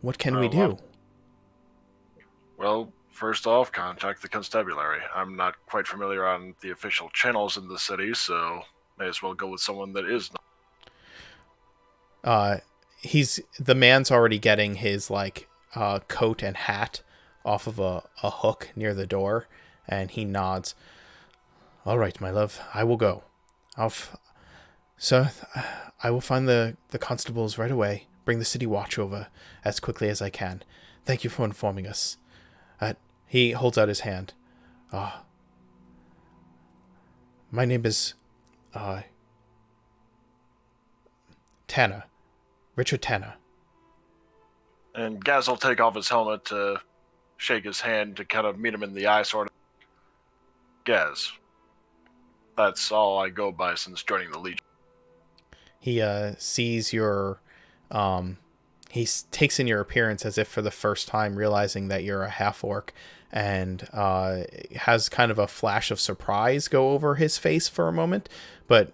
What can we do? Well, first off, contact the constabulary. I'm not quite familiar on the official channels in the city, so may as well go with someone that is not. The man's already getting his coat and hat off of a hook near the door, and he nods. All right, my love, I will go. Sir, I will find the constables right away. Bring the city watch over as quickly as I can. Thank you for informing us. He holds out his hand. My name is Tanner. Richard Tanner. And Gaz will take off his helmet to shake his hand to kind of meet him in the eye, sort of. Gaz. That's all I go by since joining the Legion. He sees your... he takes in your appearance as if for the first time, realizing that you're a half-orc, and has kind of a flash of surprise go over his face for a moment, but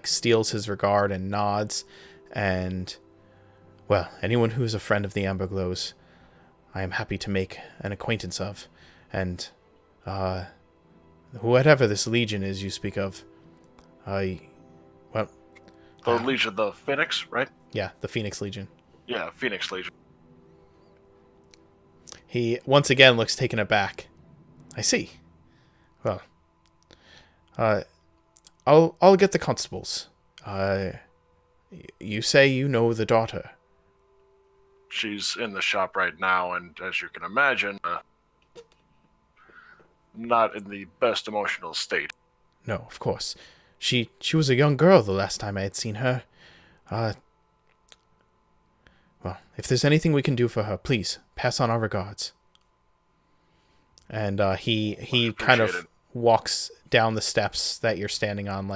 steals his regard and nods. And, well, anyone who is a friend of the Amber Glows, I am happy to make an acquaintance of. And whatever this Legion is you speak of, the Legion of the Phoenix, right? Yeah, the Phoenix Legion. Yeah, Phoenix Legion. He once again looks taken aback. I see. Well, I'll get the constables. You say you know the daughter. She's in the shop right now, and as you can imagine, not in the best emotional state. No, of course. She was a young girl the last time I had seen her. Well, if there's anything we can do for her, please pass on our regards. And he kind of walks down the steps that you're standing on,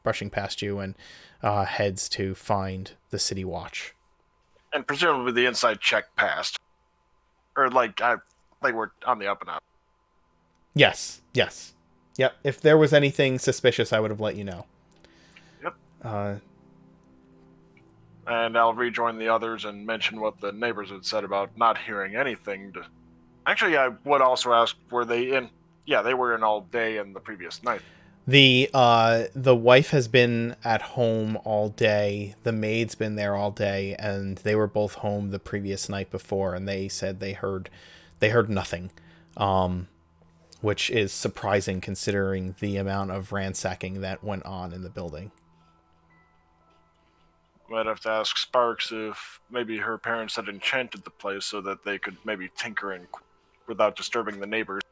brushing past you, and heads to find the city watch. And presumably the inside check passed, or we're on the up and up. Yes. Yep. If there was anything suspicious, I would have let you know. Yep. And I'll rejoin the others and mention what the neighbors had said about not hearing anything. Actually, I would also ask, were they in? Yeah, they were in all day and the previous night. The wife has been at home all day. The maid's been there all day, and they were both home the previous night before, and they said they heard nothing, which is surprising considering the amount of ransacking that went on in the building. Might have to ask Sparks if maybe her parents had enchanted the place so that they could maybe tinker and without disturbing the neighbors.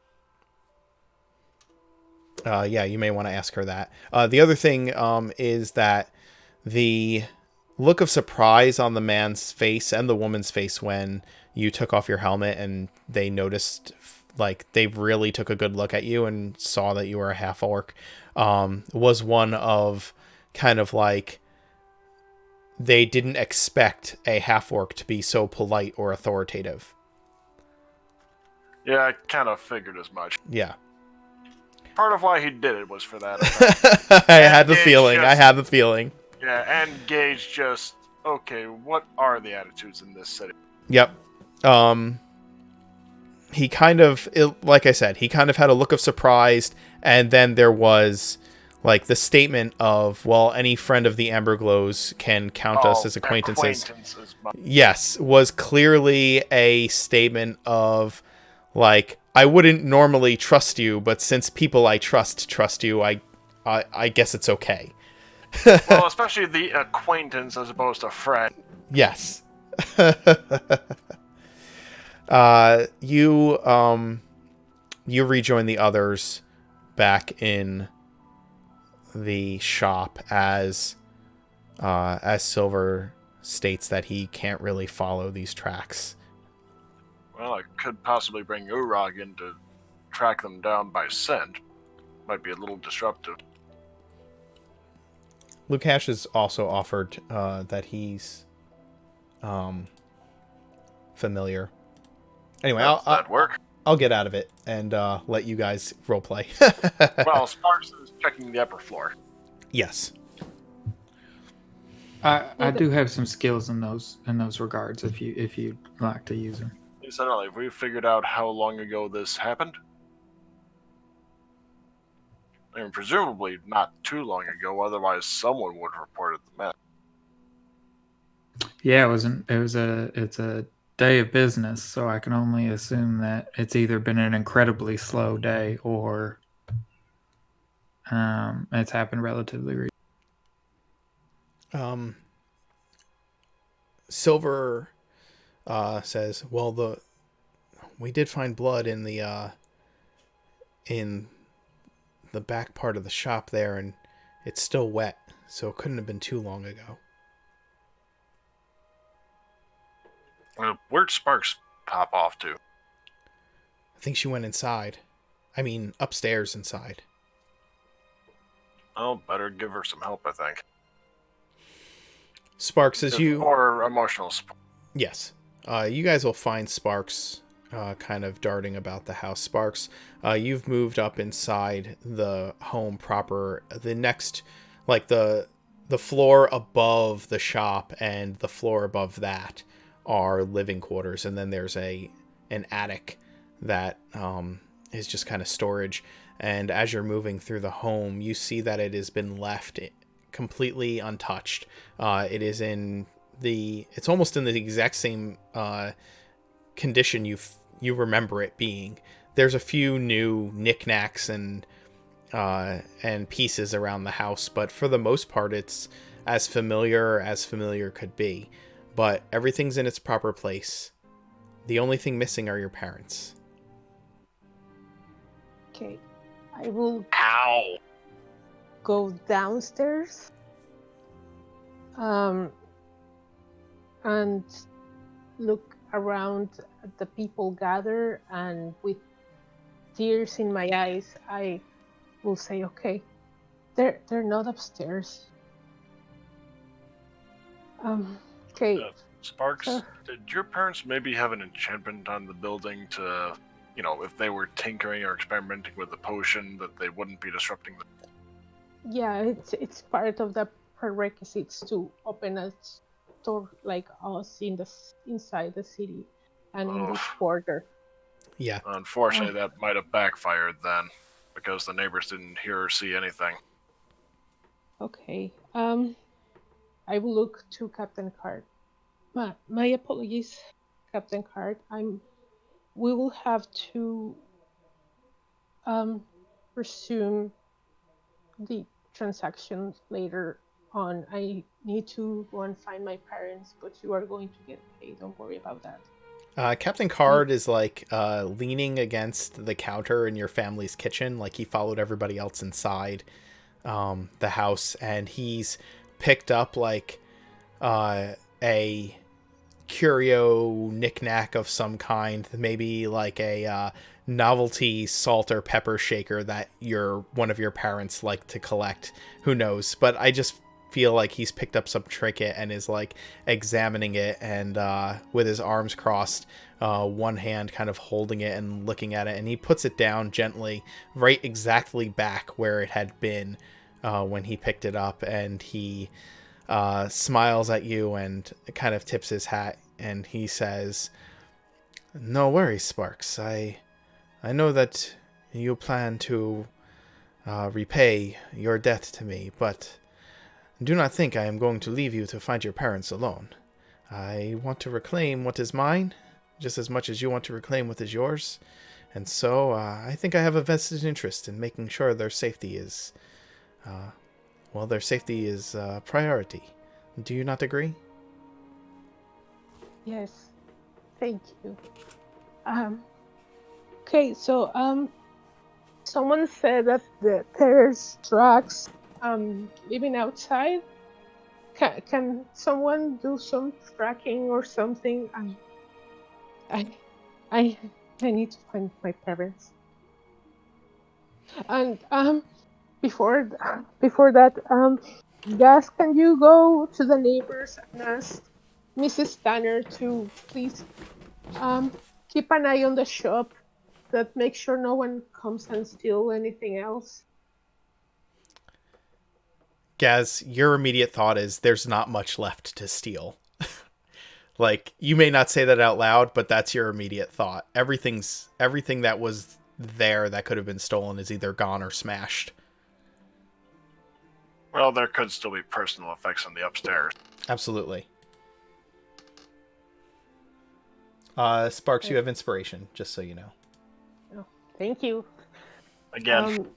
Yeah, you may want to ask her that. The other thing is that the look of surprise on the man's face and the woman's face when you took off your helmet and they noticed, like, they really took a good look at you and saw that you were a half orc, was one of kind of like they didn't expect a half orc to be so polite or authoritative. Yeah, I kind of figured as much. Yeah. Part of why he did it was for that. I had the feeling. Yeah, and Gage just, okay, what are the attitudes in this city? Yep. He kind of, like I said, he kind of had a look of surprise, and then there was like the statement of, well, any friend of the Amberglows can count us as acquaintances. Yes, was clearly a statement of, like, I wouldn't normally trust you, but since people I trust you, I guess it's okay. Well, especially the acquaintance as opposed to friend. Yes. You rejoin the others back in the shop as Silver states that he can't really follow these tracks. Well, I could possibly bring Urag in to track them down by scent. Might be a little disruptive. Lukash has also offered that he's familiar. Anyway, I'll get out of it and let you guys roleplay. Well, Sparks is checking the upper floor. Yes. I do have some skills in those regards if you'd like to use them. Incidentally, have we figured out how long ago this happened? I mean, presumably not too long ago, otherwise someone would have reported the mess. Yeah, it's a day of business, so I can only assume that it's either been an incredibly slow day or it's happened relatively recently. Silver says, well, we did find blood in the back part of the shop there, and it's still wet, so it couldn't have been too long ago. Where'd Sparks pop off to? I think she went inside. I mean, upstairs inside. Oh, better give her some help, I think. Sparks, or emotional support. Yes. You guys will find Sparks kind of darting about the house. Sparks, you've moved up inside the home proper. The next, like the floor above the shop and the floor above that are living quarters, and then there's an attic that is just kind of storage. And as you're moving through the home, you see that it has been left completely untouched. It is it's almost in the exact same condition you remember it being. There's a few new knickknacks and pieces around the house, but for the most part, it's as familiar could be. But everything's in its proper place. The only thing missing are your parents. Okay, I will go downstairs and look around at the people gather, and with tears in my eyes, I will say, okay, they're not upstairs. Okay. Sparks, did your parents maybe have an enchantment on the building to, if they were tinkering or experimenting with the potion, that they wouldn't be disrupting the... Yeah, it's part of the prerequisites to open a or like us inside the city and in Ugh. this quarter. Yeah. Unfortunately, that might have backfired then, because the neighbors didn't hear or see anything. Okay. I will look to Captain Card. My apologies, Captain Card. We will have to resume the transactions later on. I need to go and find my parents, but you are going to get paid. Don't worry about that. Captain Card is like leaning against the counter in your family's kitchen, like he followed everybody else inside the house, and he's picked up like a curio knickknack of some kind, maybe like a novelty salt or pepper shaker that one of your parents like to collect. Who knows? But I just feel like he's picked up some trinket and is like examining it, and with his arms crossed, one hand kind of holding it and looking at it, and he puts it down gently, right exactly back where it had been when he picked it up, and he smiles at you and kind of tips his hat, and he says, "No worries, Sparks. I know that you plan to repay your debt to me, but do not think I am going to leave you to find your parents alone. I want to reclaim what is mine, just as much as you want to reclaim what is yours, and so I think I have a vested interest in making sure their safety is, priority. Do you not agree?" Yes, thank you. Okay, so someone said that there's tracks living outside. Can someone do some tracking or something? I I need to find my parents. And before that, Gus, can you go to the neighbors and ask Mrs. Tanner to please keep an eye on the shop, that make sure no one comes and steal anything else? Gaz, your immediate thought is there's not much left to steal. Like, you may not say that out loud, but that's your immediate thought. Everything that was there that could have been stolen is either gone or smashed. Well, there could still be personal effects on the upstairs. Absolutely. Sparks, you have inspiration, just so you know. Oh, thank you. Again,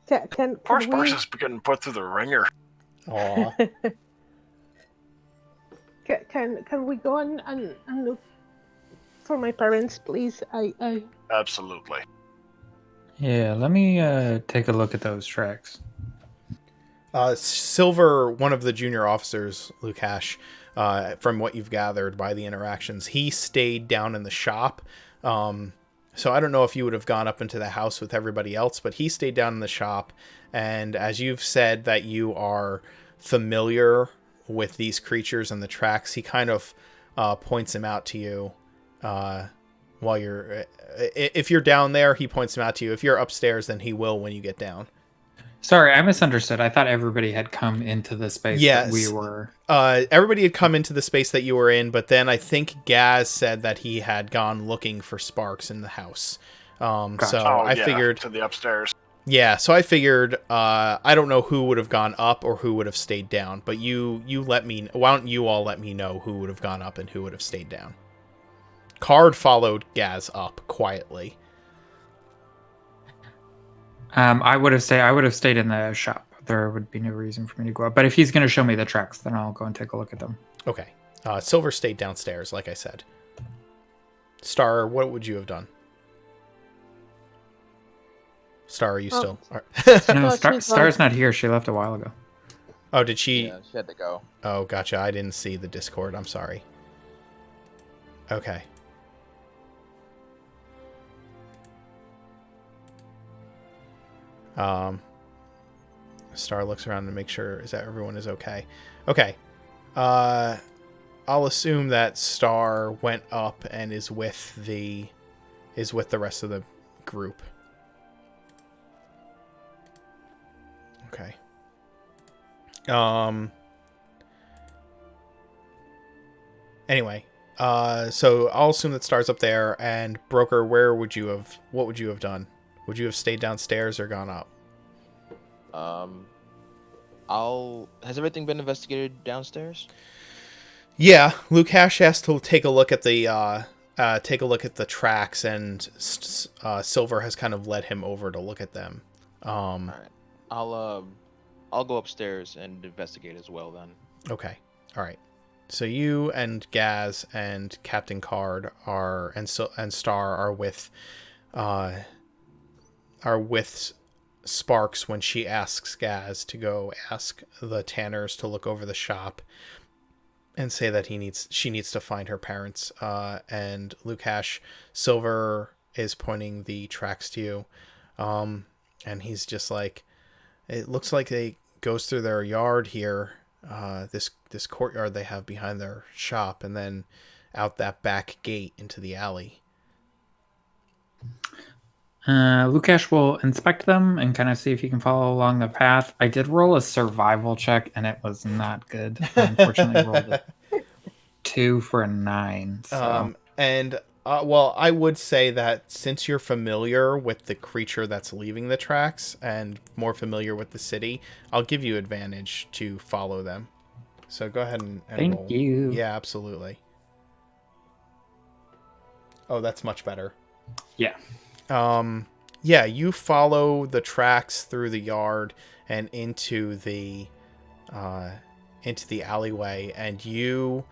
Can poor we? Sparks is getting put through the ringer. Aw. Can we go and look for my parents, please? I Absolutely. Yeah, let me take a look at those tracks. Silver, one of the junior officers, Lukash, from what you've gathered by the interactions, he stayed down in the shop. So I don't know if you would have gone up into the house with everybody else, but he stayed down in the shop. And as you've said that you are familiar with these creatures and the tracks, he kind of points them out to you while you're... if you're down there, he points them out to you. If you're upstairs, then he will when you get down. Sorry, I misunderstood. I thought everybody had come into the space that we were... Everybody had come into the space that you were in, but then I think Gaz said that he had gone looking for Sparks in the house. Gotcha. So I figured... to the upstairs. Yeah, so I figured... I don't know who would have gone up or who would have stayed down, but you let me... Why don't you all let me know who would have gone up and who would have stayed down? Card followed Gaz up quietly. I would have stayed in the shop. There would be no reason for me to go up. But if he's going to show me the tracks, then I'll go and take a look at them. Okay. Silver stayed downstairs, like I said. Star, what would you have done? Star, are you still... No, Star's not here. She left a while ago. Oh, did she... Yeah, she had to go. Oh, gotcha. I didn't see the Discord. I'm sorry. Okay. Star looks around to make sure is that everyone is okay. Okay. I'll assume that Star went up and is with the rest of the group. Okay. Anyway, so I'll assume that Star's up there, and Broker, what would you have done? Would you have stayed downstairs or gone up? Has everything been investigated downstairs? Yeah, Lukash has to take a look at the tracks, and Silver has kind of led him over to look at them. All right. I'll go upstairs and investigate as well then. Okay. All right. So you and Gaz and Captain Card and Star are with Sparks when she asks Gaz to go ask the Tanners to look over the shop and say that she needs to find her parents. And Lukash, Silver is pointing the tracks to you, and he's just like, it looks like they goes through their yard here, this courtyard they have behind their shop, and then out that back gate into the alley. Lukash will inspect them and kind of see if he can follow along the path. I did roll a survival check, and it was not good. I unfortunately rolled a 2 for a 9. So. Well, I would say that since you're familiar with the creature that's leaving the tracks and more familiar with the city, I'll give you advantage to follow them. So go ahead and Thank roll. you. Yeah, absolutely. Oh, that's much better. Yeah. Yeah, you follow the tracks through the yard and into the alleyway, and you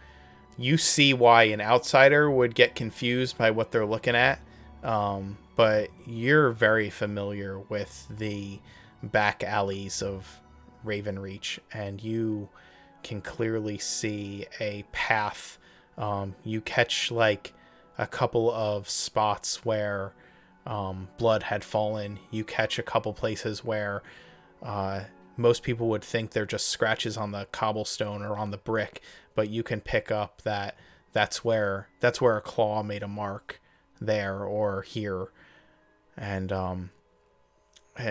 see why an outsider would get confused by what they're looking at. But you're very familiar with the back alleys of Ravenreach, and you can clearly see a path. You catch like a couple of spots where blood had fallen. You catch a couple places where most people would think they're just scratches on the cobblestone or on the brick, but you can pick up that that's where a claw made a mark there or here, and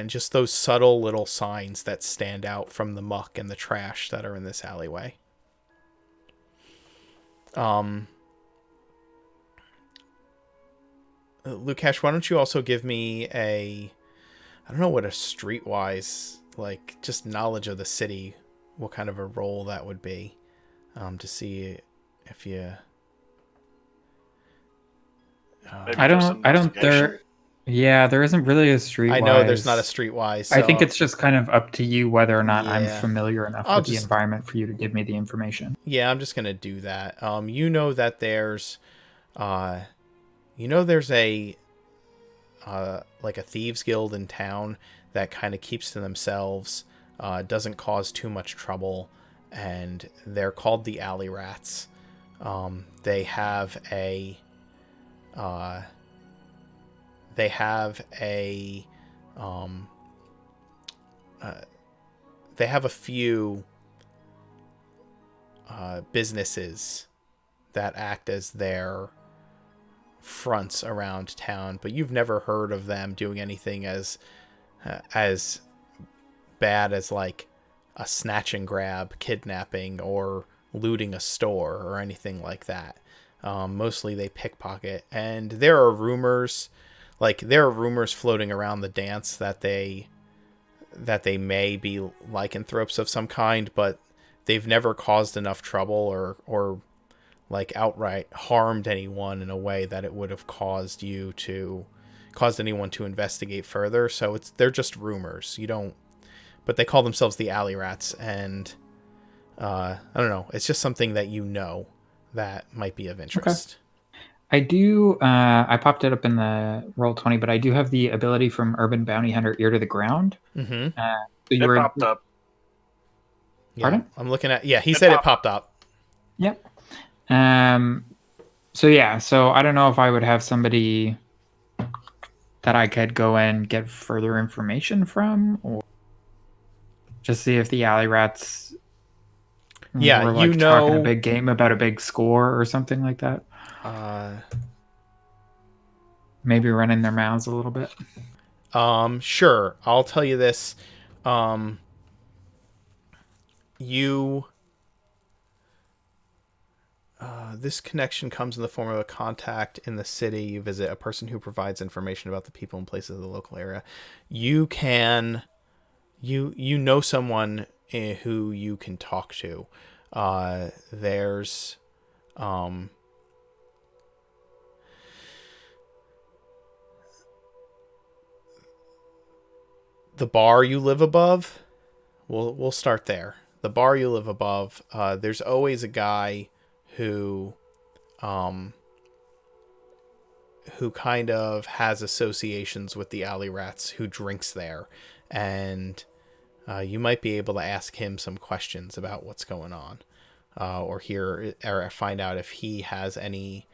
just those subtle little signs that stand out from the muck and the trash that are in this alleyway. Lukash, why don't you also give me I don't know what a streetwise, like, just knowledge of the city, what kind of a role that would be, to see if you... I don't, there isn't really a streetwise. I know there's not a streetwise. So I think it's just kind of up to you whether or not I'm Yeah. familiar enough with the environment for you to give me the information. Yeah, I'm just going to do that. You know that there's a like a thieves guild in town that kind of keeps to themselves, doesn't cause too much trouble, and they're called the Alley Rats. They have a few businesses that act as their fronts around town, but you've never heard of them doing anything as bad as like a snatch and grab, kidnapping, or looting a store or anything like that. Mostly they pickpocket, and there are rumors floating around the dance that they may be lycanthropes of some kind, but they've never caused enough trouble or like outright harmed anyone in a way that it would have caused anyone to investigate further. So they're just rumors. But they call themselves the Alley Rats, and I don't know. It's just something that that might be of interest. Okay. I do. I popped it up in the Roll20, but I do have the ability from Urban Bounty Hunter, Ear to the Ground. Mm-hmm. It popped up. Yeah, I'm looking at. Yeah, he said it popped up. Yep. So I don't know if I would have somebody that I could go and get further information from, or just see if the Alley Rats were like talking a big game about a big score or something like that. Maybe running their mouths a little bit. Sure. I'll tell you this. You This connection comes in the form of a contact in the city you visit, a person who provides information about the people and places of the local area. You can, you know someone who you can talk to. There's, the bar you live above. We'll start there. The bar you live above. There's always a guy who kind of has associations with the alley rats who drinks there, and you might be able to ask him some questions about what's going on, or hear or find out if he has any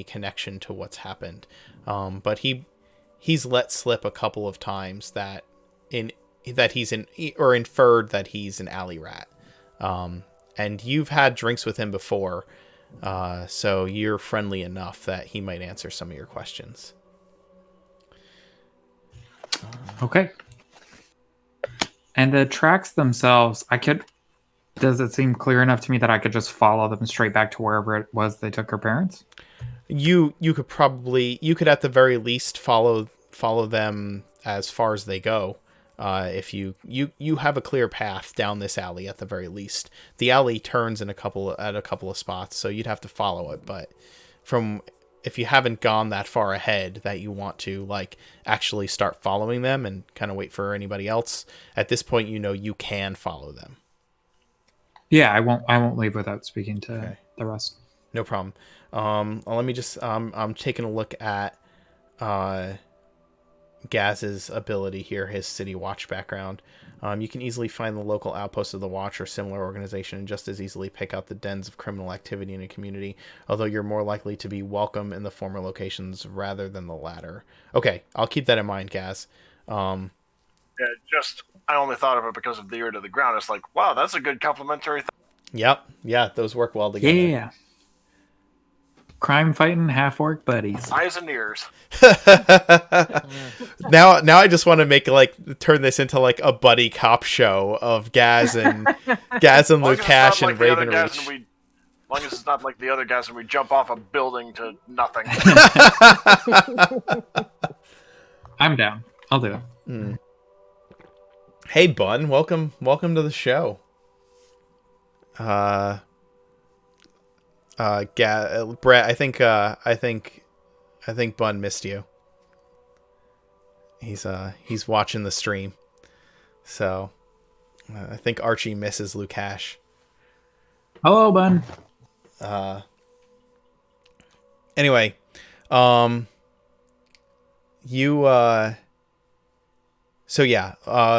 connection to what's happened. But he's let slip a couple of times that he's in, or inferred that he's an alley rat. And you've had drinks with him before, so you're friendly enough that he might answer some of your questions. Okay. And the tracks themselves, does it seem clear enough to me that I could just follow them straight back to wherever it was they took her parents? You could at the very least follow them as far as they go. If you have a clear path down this alley at the very least. The alley turns at a couple of spots, so you'd have to follow it. But if you haven't gone that far ahead that you want to like actually start following them and kind of wait for anybody else, at this point you can follow them. Yeah, I won't leave without speaking to the rest. No problem. Let me just I'm taking a look at Gaz's ability here, his City Watch background. You can easily find the local outposts of the Watch or similar organization and just as easily pick out the dens of criminal activity in a community, although you're more likely to be welcome in the former locations rather than the latter. Okay, I'll keep that in mind, Gaz. Yeah, I only thought of it because of the ear to the ground. It's like, wow, that's a good complimentary thing. Yep, yeah, those work well together. Yeah. Crime fighting half-orc buddies. Eyes and ears. Now I just want to turn this into like a buddy cop show of Gaz and Lukash and Ravenreach. As long as it's not like the other guys and we jump off a building to nothing. I'm down. I'll do it. Hey, Bun, welcome to the show. Brett, I think Bun missed you. He's watching the stream, so I think Archie misses Lukash. Hello, Bun. Anyway,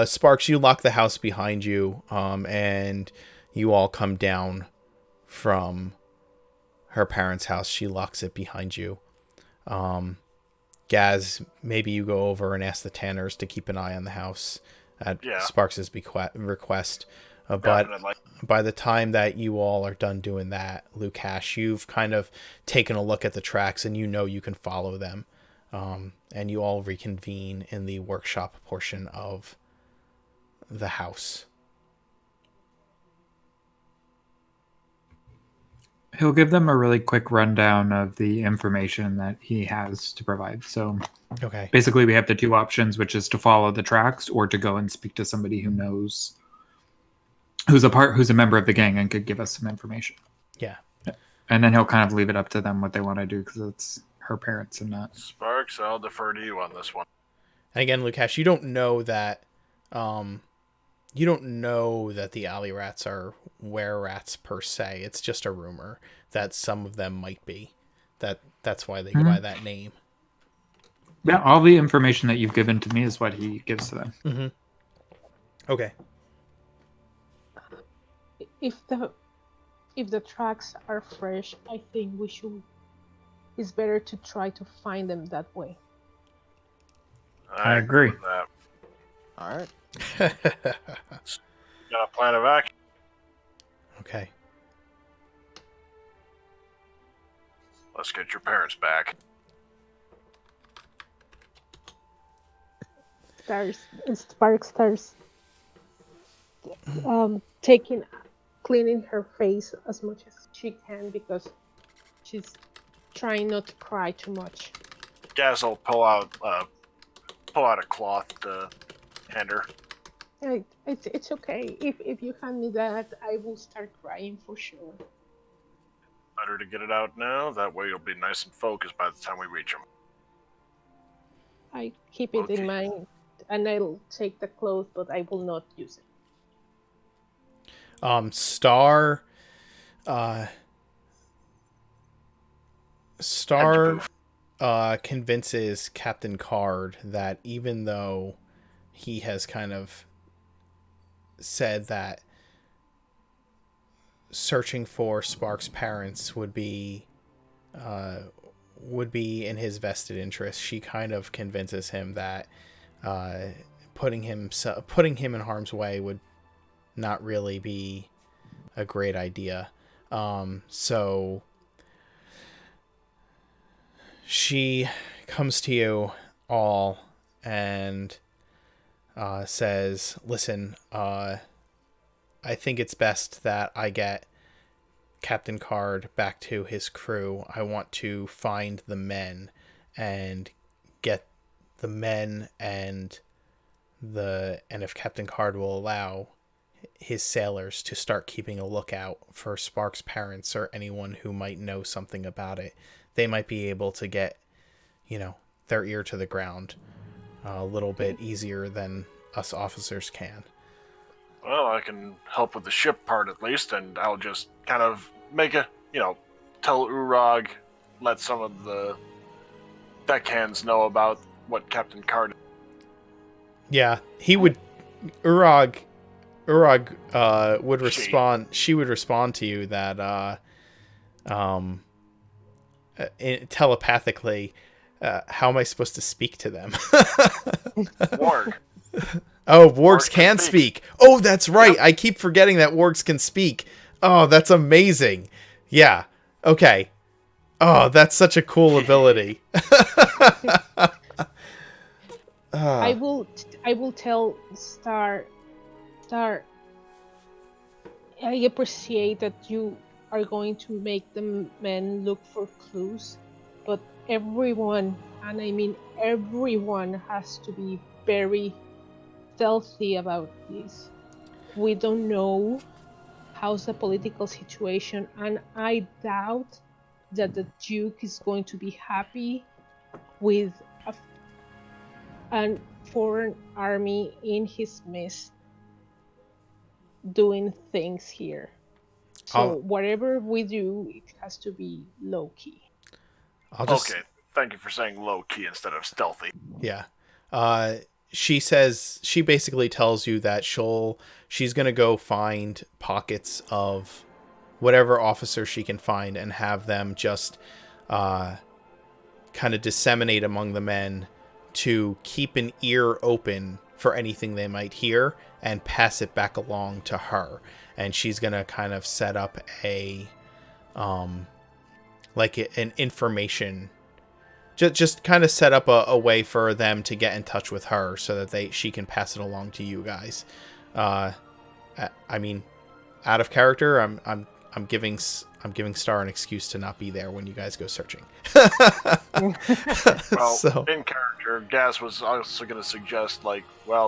Sparks, you lock the house behind you, and you all come down from her parents' house. She locks it behind you. Gaz, maybe you go over and ask the Tanners to keep an eye on the house at Sparks' request. But by the time that you all are done doing that, Lukash, you've kind of taken a look at the tracks and you can follow them. And you all reconvene in the workshop portion of the house. He'll give them a really quick rundown of the information that he has to provide. So basically we have the two options, which is to follow the tracks or to go and speak to somebody who knows, who's a member of the gang and could give us some information. Yeah. And then he'll kind of leave it up to them what they want to do because it's her parents and not. Sparks, I'll defer to you on this one. And again, Lukash, you don't know that the alley rats are were rats per se. It's just a rumor that some of them might be. That's why they go by that name. Yeah, all the information that you've given to me is what he gives to them. Mm-hmm. Okay. If the tracks are fresh, I think it's better to try to find them that way. I agree. With that. All right. Got a plan of action? Okay. Let's get your parents back. Sparks starts taking cleaning her face as much as she can because she's trying not to cry too much. Gaz will pull out a cloth to hand her. It's okay. If you hand me that, I will start crying for sure. Better to get it out now. That way you'll be nice and focused by the time we reach him. I keep it in Okay. mind, and I'll take the cloth, but I will not use it. Star convinces Captain Card that even though he has kind of said that searching for Spark's parents would be in his vested interest, she kind of convinces him that putting him in harm's way would not really be a great idea. So she comes to you all and says, listen, I think it's best that I get Captain Card back to his crew. I want to find the men and get the men and if Captain Card will allow, his sailors to start keeping a lookout for Spark's parents or anyone who might know something about it. They might be able to get, their ear to the ground a little bit easier than us officers can. Well, I can help with the ship part at least, and I'll just kind of make tell Urag, let some of the deckhands know about what Captain Card. Yeah, he would. Urag would respond. She would respond to you that telepathically. How am I supposed to speak to them? Warg. Oh, wargs can speak. Oh, that's right. Yep. I keep forgetting that wargs can speak. Oh, that's amazing. Yeah. Okay. Oh, that's such a cool ability. I will tell Star, I appreciate that you are going to make the men look for clues, but everyone, and I mean everyone, has to be very stealthy about this. We don't know how's the political situation, and I doubt that the Duke is going to be happy with a foreign army in his midst doing things here. So whatever we do, it has to be low key. Okay, thank you for saying low key instead of stealthy. Yeah. She basically tells you that she's going to go find pockets of whatever officer she can find and have them just kind of disseminate among the men to keep an ear open for anything they might hear and pass it back along to her. And she's going to kind of set up an information, just kind of set up a way for them to get in touch with her so that she can pass it along to you guys. I mean, out of character, I'm giving Star an excuse to not be there when you guys go searching. Well, in character, Gaz was also going to suggest,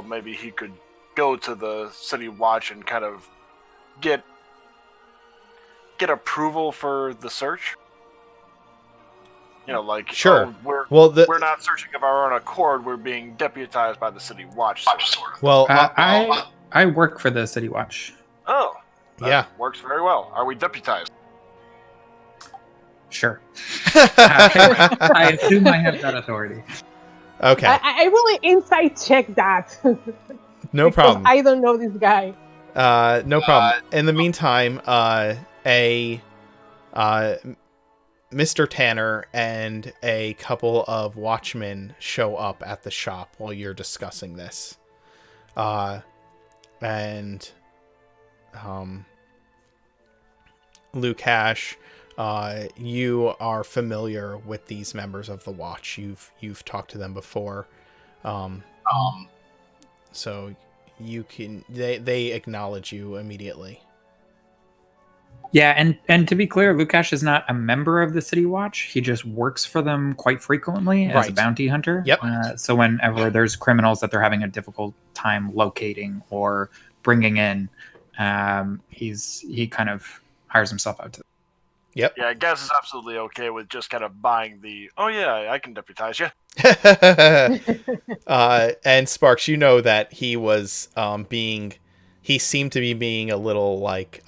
maybe he could go to the City Watch and kind of get approval for the search. Sure. We're not searching of our own accord. We're being deputized by the City Watch, sort of. Well, I work for the City Watch. Oh, yeah, works very well. Are we deputized? Sure. I assume I have that authority. Okay. I really inside check that. No problem. I don't know this guy. No problem. In the meantime, Mr. Tanner and a couple of watchmen show up at the shop while you're discussing this. And Lukash, you are familiar with these members of the Watch. You've talked to them before. So you can they acknowledge you immediately. Yeah, and to be clear, Lukash is not a member of the City Watch. He just works for them quite frequently as a Right. bounty hunter. Yep. So whenever there's criminals that they're having a difficult time locating or bringing in, he kind of hires himself out to them. Yep. Yeah, Gaz is absolutely okay with just kind of buying the, oh yeah, I can deputize you. And Sparks, you know that he was he seemed to be being a little like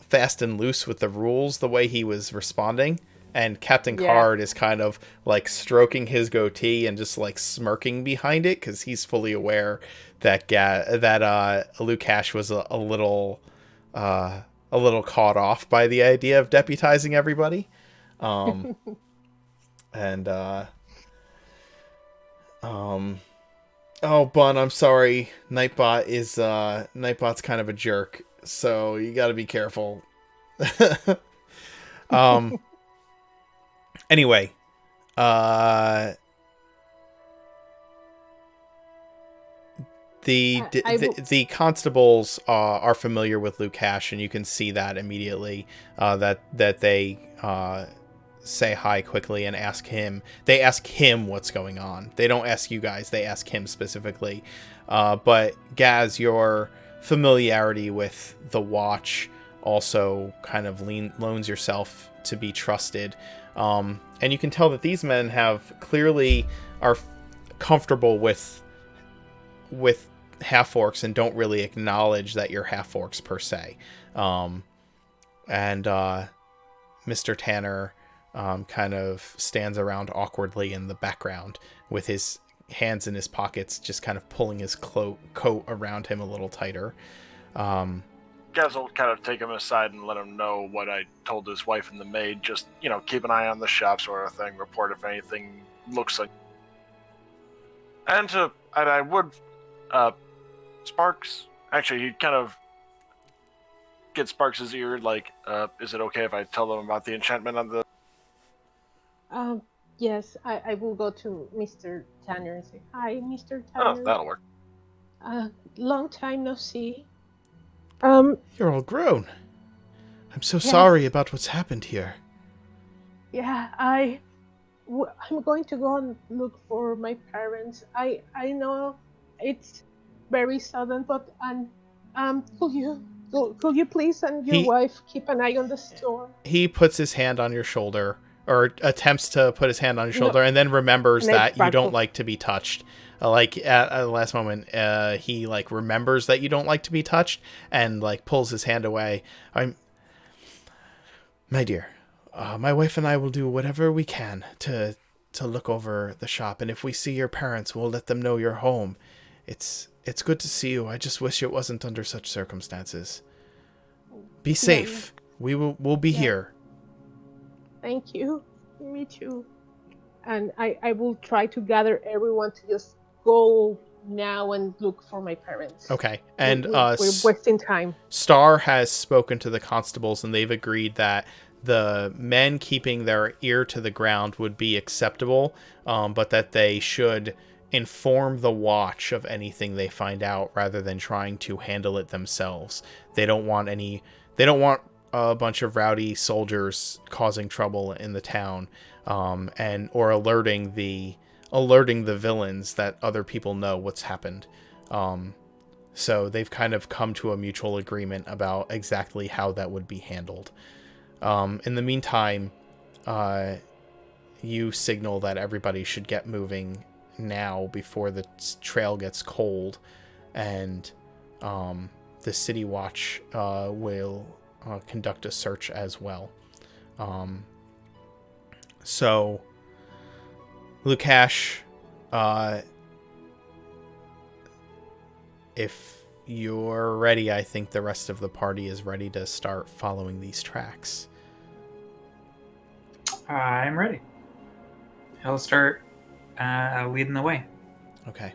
fast and loose with the rules the way he was responding. And Captain Yeah. Card is kind of like stroking his goatee and just like smirking behind it because he's fully aware that Lukash was a little caught off by the idea of deputizing everybody. And oh, Bun, I'm sorry. Nightbot's kind of a jerk, so you got to be careful. Anyway, the constables are familiar with Lukash, and you can see that immediately. That they say hi quickly and ask him. They ask him what's going on. They don't ask you guys. They ask him specifically. But Gaz, your familiarity with the Watch also kind of loans yourself to be trusted. And you can tell that these men are comfortable with half-orcs and don't really acknowledge that you're half-orcs per se. And Mr. Tanner kind of stands around awkwardly in the background with his hands in his pockets, just kind of pulling his coat around him a little tighter. Gaz will kind of take him aside and let him know what I told his wife and the maid. Just, keep an eye on the shop sort of thing. Report if anything looks like... And I would... Sparks... Actually, he'd kind of get Sparks' ear, like, is it okay if I tell them about the enchantment on the... Yes, I will go to Mr. Tanner and say, hi, Mr. Oh, Tanner. that'll work. Long time no see. You're all grown. I'm so sorry about what's happened here. Yeah, I'm going to go and look for my parents. I know it's very sudden, but could you please and your wife keep an eye on the store? He puts his hand on your shoulder, or attempts to put his hand on your shoulder, and then remembers that you don't like to be touched. Like at the last moment, he like remembers that you don't like to be touched, and like pulls his hand away. My dear, my wife and I will do whatever we can to look over the shop, and if we see your parents, we'll let them know you're home. It's good to see you. I just wish it wasn't under such circumstances. Be safe. We'll be here. Thank you. Me too. And I will try to gather everyone to just go now and look for my parents. Okay. And we're wasting time. Star has spoken to the constables, and they've agreed that the men keeping their ear to the ground would be acceptable, but that they should inform the Watch of anything they find out rather than trying to handle it themselves. They don't want a bunch of rowdy soldiers causing trouble in the town, or alerting the villains that other people know what's happened. So they've kind of come to a mutual agreement about exactly how that would be handled. In the meantime, you signal that everybody should get moving now before the trail gets cold, and the City Watch will conduct a search as well. So, Lukash, if you're ready, I think the rest of the party is ready to start following these tracks. I'm ready. I'll start leading the way. Okay.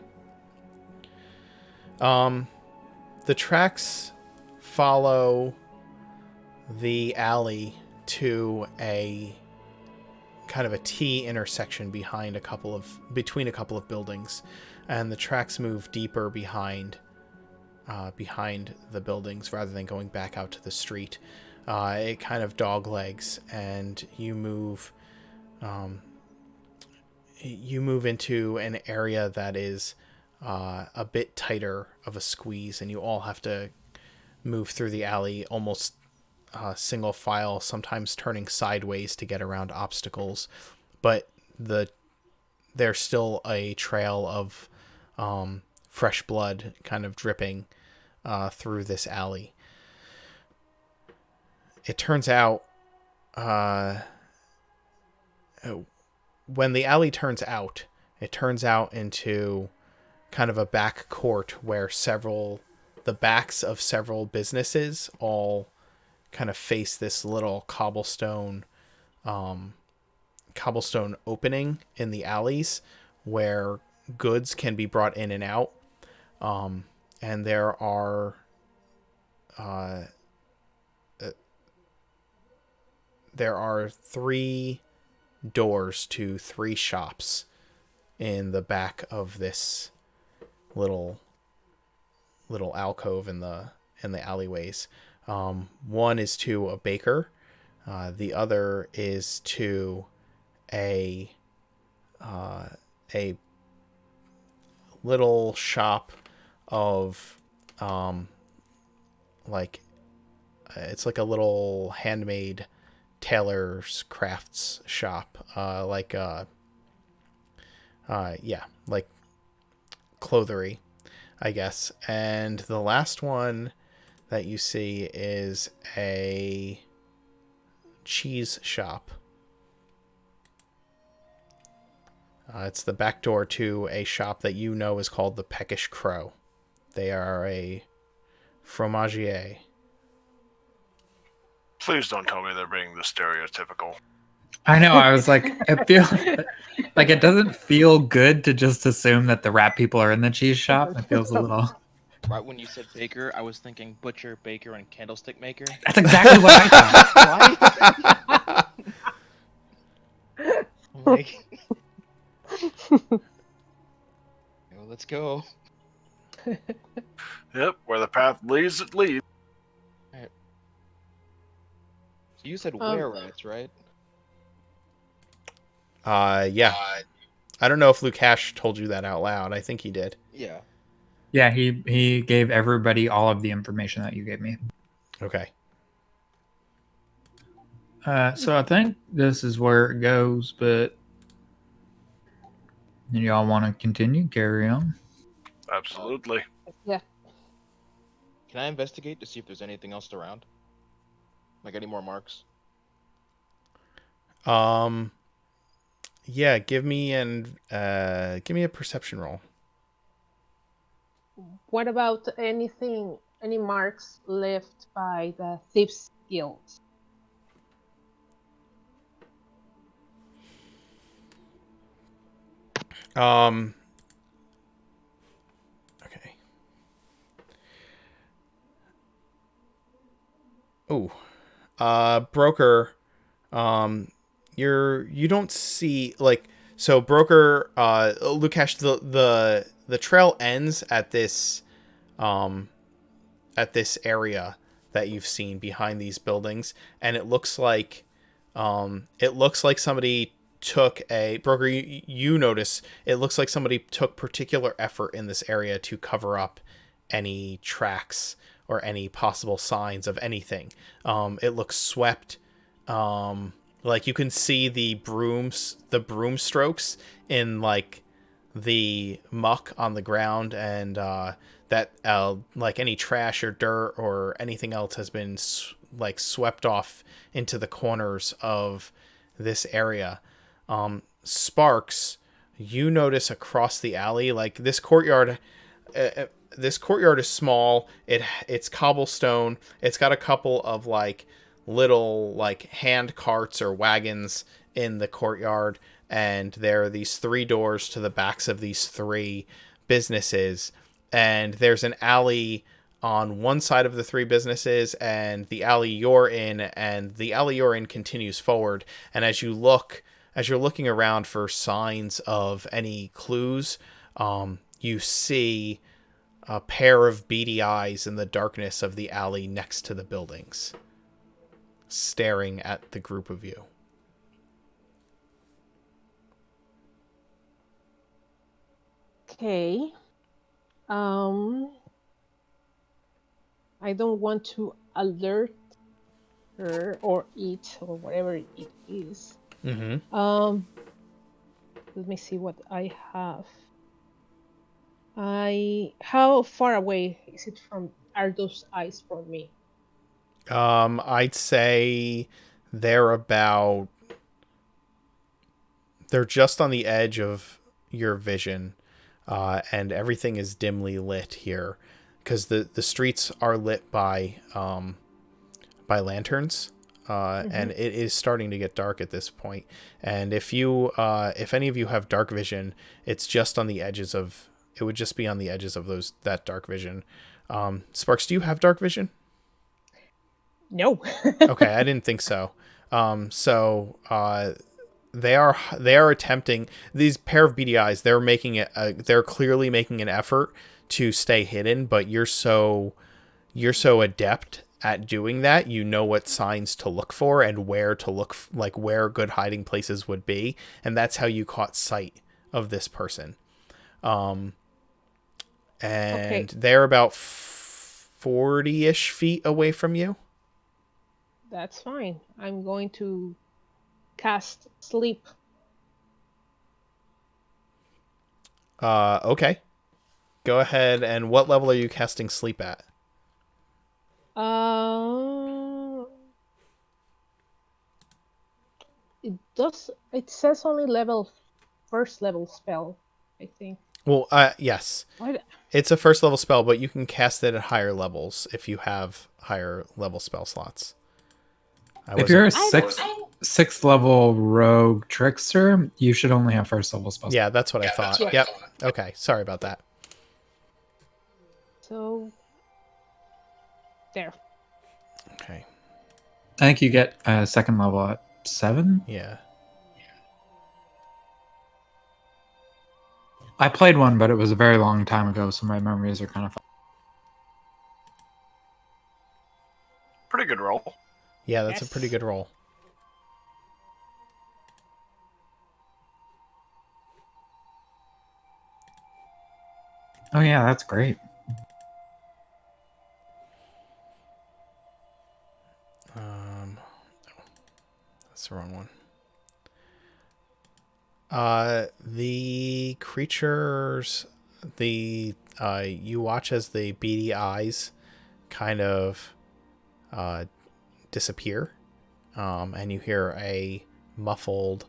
The tracks follow the alley to a kind of a T intersection between a couple of buildings, and the tracks move deeper behind behind the buildings rather than going back out to the street. It kind of doglegs, and you move into an area that is a bit tighter of a squeeze, and you all have to move through the alley almost single file, sometimes turning sideways to get around obstacles. But there's still a trail of fresh blood kind of dripping through this alley. It turns out when the alley turns out, it turns out into kind of a back court where the backs of several businesses all kind of face this little cobblestone opening in the alleys where goods can be brought in and out. And there are three doors to three shops in the back of this little alcove in the alleyways. One is to a baker. The other is to a little shop of it's like a little handmade tailor's crafts shop, like clothery, I guess. And the last one that you see is a cheese shop. It's the back door to a shop that you know is called the Peckish Crow. They are a fromagier. Please don't tell me they're being the stereotypical. I know. I was like, it feels like it doesn't feel good to just assume that the rat people are in the cheese shop. It feels a little. Right when you said baker, I was thinking butcher, baker, and candlestick maker. That's exactly what I thought. Like, let's go. Yep, where the path leads, it leads. So you said were rats, right? Yeah. I don't know if Lukash told you that out loud. I think he did. Yeah. Yeah, he gave everybody all of the information that you gave me. Okay. So I think this is where it goes, but y'all want to continue? Carry on? Absolutely. Yeah. Can I investigate to see if there's anything else around? Like any more marks? Yeah, give me a perception roll. What about any marks left by the Thieves Guild? Okay. Oh. Broker, you don't see, like, so Broker, Lukash, the trail ends at this area that you've seen behind these buildings, and it looks like somebody took a Broker. You notice it looks like somebody took particular effort in this area to cover up any tracks or any possible signs of anything. It looks swept. Like you can see the broom strokes in like the muck on the ground, and that like any trash or dirt or anything else has been like swept off into the corners of this area. Sparks, you notice across the alley, like this courtyard. This courtyard is small. It's cobblestone. It's got a couple of like little like hand carts or wagons in the courtyard, and there are these three doors to the backs of these three businesses, and there's an alley on one side of the three businesses, and the alley you're in, continues forward. And as you're looking around for signs of any clues, you see a pair of beady eyes in the darkness of the alley next to the buildings, staring at the group of you. Okay. I don't want to alert her or it or whatever it is. Mm-hmm. Let me see what I have. How far away is it from? Are those eyes from me? I'd say they're just on the edge of your vision, and everything is dimly lit here because the streets are lit by lanterns. And it is starting to get dark at this point. And if any of you have dark vision, it's just on the edges of. It would just be on the edges of that dark vision. Sparks, do you have dark vision? No. Okay, I didn't think so. They are attempting, these pair of beady eyes. They're clearly making an effort to stay hidden, but you're so adept at doing that. You know what signs to look for and where to look, like where good hiding places would be, and that's how you caught sight of this person. And they're about 40-ish feet away from you. That's fine. I'm going to cast sleep. Okay. Go ahead. And what level are you casting sleep at? It says only first level spell, I think. Well, yes. It's a first level spell, but you can cast it at higher levels if you have higher level spell slots. If you're a sixth level rogue trickster, you should only have first level spells. Yeah, that's what I thought. Yep. Okay, sorry about that. So there. Okay. I think you get second level at 7. Yeah. I played one, but it was a very long time ago, so my memories are kind of. Pretty good roll. Yeah, that's a pretty good roll. Oh yeah, that's great. That's the wrong one. The creatures, you watch as the beady eyes kind of disappear, and you hear a muffled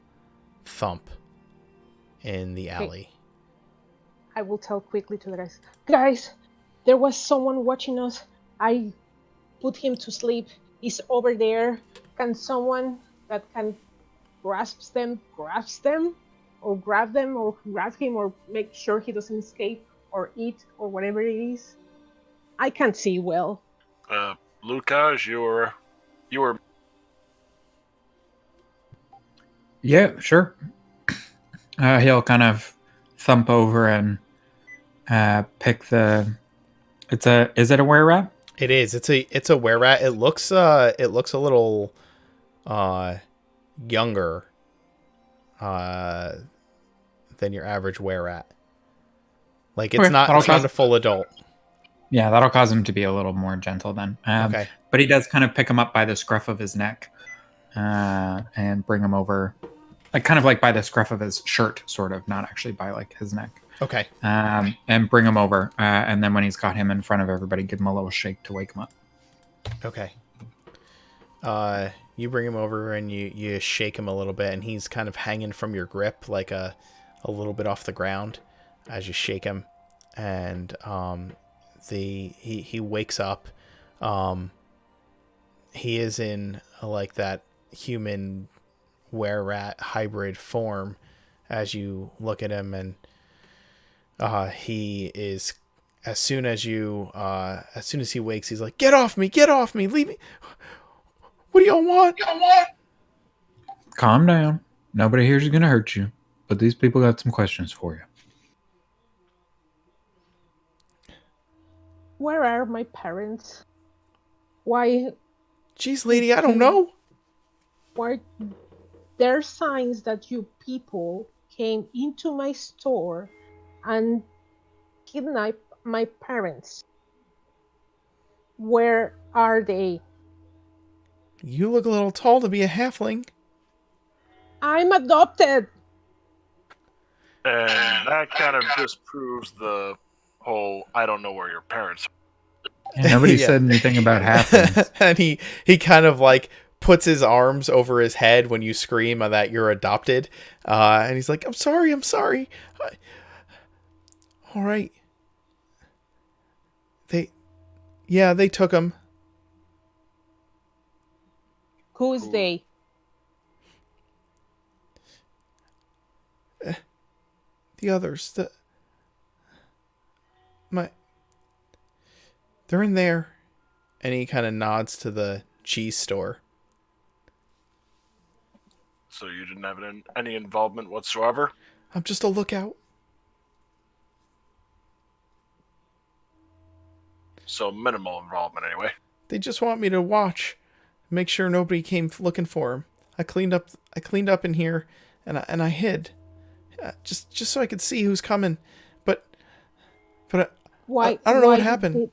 thump in the alley. I will tell quickly to the guys. Guys, there was someone watching us. I put him to sleep. He's over there. Can someone that can grasp them, or grab them, or grab him, or make sure he doesn't escape, or eat, or whatever it is? I can't see well. Lucas, you were. Yeah, sure. He'll kind of thump over and pick the. Is it a were rat? It is. It's a were rat. It looks a little younger than your average were rat. Like it's not a full adult. Yeah, that'll cause him to be a little more gentle then. Okay. But he does kind of pick him up by the scruff of his neck and bring him over, like kind of like by the scruff of his shirt, sort of, not actually by like his neck. Okay. And bring him over. And then when he's got him in front of everybody, give him a little shake to wake him up. Okay. You bring him over and you shake him a little bit, and he's kind of hanging from your grip, like a little bit off the ground as you shake him. And he wakes up. He is in like that human were-rat hybrid form as you look at him, and he is, as soon as he wakes, he's like, get off me, leave me. What do y'all want? Calm down. Nobody here's gonna hurt you, but these people got some questions for you. Where are my parents? Why Jeez, did lady, I don't you know. why there are signs that you people came into my store and kidnapped my parents. Where are they? You look a little tall to be a halfling. I'm adopted. And that kind of disproves the whole I don't know where your parents And nobody Yeah. said anything about halflings. And he kind of like puts his arms over his head when you scream that you're adopted. And he's like, I'm sorry. All right. They took him. Who's Who- they? The others. They're in there. And he kind of nods to the cheese store. So you didn't have any involvement whatsoever? I'm just a lookout. So minimal involvement anyway. They just want me to watch, make sure nobody came looking for him. I cleaned up in here, and I hid, just so I could see who's coming. But Why I don't know why what did happened.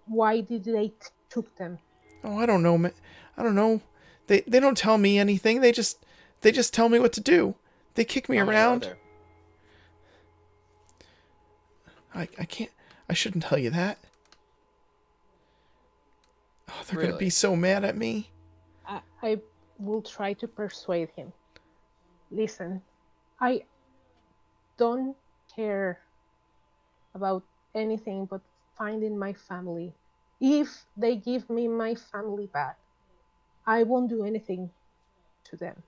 why did they took them? Oh, I don't know. I don't know. They don't tell me anything. They just tell me what to do. They kick me How many are around. there? I can't. I shouldn't tell you that. Oh, they're gonna be Really? so mad at me. I will try to persuade him. Listen, I don't care about anything but finding my family. If they give me my family back, I won't do anything to them.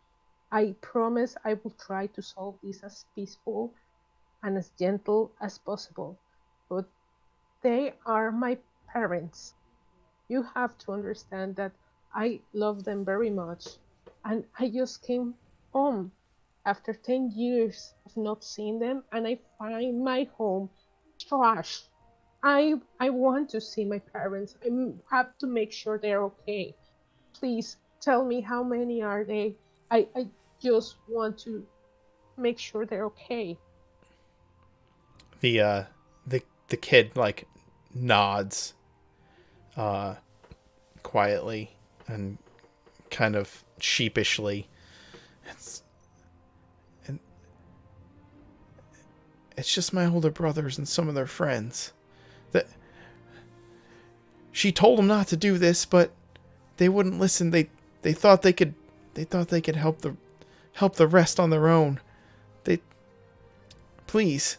I promise I will try to solve this as peaceful and as gentle as possible. But they are my parents. You have to understand that I love them very much. And I just came home after 10 years of not seeing them, and I find my home trash. I want to see my parents. I have to make sure they're okay. Please tell me how many are they? I just want to make sure they're okay. The kid like nods quietly and kind of sheepishly. It's and it's just my older brothers and some of their friends. That she told them not to do this, but they wouldn't listen. They thought they could help the rest on their own. They please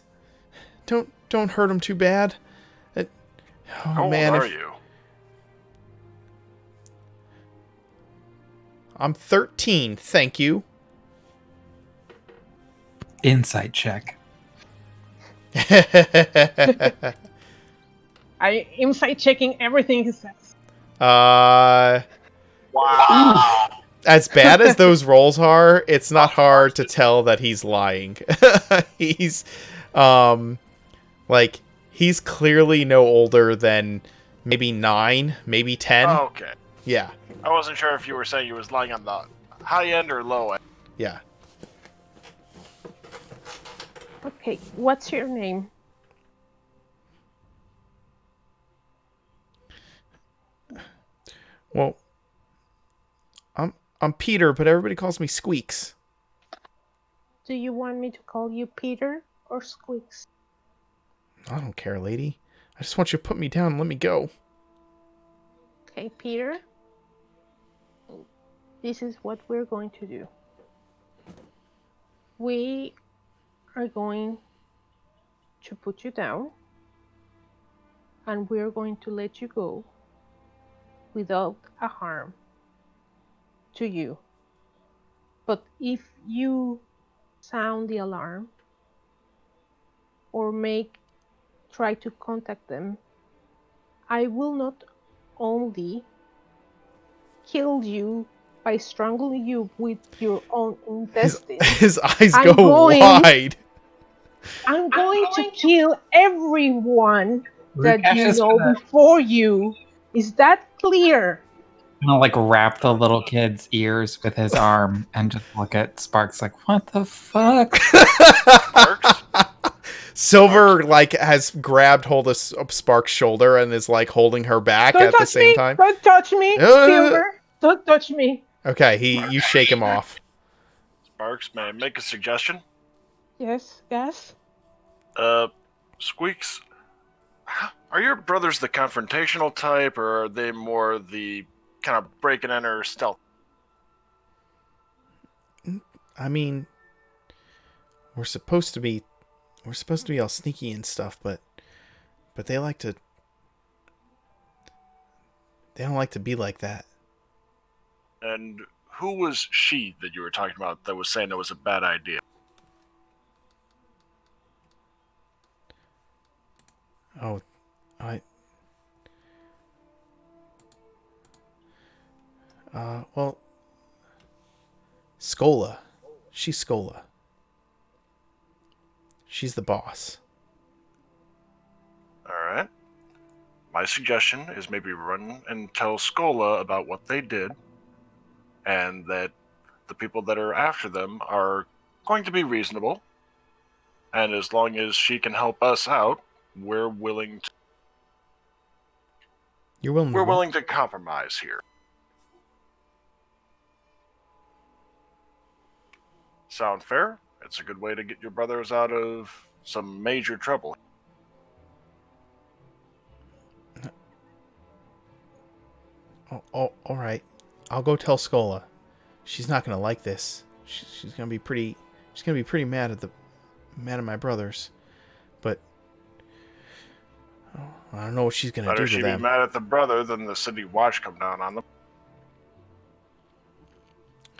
don't hurt them too bad. How Man, old are you? I'm 13, thank you. Insight check. I inside checking everything he says. Wow. As bad as those rolls are, it's not hard to tell that he's lying. He's like he's clearly no older than maybe 9, maybe 10. Oh, okay. Yeah. I wasn't sure if you were saying you was lying on the high end or low end. Yeah. Okay, what's your name? Well, I'm Peter, but everybody calls me Squeaks. Do you want me to call you Peter or Squeaks? I don't care, lady. I just want you to put me down and let me go. Okay, Peter. This is what we're going to do. We are going to put you down, and we're going to let you go without a harm to you. But if you sound the alarm or try to contact them, I will not only kill you by strangling you with your own intestines. His eyes I'm go wide. I'm going to kill everyone that Lukash you is know before you. Is that clear? gonna like wrap the little kid's ears with his arm and just look at Sparks like, what the fuck? Sparks? Silver like has grabbed hold of Spark's shoulder and is like holding her back Don't at the touch same me! time. Don't touch me, Silver! Don't touch me! Okay, you shake him off. Sparks, may I make a suggestion? Yes, yes. Squeaks, are your brothers the confrontational type, or are they more the kind of break and enter stealth? I mean, we're supposed to be all sneaky and stuff, but they don't like to be like that. And who was she that you were talking about that was saying it was a bad idea? Oh, well, Scola. She's Scola. She's the boss. Alright. My suggestion is maybe run and tell Scola about what they did, and that the people that are after them are going to be reasonable, and as long as she can help us out, we're willing to We're willing to compromise here. Sound fair? It's a good way to get your brothers out of some major trouble. Oh, all right. I'll go tell Scola. She's not gonna like this. She's gonna be pretty. She's gonna be pretty mad at my brothers. But I don't know what she's gonna Better do she to be them. mad at the brother than the city watch come down on them.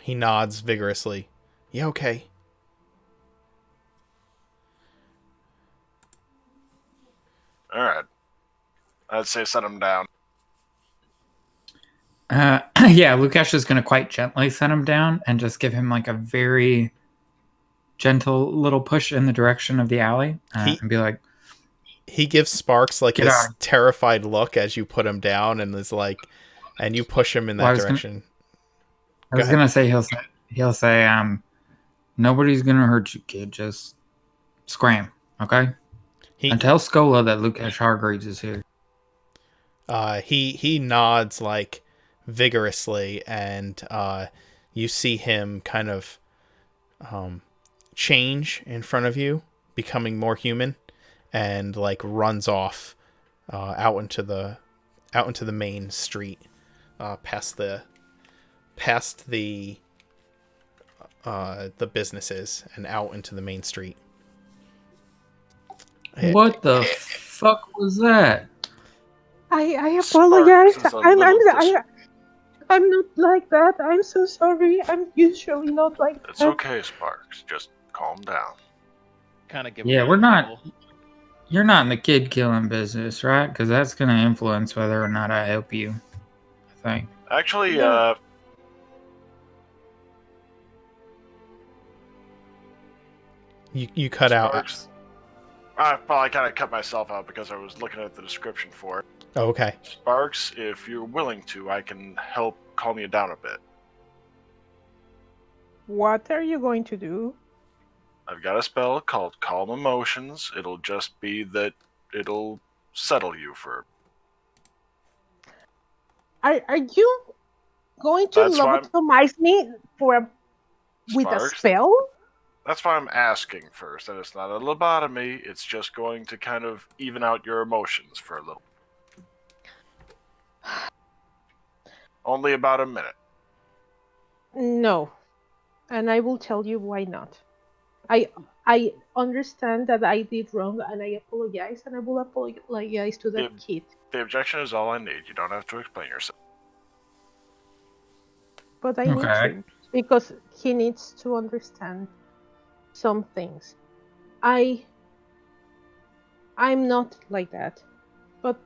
He nods vigorously. Yeah, okay. Alright. I'd say set him down. Yeah, Lukash is gonna quite gently set him down and just give him like a very gentle little push in the direction of the alley and be like, he gives Sparks like Get this out. terrified look as you put him down and is like, and you push him in that direction. I was gonna say he'll say nobody's gonna hurt you, kid. Just scram, okay? And tell Scola that Lukash Hargreaves is here. He nods like vigorously, and you see him kind of change in front of you, becoming more human, and like runs off out into the main street, past the businesses and out into the main street. What the fuck was that? I apologize. Sparks is a little I'm not like that. I'm so sorry. I'm usually not like that. It's okay, Sparks. Just calm down. Kind of give. Yeah, him we're a not. little- You're not in the kid killing business, right? Because that's gonna influence whether or not I help you. I think. Actually, No. You cut Sparks, I probably kind of cut myself out because I was looking at the description for it. out. Oh, okay. Sparks, if you're willing to, I can help calm you down a bit. What are you going to do? I've got a spell called Calm Emotions. It'll just be that it'll settle you for. Are you going to That's why lobotomize me with a Sparks, spell? That's why I'm asking first, and it's not a lobotomy. It's just going to kind of even out your emotions for a little. Only about a minute. No. And I will tell you why not. I understand that I did wrong and I apologize, and I will apologize to that kid. The objection is all I need. You don't have to explain yourself. But I need to, because he needs to understand some things. I'm not like that, but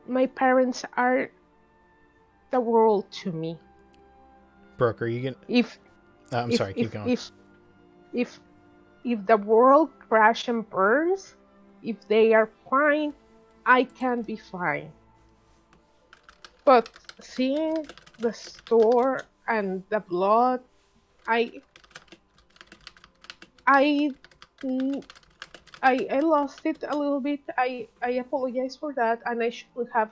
my parents are the world to me. Brooke, are you gonna? I'm sorry. Keep going. If the world crash and burns, if they are fine, I can be fine. But seeing the store and the blood, I I mm, I lost it a little bit. I apologize for that, and I should have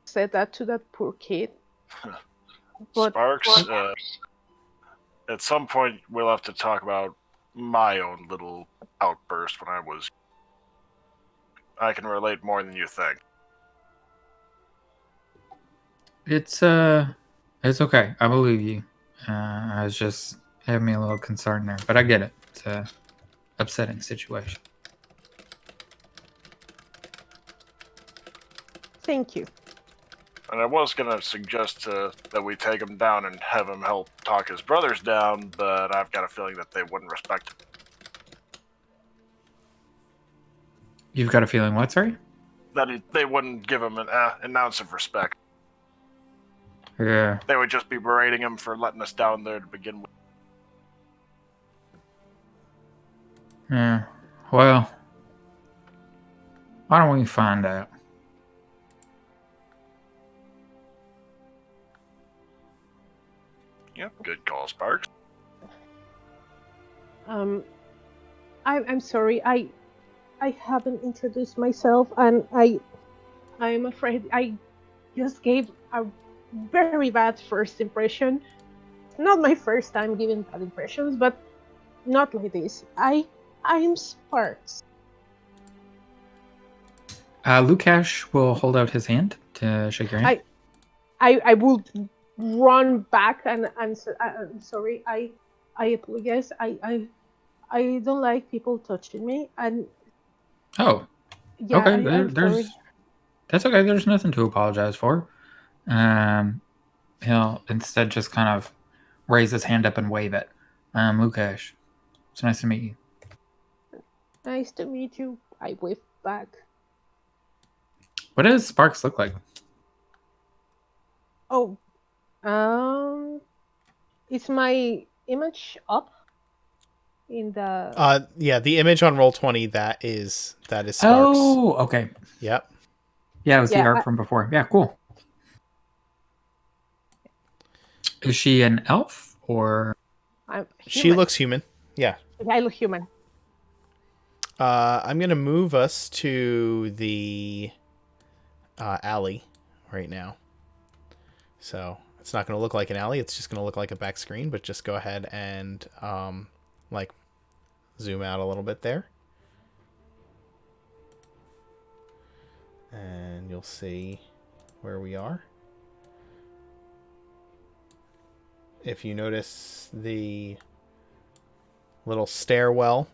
said that to that poor kid. But Sparks, at some point we'll have to talk about my own little outburst when I was. I can relate more than you think. It's okay. I believe you. I was just having me a little concern there, but I get it. It's a upsetting situation. thank you. And I was gonna suggest that we take him down and have him help talk his brothers down, but I've got a feeling that they wouldn't respect it. You've got a feeling what? Sorry. That they wouldn't give him an ounce of respect. Yeah. They would just be berating him for letting us down there to begin with. Yeah. Well, why don't we find out? Yep, good call, Sparks. I'm sorry. I haven't introduced myself, and I'm afraid I just gave a very bad first impression. It's not my first time giving bad impressions, but not like this. I'm Sparks. Lukash will hold out his hand to shake your hand. I will run back and I'm sorry. I apologize. I don't like people touching me, and Oh, yeah, okay. I'm sorry. That's okay. There's nothing to apologize for. He'll instead just kind of raise his hand up and wave it. Lukash, it's nice to meet you. Nice to meet you. I wave back. What does Sparks look like? Oh, is my image up in the? Yeah, the image on Roll20 that is Sparks. Oh, okay. Yep. Yeah, it was the Yeah, art from before. Yeah, cool. Is she an elf or? I'm She human. looks human. Yeah. I look human. I'm gonna move us to the alley right now. So it's not gonna look like an alley. It's just gonna look like a back screen. But just go ahead and like zoom out a little bit there, and you'll see where we are. If you notice the little stairwell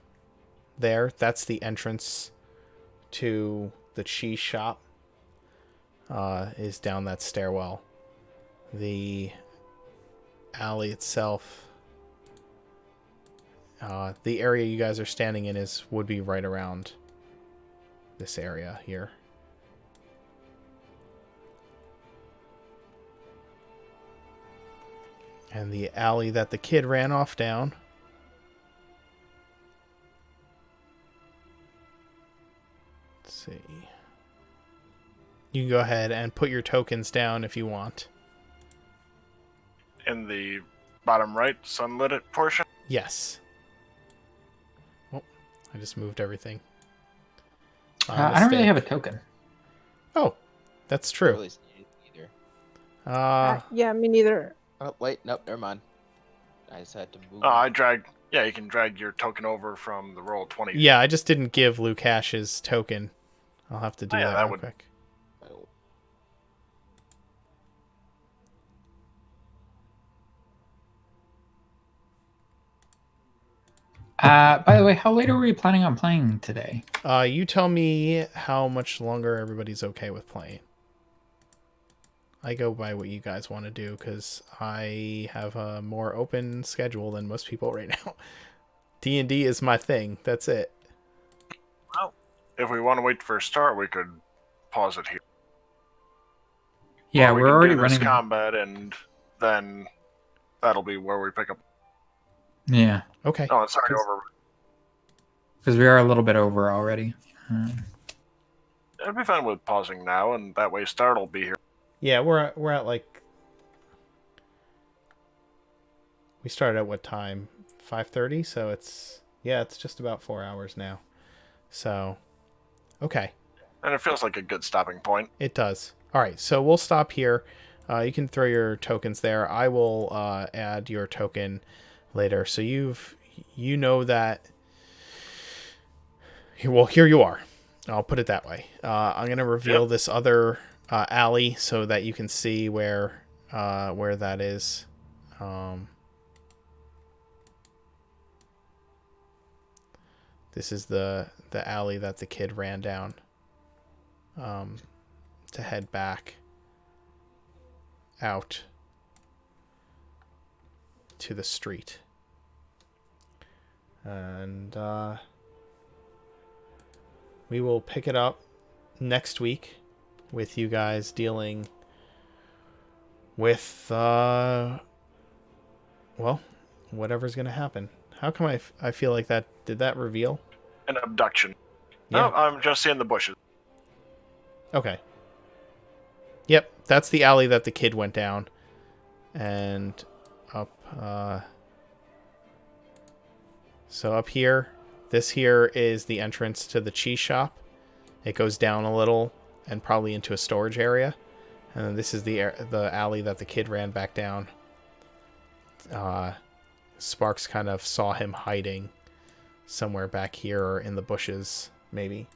there, that's the entrance to the cheese shop. Is down that stairwell. The alley itself, the area you guys are standing in would be right around this area here. And the alley that the kid ran off down, let's see. You can go ahead and put your tokens down if you want. In the bottom right sunlit portion. Yes. Oh, I just moved everything. I don't really have a token. Oh, that's Not true. really see it either. Yeah, me neither. Oh wait, nope, never mind. I just had to move. Yeah, you can drag your token over from the Roll20. Yeah, I just didn't give Lukash's token. I'll have to do that real quick. Oh. By the way, how late are we planning on playing today? You tell me how much longer everybody's okay with playing. I go by what you guys want to do because I have a more open schedule than most people right now. D&D is my thing. That's it. Well, if we want to wait for a start, we could pause it here. Yeah, Or we we're can already do this running. combat, and then that'll be where we pick up. Yeah. Okay. Oh, it's already over. Because we are a little bit over already. I'd be fine with pausing now, and that way Start will be here. Yeah, we're at like, we started at what time? 5:30. So it's just about 4 hours now. So, okay. And it feels like a good stopping point. It does. All right, so we'll stop here. You can throw your tokens there. I will add your token later. So you know that. Well, here you are. I'll put it that way. I'm gonna reveal this other alley so that you can see where that is. This is the alley that the kid ran down to head back out to the street. And we will pick it up next week with you guys dealing with well, whatever's going to happen. How come I feel like that did that reveal an abduction? Yeah. No, I'm just seeing the bushes. Okay. Yep, that's the alley that the kid went down. And up so up here, this here is the entrance to the cheese shop. It goes down a little and probably into a storage area. And then this is the alley that the kid ran back down. Sparks kind of saw him hiding somewhere back here or in the bushes, maybe.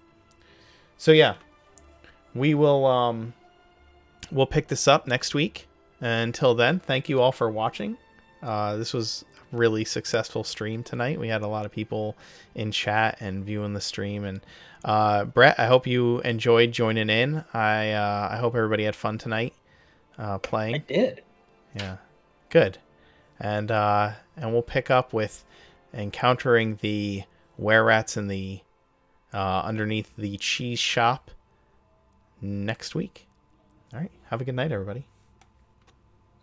So yeah, we will we'll pick this up next week. Until then, thank you all for watching. This was a really successful stream tonight. We had a lot of people in chat and viewing the stream. And Brett, I hope you enjoyed joining in. I hope everybody had fun tonight playing. I did. Yeah, good. And we'll pick up with encountering the were-rats in the underneath the cheese shop next week. All right, have a good night, everybody.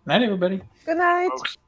Night, everybody. Good night. Folks.